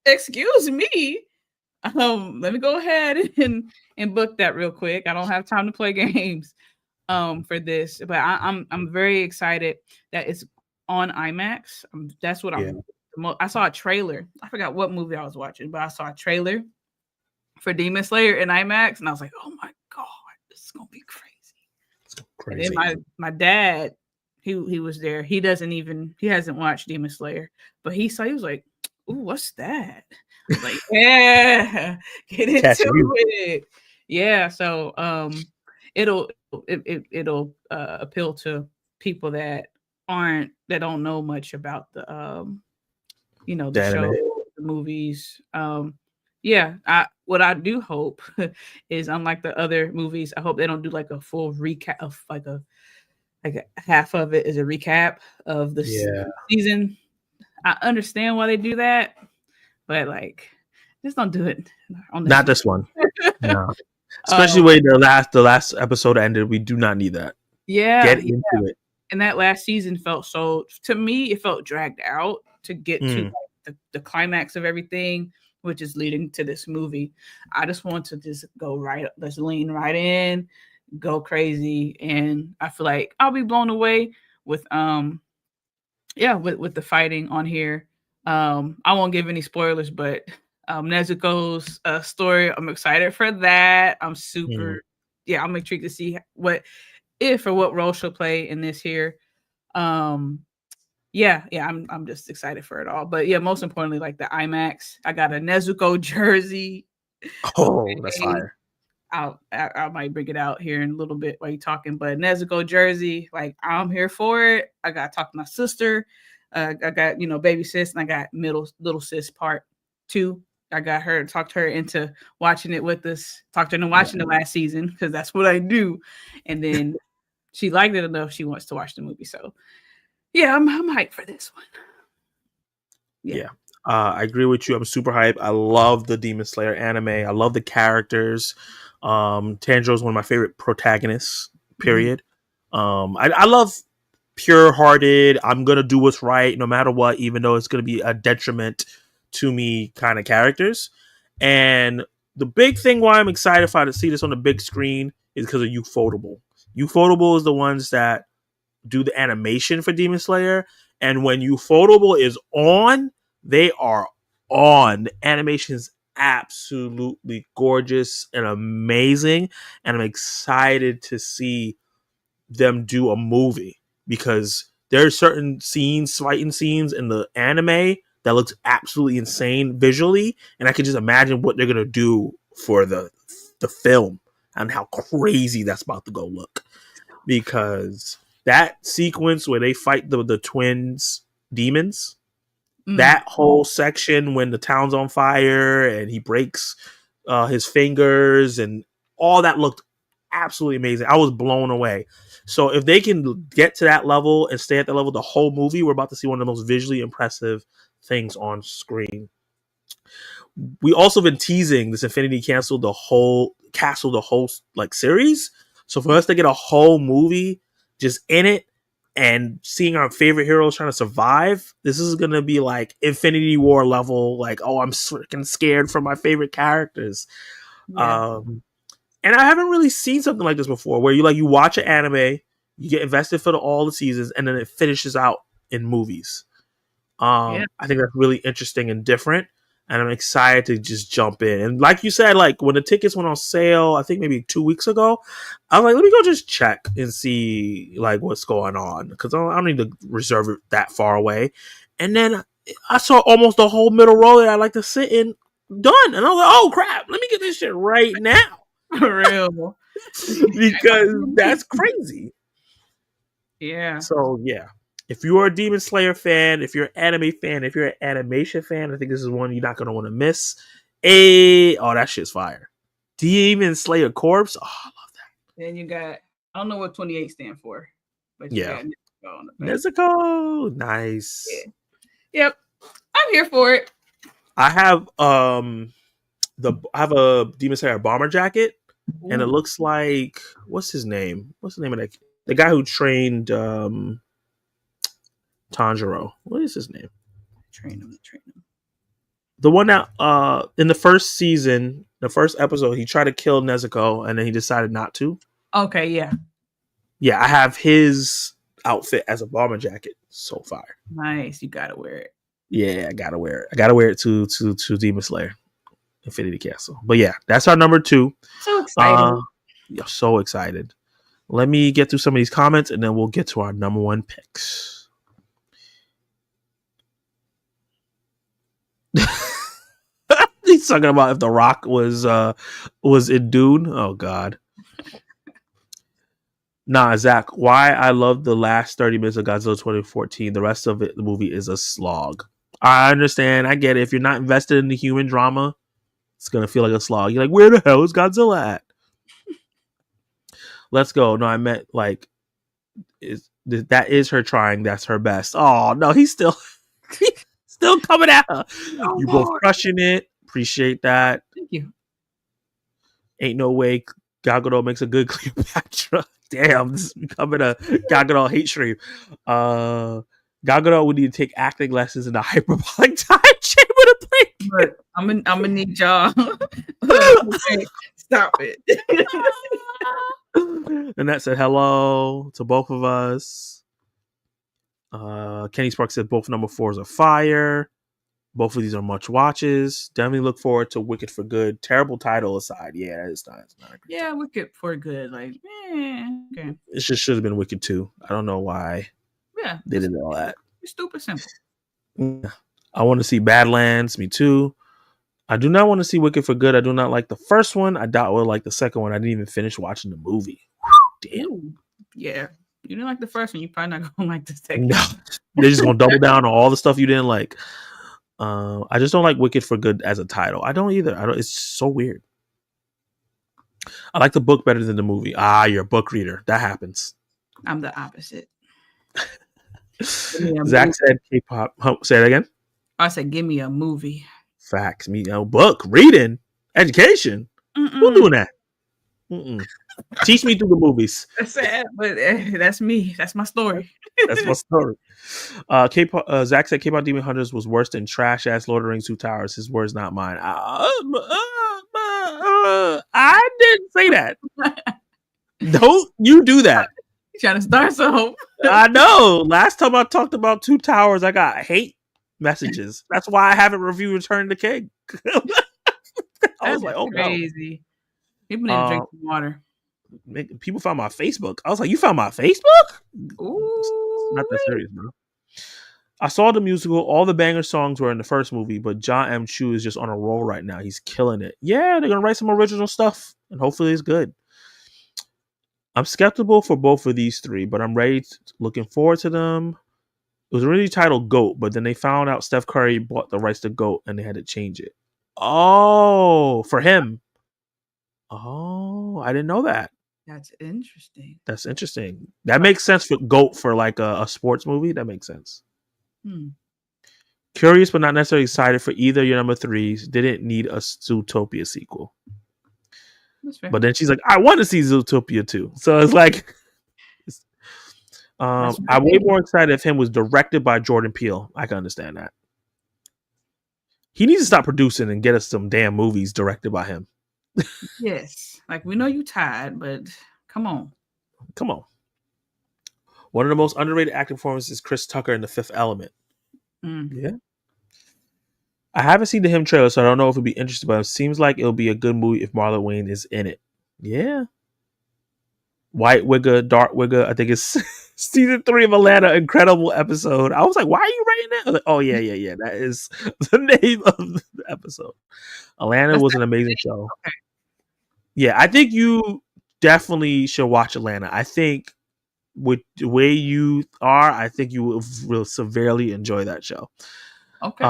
excuse me. Let me go ahead and book that real quick. I don't have time to play games for this, but I'm very excited that it's on IMAX. That's what I saw a trailer. I forgot what movie I was watching, but I saw a trailer for Demon Slayer in IMAX, and I was like, oh my god, this is gonna be crazy. It's crazy. And then my dad, he was there. He hasn't watched Demon Slayer, but he was like, ooh, what's that? I was like, yeah, get into it. Yeah, so it'll appeal to people that don't know much about the the show, the movies. What I do hope is, unlike the other movies, I hope they don't do like a full recap of like a half of it is a recap of the season. I understand why they do that, but like, just don't do it on not this one. No. Especially the way the last episode ended. We do not need that. Get into it. And that last season felt to me, it felt dragged out to get to like the climax of everything, which is leading to this movie. I just want to just let's lean right in, go crazy. And I feel like I'll be blown away with the fighting on here. I won't give any spoilers, but Nezuko's story, I'm excited for that. I'm super I'm intrigued to see what role she'll play in this here. I'm just excited for it all. But yeah, most importantly, like the IMAX, I got a Nezuko jersey. Oh, that's fire. I might bring it out here in a little bit while you're talking, but Nezuko jersey, like, I'm here for it. I got to talk to my sister. I got, baby sis, and I got little sis part 2. I got her, talked her into watching it with us, talked her into watching the last season, because that's what I do. And then she liked it enough, she wants to watch the movie. So yeah, I'm hyped for this one. Yeah. I agree with you. I'm super hyped. I love the Demon Slayer anime. I love the characters. Tanjiro is one of my favorite protagonists. Period. I love pure-hearted. I'm gonna do what's right no matter what, even though it's gonna be a detriment to me kind of characters. And the big thing why I'm excited to see this on the big screen is because of Ufotable. Ufotable is the ones that do the animation for Demon Slayer, and when Ufotable is on, they are on. The animation is absolutely gorgeous and amazing, and I'm excited to see them do a movie because there are certain scenes, fighting scenes in the anime that looks absolutely insane visually, and I can just imagine what they're gonna do for the film and how crazy that's about to go look. Because that sequence where they fight the twins demons, that whole section when the town's on fire and he breaks his fingers and all that looked absolutely amazing. I was blown away. So if they can get to that level and stay at that level the whole movie, we're about to see one of the most visually impressive things on screen. We also been teasing this Infinity Castle the whole like series. So for us to get a whole movie just in it and seeing our favorite heroes trying to survive, this is gonna be like Infinity War level. Like, oh, I'm freaking scared for my favorite characters. Yeah. And I haven't really seen something like this before, where you watch an anime, you get invested for all the seasons, and then it finishes out in movies. I think that's really interesting and different, and I'm excited to just jump in. And like you said, like when the tickets went on sale, I think maybe 2 weeks ago, I was like, let me go just check and see like what's going on, because I don't need to reserve it that far away. And then I saw almost the whole middle row that I like to sit in done, and I was like, oh crap, let me get this shit right now. For real. Because that's crazy. Yeah. So yeah, if you're a Demon Slayer fan, if you're an anime fan, if you're an animation fan, I think this is one you're not gonna want to miss. That shit's fire. Demon Slayer Corpse. Oh, I love that. Then you got, I don't know what 28 stand for, but you got Nezuko on the back. Nezuko. Nice. Yeah. Yep. I'm here for it. I have I have a Demon Slayer bomber jacket. Ooh. And it looks like, what's his name? What's the name of that? The guy who trained Tanjiro. What is his name? Train him. The one that in the first season, the first episode, he tried to kill Nezuko and then he decided not to. Okay, yeah. Yeah, I have his outfit as a bomber jacket. So fire. Nice. You gotta wear it. Yeah, I gotta wear it. I gotta wear it to Demon Slayer Infinity Castle. But yeah, that's our number 2. So excited. So excited. Let me get through some of these comments and then we'll get to our number 1 picks. He's talking about if The Rock was in Dune. Oh God. Nah, Zach, why I love the last 30 minutes of Godzilla 2014. The rest of it, the movie is a slog. I understand. I get it. If you're not invested in the human drama, it's going to feel like a slog. You're like, where the hell is Godzilla at? Let's go. No, I meant like, that is her trying. That's her best. Oh, no, he's still coming at her. Oh, you both crushing it. Appreciate that. Thank you. Ain't no way Gal Gadot makes a good Cleopatra. Damn, this is becoming a Gal Gadot hate stream. Gal Gadot would need to take acting lessons in the hyperbolic time chamber to play. Look, I'm gonna need y'all. Stop it. And that said hello to both of us. Kenny Sparks said both number 4s are fire. Both of these are much watches. Definitely look forward to Wicked for Good. Terrible title aside. Yeah, it's not yeah, Wicked for Good. Like, okay. It just should have been Wicked 2. I don't know why. Yeah. They did all that. It's stupid simple. Yeah. I want to see Badlands. Me too. I do not want to see Wicked for Good. I do not like the first one. I doubt we'll like the second one. I didn't even finish watching the movie. Damn. Yeah. You didn't like the first one. You probably not gonna like the second. No. They're just gonna double down on all the stuff you didn't like. I just don't like Wicked for Good as a title. I don't either. It's so weird. I like the book better than the movie. You're a book reader. That happens. I'm the opposite. Zach said K-pop. Say it again. I said, give me a movie. Facts. Me, book, reading, education. Who doing that? Teach me through the movies. That's sad, but that's me. That's my story. That's my story. Zach said K-pop Demon Hunters was worse than trash ass Lord of the Rings 2 Towers. His words, not mine. I didn't say that. Don't you do that. You trying to start some. I know. Last time I talked about 2 Towers, I got hate messages. That's why I haven't reviewed Return to King. I was like, oh crazy. People need to drink some water. People found my Facebook. I was like, you found my Facebook? Ooh, not that serious, bro. I saw the musical. All the banger songs were in the first movie, but John M. Chu is just on a roll right now. He's killing it. Yeah, they're gonna write some original stuff, and hopefully it's good. I'm skeptical for both of these 3, but I'm looking forward to them. It was originally titled GOAT, but then they found out Steph Curry bought the rights to GOAT, and they had to change it. Oh, for him. Oh, I didn't know that. That's interesting. That's interesting. That makes sense for GOAT for like a sports movie. That makes sense. Curious, but not necessarily excited for either your number 3s. Didn't need a Zootopia sequel. But then she's like, I want to see Zootopia too. So it's like, I'm way more excited if him was directed by Jordan Peele. I can understand that. He needs to stop producing and get us some damn movies directed by him. Yes. Like, we know you tired, but come on. Come on. One of the most underrated acting performances is Chris Tucker in The Fifth Element. Yeah. I haven't seen the him trailer, so I don't know if it'll be interesting, but it seems like it'll be a good movie if Marlon Wayne is in it. Yeah. White Wigger, Dark Wigger. I think it's season 3 of Atlanta. Incredible episode. I was like, why are you writing that? I was like, oh, yeah. That is the name of the episode. Atlanta was an amazing show. Okay. Yeah, I think you definitely should watch Atlanta. I think with the way you are, I think you will severely enjoy that show. Okay.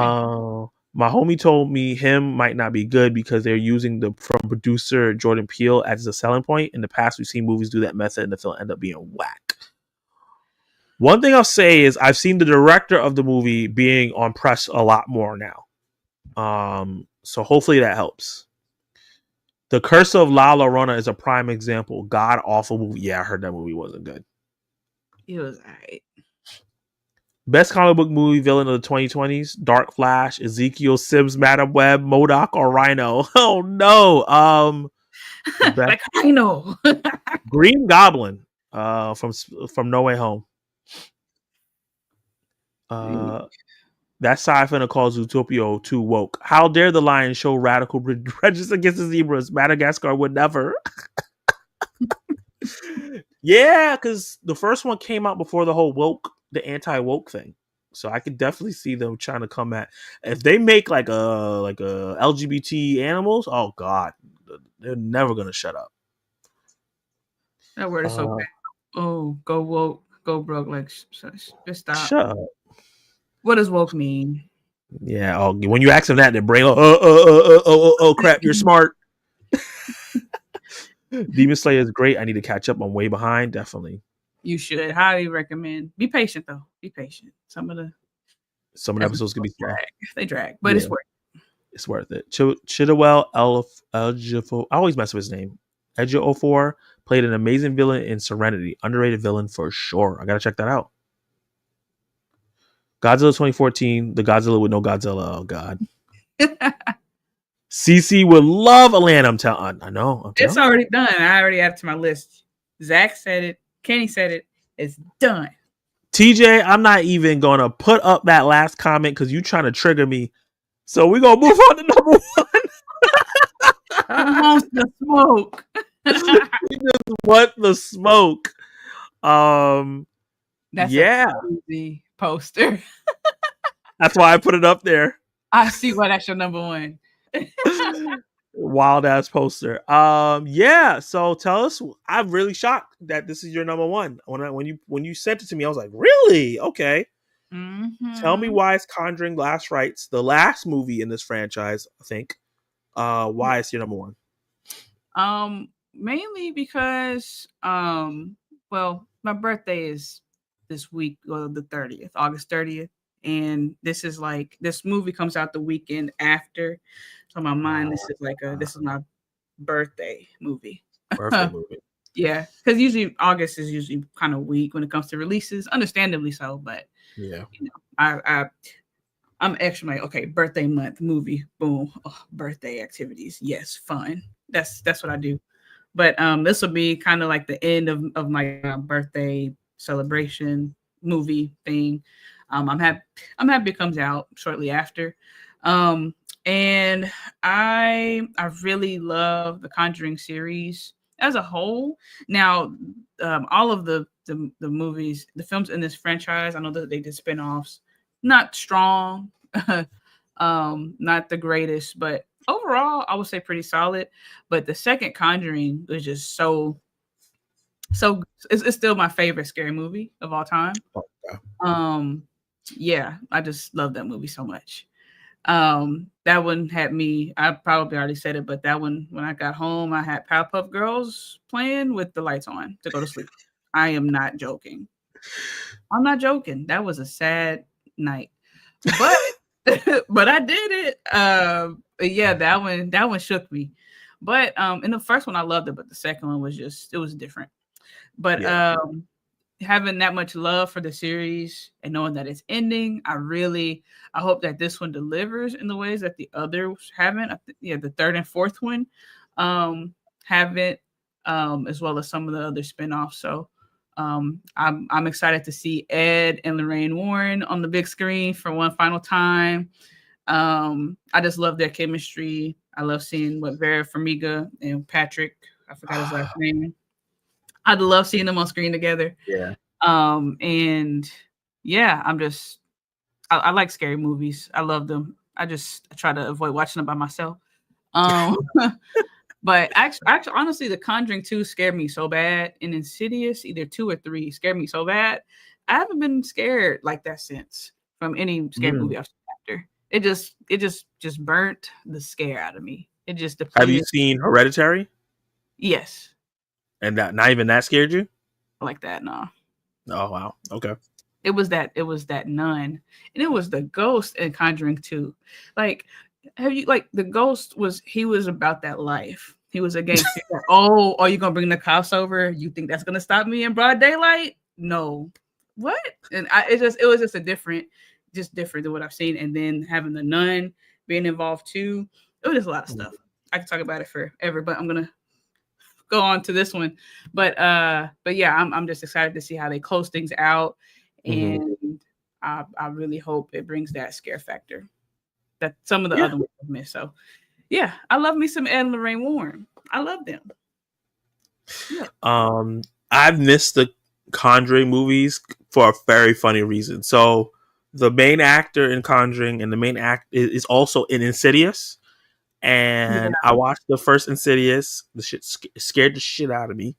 My homie told me him might not be good because they're using from producer Jordan Peele as a selling point. In the past, we've seen movies do that method and the film end up being whack. One thing I'll say is I've seen the director of the movie being on press a lot more now. So hopefully that helps. The Curse of La Llorona is a prime example. God awful movie. Yeah, I heard that movie wasn't good. It was alright. Best comic book movie villain of the 2020s: Dark Flash, Ezekiel Sims, Madam Web, MODOK, or Rhino. Oh no. Like Rhino. Green Goblin from No Way Home. That sci-fi calls Zootopia too woke. How dare the lion show radical prejudice against the zebras? Madagascar would never. Yeah, because the first one came out before the whole the anti-woke thing. So I could definitely see them trying to come at, if they make like a LGBT animals. Oh God, they're never gonna shut up. That word is so bad. Oh, go woke, go broke. Like, just stop. Shut up. What does woke mean? Yeah. Oh, when you ask them that, they bring oh crap, you're smart. Demon Slayer is great. I need to catch up. I'm way behind. Definitely. You should. Highly recommend. Be patient though. Be patient. Some of the episodes can be slow. They drag, but it's worth it. It's worth it. Chidowell Ejiofor. I always mess with his name. Ejiofor played an amazing villain in Serenity. Underrated villain for sure. I gotta check that out. Godzilla 2014. The Godzilla with no Godzilla. Oh God. CC would love Atlanta. I'm telling. I know. It's already done. I already added to my list. Zach said it. Kenny said it. It's done. TJ, I'm not even gonna put up that last comment because you trying to trigger me. So we're gonna move on to number 1. Who wants the smoke? We just want the smoke. That's a crazy poster. That's why I put it up there. I see why that's your number 1. Wild ass poster. Yeah. So tell us. I'm really shocked that this is your number 1. When you sent it to me, I was like, really? Okay. Mm-hmm. Tell me why it's Conjuring Last Rites, the last movie in this franchise, I think. Why it's your number 1? Mainly because well, my birthday is this week, or the 30th, August 30th, and this movie comes out the weekend after. So in my mind, this is my birthday movie. Birthday movie. Yeah, because usually August is usually kind of weak when it comes to releases, understandably so. But Yeah, I'm extra like, okay, birthday month movie, boom, birthday activities, yes, fun. That's what I do. But this will be kind of like the end of my birthday celebration movie thing. I'm happy it comes out shortly after. And I really love the Conjuring series as a whole. Now, all of the movies, the films in this franchise, I know that they did spin-offs, not strong, not the greatest, but overall, I would say pretty solid. But the second Conjuring was just so. It's still my favorite scary movie of all time. Yeah, I just love that movie so much. That one had me. I probably already said it, but that one, when I got home, I had Powerpuff Girls playing with the lights on to go to sleep. I am not joking. I'm not joking. That was a sad night, but but I did it. Yeah, that one shook me. But in the first one I loved it, but the second one was it was different. But having that much love for the series and knowing that it's ending, I hope that this one delivers in the ways that the others haven't. The third and fourth one haven't, as well as some of the other spinoffs. So I'm excited to see Ed and Lorraine Warren on the big screen for one final time. I just love their chemistry. I love seeing what Vera Farmiga and Patrick, I forgot his last name. I'd love seeing them on screen together. Yeah. And yeah, I like scary movies. I love them. I try to avoid watching them by myself. But actually, honestly, The Conjuring 2 scared me so bad, and Insidious, either 2 or 3, scared me so bad. I haven't been scared like that since from any scary movie I've seen after. It just burnt the scare out of me. It just depleted. Have you seen Hereditary? Yes. And not even that scared you? Like that, no. Oh wow. Okay. It was that nun, and it was the ghost in Conjuring 2. Like, the ghost was about that life. He was a gangster. Oh, are you gonna bring the cops over? You think that's gonna stop me in broad daylight? No. What? And it was just different than what I've seen. And then having the nun being involved too, it was just a lot of stuff. I could talk about it forever, but I'm gonna go on to this one. But yeah, I'm just excited to see how they close things out, and I really hope it brings that scare factor that some of the other ones have missed. So yeah, I love me some Ed and Lorraine Warren. I love them. Yeah. I've missed the Conjuring movies for a very funny reason. So the main actor in Conjuring and the main act is also in Insidious. And I watched the first Insidious. The shit scared the shit out of me.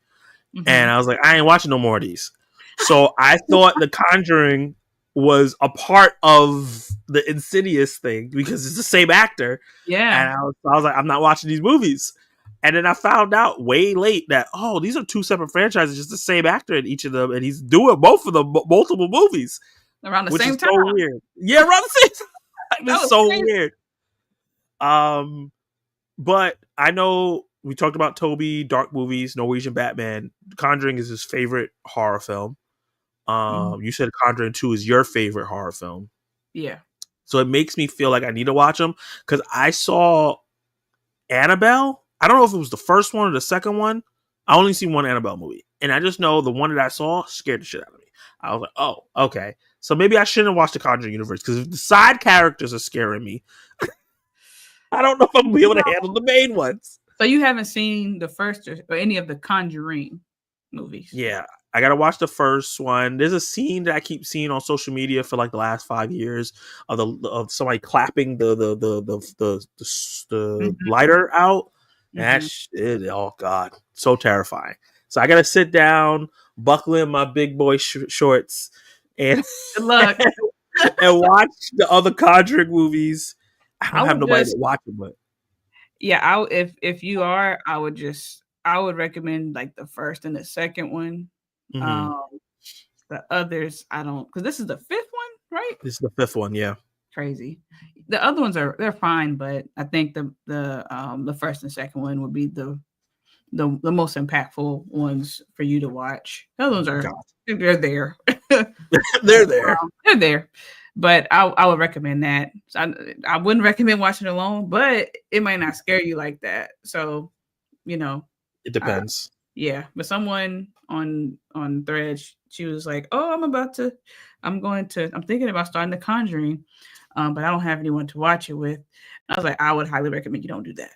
And I was like, I ain't watching no more of these. So I thought The Conjuring was a part of the Insidious thing because it's the same actor. Yeah. And I was like, I'm not watching these movies. And then I found out way late that, these are two separate franchises, just the same actor in each of them. And he's doing both of them, multiple movies. Around the same time. So weird. Yeah, around the same time. It's so weird. But I know we talked about Toby, dark movies, Norwegian Batman. Conjuring is his favorite horror film. You said Conjuring 2 is your favorite horror film. Yeah. So it makes me feel like I need to watch them because I saw Annabelle. I don't know if it was the first one or the second one. I only seen one Annabelle movie. And I just know the one that I saw scared the shit out of me. I was like, oh, okay. So maybe I shouldn't watch the Conjuring universe because if the side characters are scaring me, I don't know if I'm going to be able to handle the main ones. So you haven't seen the first or any of the Conjuring movies? Yeah. I got to watch the first one. There's a scene that I keep seeing on social media for like the last 5 years of somebody clapping the lighter out. That shit, oh God, so terrifying. So I got to sit down, buckle in my big boy shorts and good luck. and watch the other Conjuring movies. I don't have nobody to watch them, but yeah, if you are, I would recommend like the first and the second one. The others, I don't, because this is the fifth one, right? This is the fifth one. Yeah. Crazy. The other ones they're fine, but I think the first and second one would be the most impactful ones for you to watch. The other ones are they're there. They're there. They're there. But I would recommend that. I wouldn't recommend watching it alone, but it might not scare you like that. So, it depends. Yeah, but someone on Threads, she was like, "Oh, I'm thinking about starting the Conjuring, but I don't have anyone to watch it with." I was like, I would highly recommend you don't do that.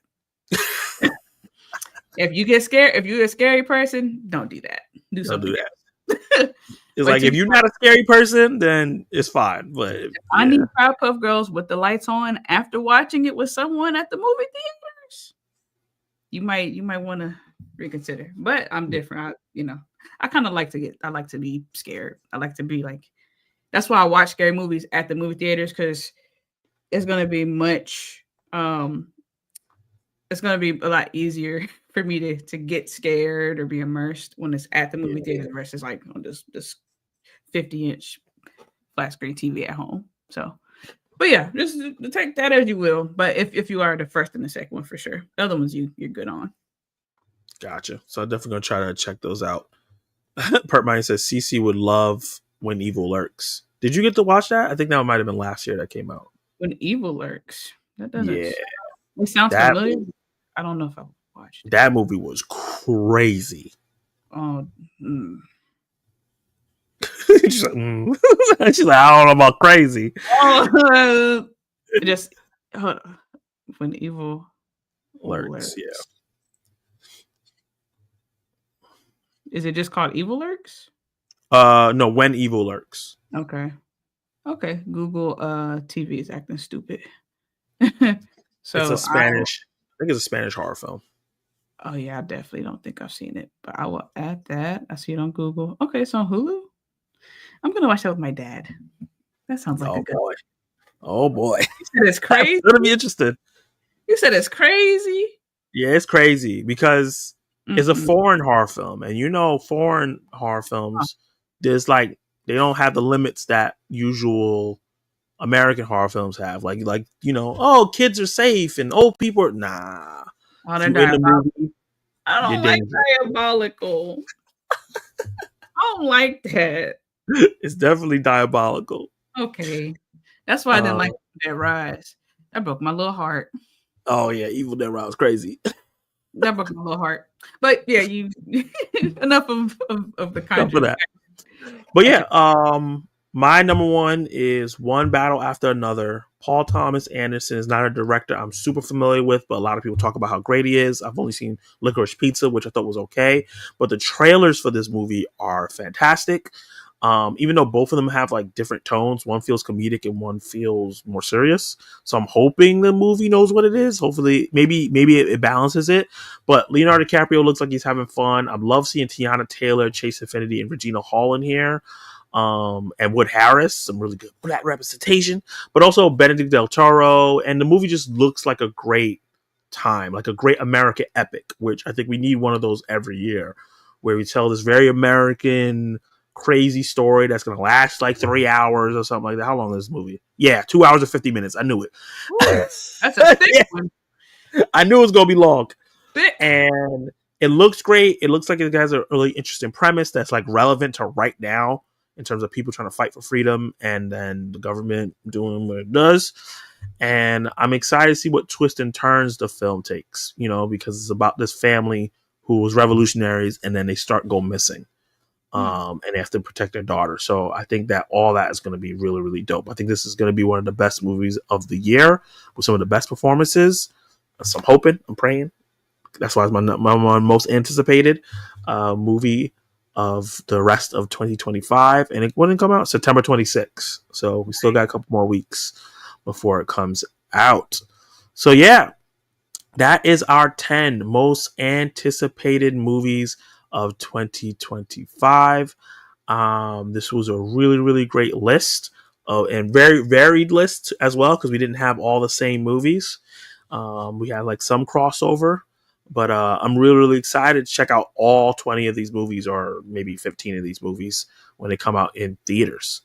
If you get scared, if you're a scary person, don't do that. Do something else. It's like if you're not a scary person, then it's fine. But I need Powerpuff Girls with the lights on after watching it with someone at the movie theaters. You might want to reconsider. But I'm different. I kind of like to be scared. I like to be like. That's why I watch scary movies at the movie theaters, because it's gonna be much. It's gonna be a lot easier for me to get scared or be immersed when it's at the movie theater versus like on this 50-inch flat screen TV at home. So, but yeah, just take that as you will. But if you are the first and the second one, for sure. The other ones you're good on. Gotcha. So I'm definitely gonna try to check those out. Perp Mind says CC would love When Evil Lurks. Did you get to watch that? I think that might have been last year that came out. When Evil Lurks. That doesn't. Yeah. It sounds familiar. I don't know if I watched it. That movie was crazy. Oh. She's like, she's like, I don't know about crazy. Just When Evil Lurks. Yeah. Is it just called Evil Lurks? No, When Evil Lurks. Okay. Google TV is acting stupid. So it's a Spanish. I think it's a Spanish horror film. Oh yeah, I definitely don't think I've seen it, but I will add that. I see it on Google. Okay, it's on Hulu. I'm gonna watch that with my dad. That sounds like a good boy. Oh boy. You said it's crazy. I'm gonna be interested. You said it's crazy. Yeah, it's crazy because it's a foreign horror film, and foreign horror films, there's like they don't have the limits that usual American horror films have. Like kids are safe and old people are nah. Oh, they're diabolical. I don't like diabolical. I don't like that. It's definitely diabolical. Okay. That's why I didn't like Dead Rise. That broke my little heart. Oh yeah, Evil Dead Rise was crazy. That broke my little heart. But yeah, you enough of the kind of that. But yeah, my number one is One Battle After Another. Paul Thomas Anderson is not a director I'm super familiar with, but a lot of people talk about how great he is. I've only seen Licorice Pizza, which I thought was okay. But the trailers for this movie are fantastic. Even though both of them have like different tones, one feels comedic and one feels more serious. So I'm hoping the movie knows what it is. Hopefully, maybe it balances it. But Leonardo DiCaprio looks like he's having fun. I love seeing Tiana Taylor, Chase Infinity, and Regina Hall in here. And Wood Harris, some really good black representation, but also Benedict Del Toro. And the movie just looks like a great time, like a great American epic, which I think we need one of those every year, where we tell this very American crazy story that's going to last like 3 hours or something like that. How long is this movie? Yeah, 2 hours and 50 minutes. I knew it. That's a thick one. I knew it was going to be long. Thick. And it looks great. It looks like it has a really interesting premise that's like relevant to right now in terms of people trying to fight for freedom and then the government doing what it does. And I'm excited to see what twists and turns the film takes, because it's about this family who was revolutionaries and then they go missing. And they have to protect their daughter. So I think that all that is going to be really, really dope. I think this is going to be one of the best movies of the year with some of the best performances. So I'm hoping, I'm praying. That's why it's my most anticipated movie of the rest of 2025. And it wouldn't come out September 26th. So we still got a couple more weeks before it comes out. So yeah, that is our 10 most anticipated movies of 2025. This was a really, really great list and very varied list as well, because we didn't have all the same movies. We had like some crossover, but I'm really, really excited to check out all 20 of these movies, or maybe 15 of these movies when they come out in theaters.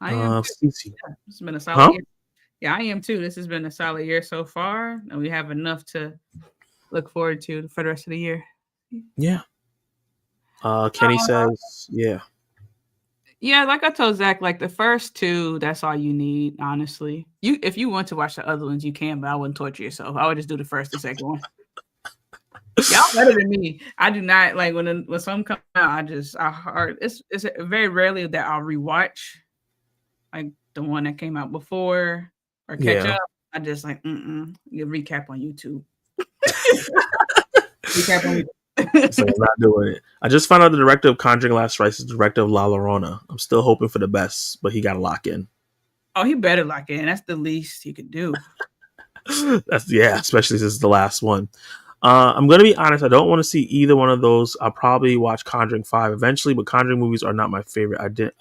I am. CC. Yeah, it's been a solid Huh? year. Yeah, I am too. This has been a solid year so far, and we have enough to look forward to for the rest of the year. Yeah. Kenny says, yeah. Yeah, like I told Zach, like the first two, that's all you need, honestly. If you want to watch the other ones, you can, but I wouldn't torture yourself. I would just do the first and second one. Y'all better than me. I do not like when some come out. It's very rarely that I'll rewatch like the one that came out before or catch up. I just like you recap on YouTube. Recap on YouTube. So I'm not doing it. I just found out the director of Conjuring Last Rites is the director of La Llorona. I'm still hoping for the best, but he got to lock in. Oh, he better lock in. That's the least he could do. Especially since it's the last one. I'm going to be honest. I don't want to see either one of those. I'll probably watch Conjuring 5 eventually, but Conjuring movies are not my favorite. I didn't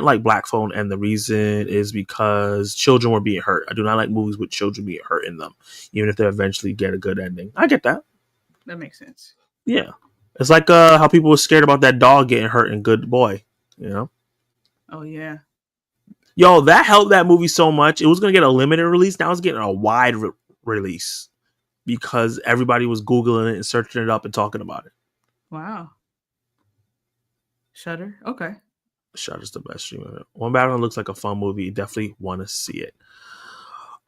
like Black Phone, and the reason is because children were being hurt. I do not like movies with children being hurt in them, even if they eventually get a good ending. I get that. That makes sense. Yeah. It's like how people were scared about that dog getting hurt in Good Boy, you know? Oh, yeah. Yo, that helped that movie so much. It was going to get a limited release. Now it's getting a wide release because everybody was Googling it and searching it up and talking about it. Wow. Shudder? Okay. Shudder's the best stream of it. One Badlands looks like a fun movie. You definitely want to see it.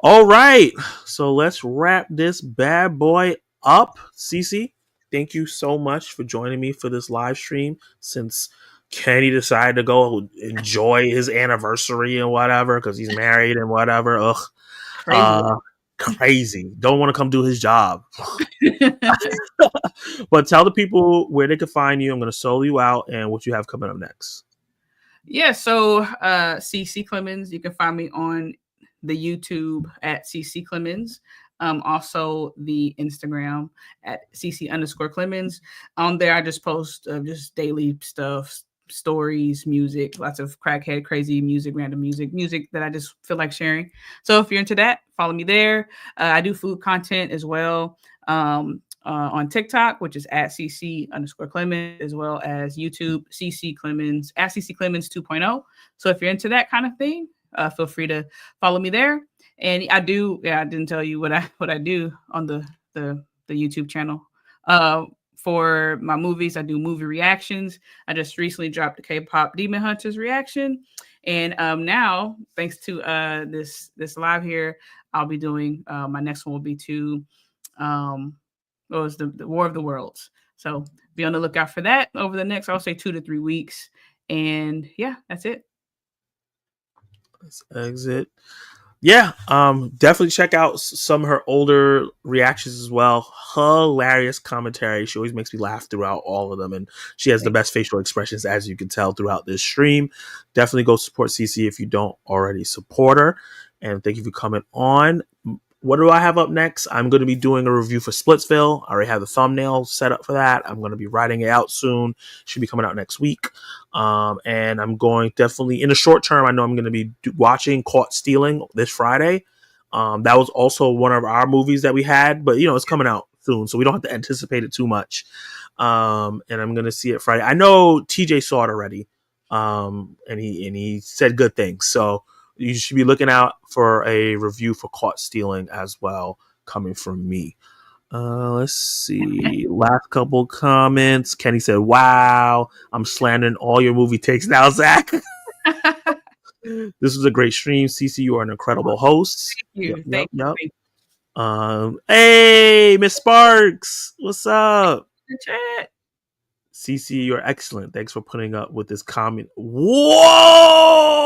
All right. So let's wrap this bad boy up. Cece, thank you so much for joining me for this live stream since Kenny decided to go enjoy his anniversary and whatever because he's married and whatever. Ugh. Crazy. Don't want to come do his job. But tell the people where they can find you. I'm going to solo you out and what you have coming up next. Yeah, so CC Clemens, you can find me on the YouTube at CC Clemens. Also the Instagram at CC_Clemens. On there, I just post just daily stuff, stories, music, lots of crackhead, crazy music, random music that I just feel like sharing. So if you're into that, follow me there. I do food content as well. On TikTok, which is at CC_Clemens, as well as YouTube, CC Clemens, at CC Clemens 2.0. So if you're into that kind of thing, feel free to follow me there. And I didn't tell you what I do on the YouTube channel. For my movies, I do movie reactions. I just recently dropped the K-pop Demon Hunters reaction. And now, thanks to this live here, I'll be doing my next one will be to it was the War of the Worlds. So be on the lookout for that over the next, I'll say 2 to 3 weeks. And yeah, that's it. Let's exit. Yeah, definitely check out some of her older reactions as well. Hilarious commentary. She always makes me laugh throughout all of them, and she has the best facial expressions, as you can tell, throughout this stream. Definitely go support CC if you don't already support her. And thank you for coming on. What do I have up next? I'm going to be doing a review for Splitsville. I already have the thumbnail set up for that. I'm going to be writing it out soon. Should be coming out next week. And I'm going definitely in the short term. I know I'm going to be watching Caught Stealing this Friday. That was also one of our movies that we had, but it's coming out soon, so we don't have to anticipate it too much. And I'm going to see it Friday. I know TJ saw it already. And he said good things. So you should be looking out for a review for Caught Stealing as well, coming from me. Let's see. Last couple comments. Kenny said, "Wow, I'm slandering all your movie takes now, Zach." This was a great stream. CC, you are an incredible host. Thank you. Thank you. Hey, Miss Sparks. What's up? Chat. CC, you're excellent. Thanks for putting up with this comment. Whoa!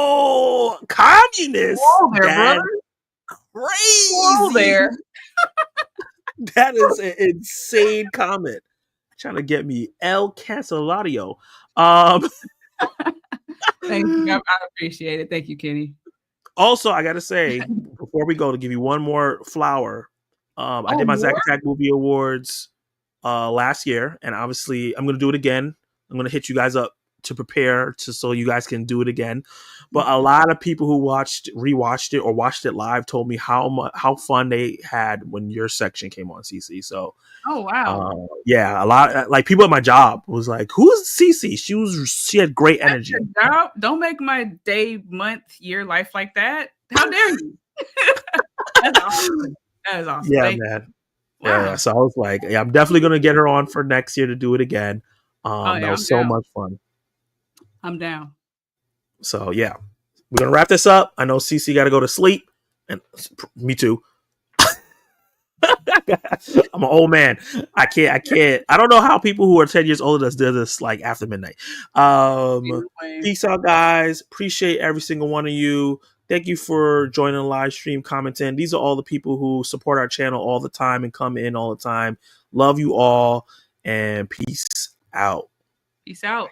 Communist! Whoa there, brother. Crazy! Whoa there. That is an insane comment. Trying to get me El Cancelario. Thank you. I appreciate it. Thank you, Kenny. Also, I gotta say, before we go, to give you one more flower. I did my Zack Attack Movie Awards last year, and obviously I'm gonna do it again. I'm gonna hit you guys up to prepare so you guys can do it again. But a lot of people who rewatched it or watched it live told me how fun they had when your section came on, CC. So, oh wow, yeah, a lot like people at my job was like, "Who's CC?" She had great energy. Don't make my day, month, year, life like that. How dare you? That's awesome. That is awesome. Yeah, man. Wow. Yeah, so I was like, yeah, I'm definitely gonna get her on for next year to do it again. That was so much fun. I'm down. So yeah, we're gonna wrap this up. I know CC got to go to sleep, and me too. I'm an old man. I can't. I don't know how people who are 10 years older do this like after midnight. Peace out, guys. Appreciate every single one of you. Thank you for joining the live stream, commenting. These are all the people who support our channel all the time and come in all the time. Love you all, and peace out. Peace out.